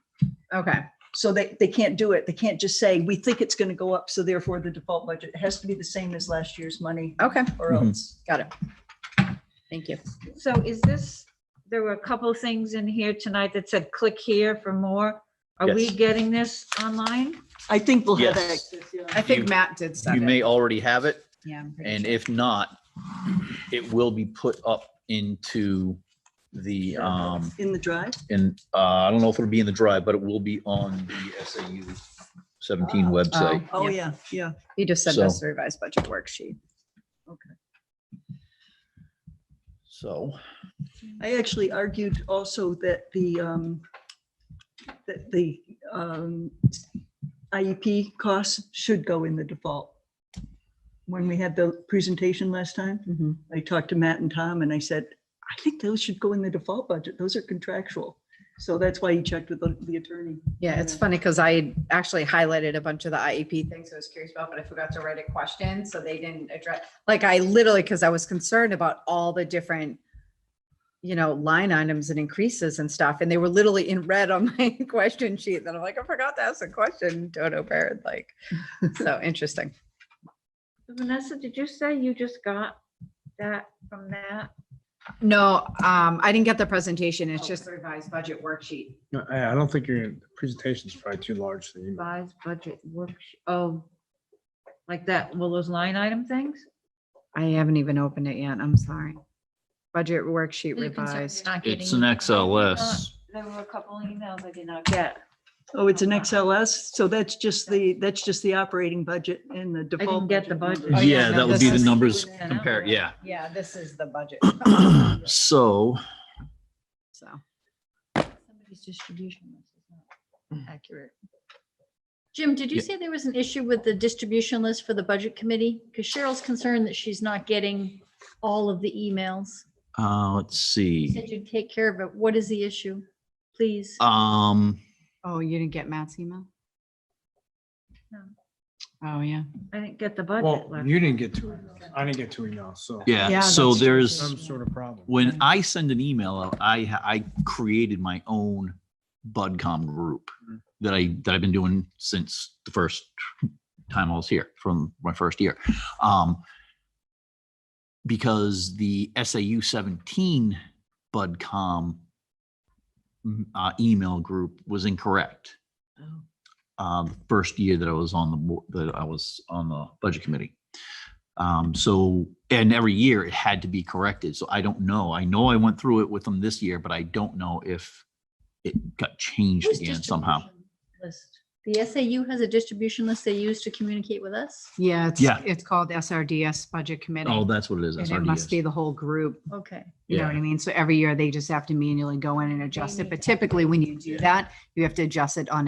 Okay. So they can't do it. They can't just say, we think it's going to go up, so therefore the default budget has to be the same as last year's money. Okay. Or else. Got it. Thank you. So there were a couple of things in here tonight that said, click here for more. Are we Yes. getting this online? I think we'll have Yes. access, yeah. I think You- Matt did You may it. already have it, Yeah. I'm pretty and sure. if not, it will be put up into the, In the drive? I don't know if it'll be in the drive, but it will be on the SAU 17 website. Oh, Yeah. yeah. He just sent So- us the revised budget worksheet. So, I actually argued also that the IEP costs should go in the default. When we had the presentation last time, I talked to Matt and Tom and I said, I think those should go in the default budget. Those are contractual. So that's why he checked with the attorney. Yeah, it's funny because I actually highlighted a bunch of the IEP things I was curious about, but I forgot to write a question. So they didn't address, like I literally, because I was concerned about all the different, line items and increases and stuff. And they were literally in red on my question sheet. And I'm like, I forgot to ask a question. Dodo Baird, like, so interesting. Vanessa, did you say you just got that from that? No, I didn't get the presentation. It's just the revised budget worksheet. No, I don't think the presentation's probably too large. For you. Revised budget worksheet. Oh, like that, well, those line item things? I haven't even opened it yet. I'm sorry. Budget worksheet You're concerned you're revised. not It's getting- an XLS. There were a couple emails I did not get. Oh, it's an XLS, so that's just the operating budget and the I default. didn't get the budget. Oh, Yeah, no, that would this be the is- numbers Yeah, compared, yeah. Yeah, this is the budget. So So Somebody's distribution list is not accurate. Jim, did you Yeah. say there was an issue with the distribution list for the budget committee? Because Cheryl's concerned that she's not getting all of the emails. let's You see. said you'd take care of it. What is the issue? Please. Oh, you didn't get Matt's email? No. Oh, yeah. I didn't get the budget. Well, left. you didn't get two emails. I didn't get two emails, so. Yeah, so that's true. there's, Some sort of problem. when I send an email out, I created my own BudCom group that I've been doing since the first time I was here, from my first year. Because the SAU 17 BudCom email group was incorrect. The first year that I was on the budget committee. So, and every year it had to be corrected. So I don't know. I know I went through it with them this year, but I don't know if it got changed Whose again somehow. distribution list? The SAU has a distribution list they use to communicate with us? Yeah, Yeah. it's called SRDS Budget Committee. Oh, that's what it is. And it SRDS. must be the whole group. Okay. You know Yeah. what I mean? So every year they just have to manually go in and adjust it. But typically when you do that, you have to adjust it on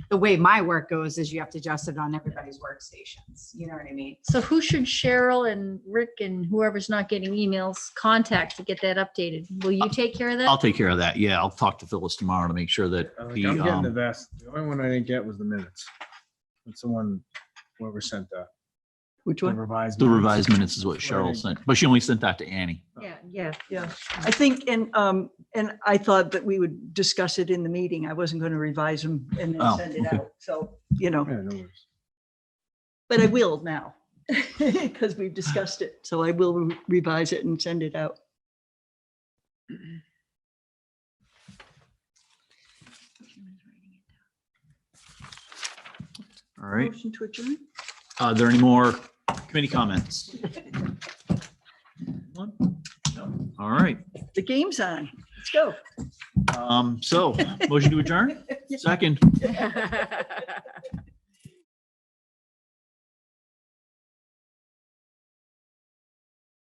the way my work goes is you have to adjust it on everybody's workstations. You know what I mean? So who should Cheryl and Rick and whoever's not getting emails contact to get that updated? Will you take care of that? I'll take care of that. Yeah, I'll talk to Phyllis tomorrow to make sure that I'm the, getting the vast. The only one I didn't get was the minutes. It's the one, whoever sent that. Which The one? revised. the minutes. revised minutes is what Cheryl sent, but she only sent that to Annie. Yeah. Yeah, I think, and I thought that we would discuss it in the meeting. I wasn't going to revise them and then Oh, send it okay. out. So, you know, Yeah, no worries. but I will now because we've discussed it. So I will revise it and send it out. All right. Motion to adjourn? Are there any more committee comments? One? No. All right. The game's on. Let's go. So motion to adjourn? Second.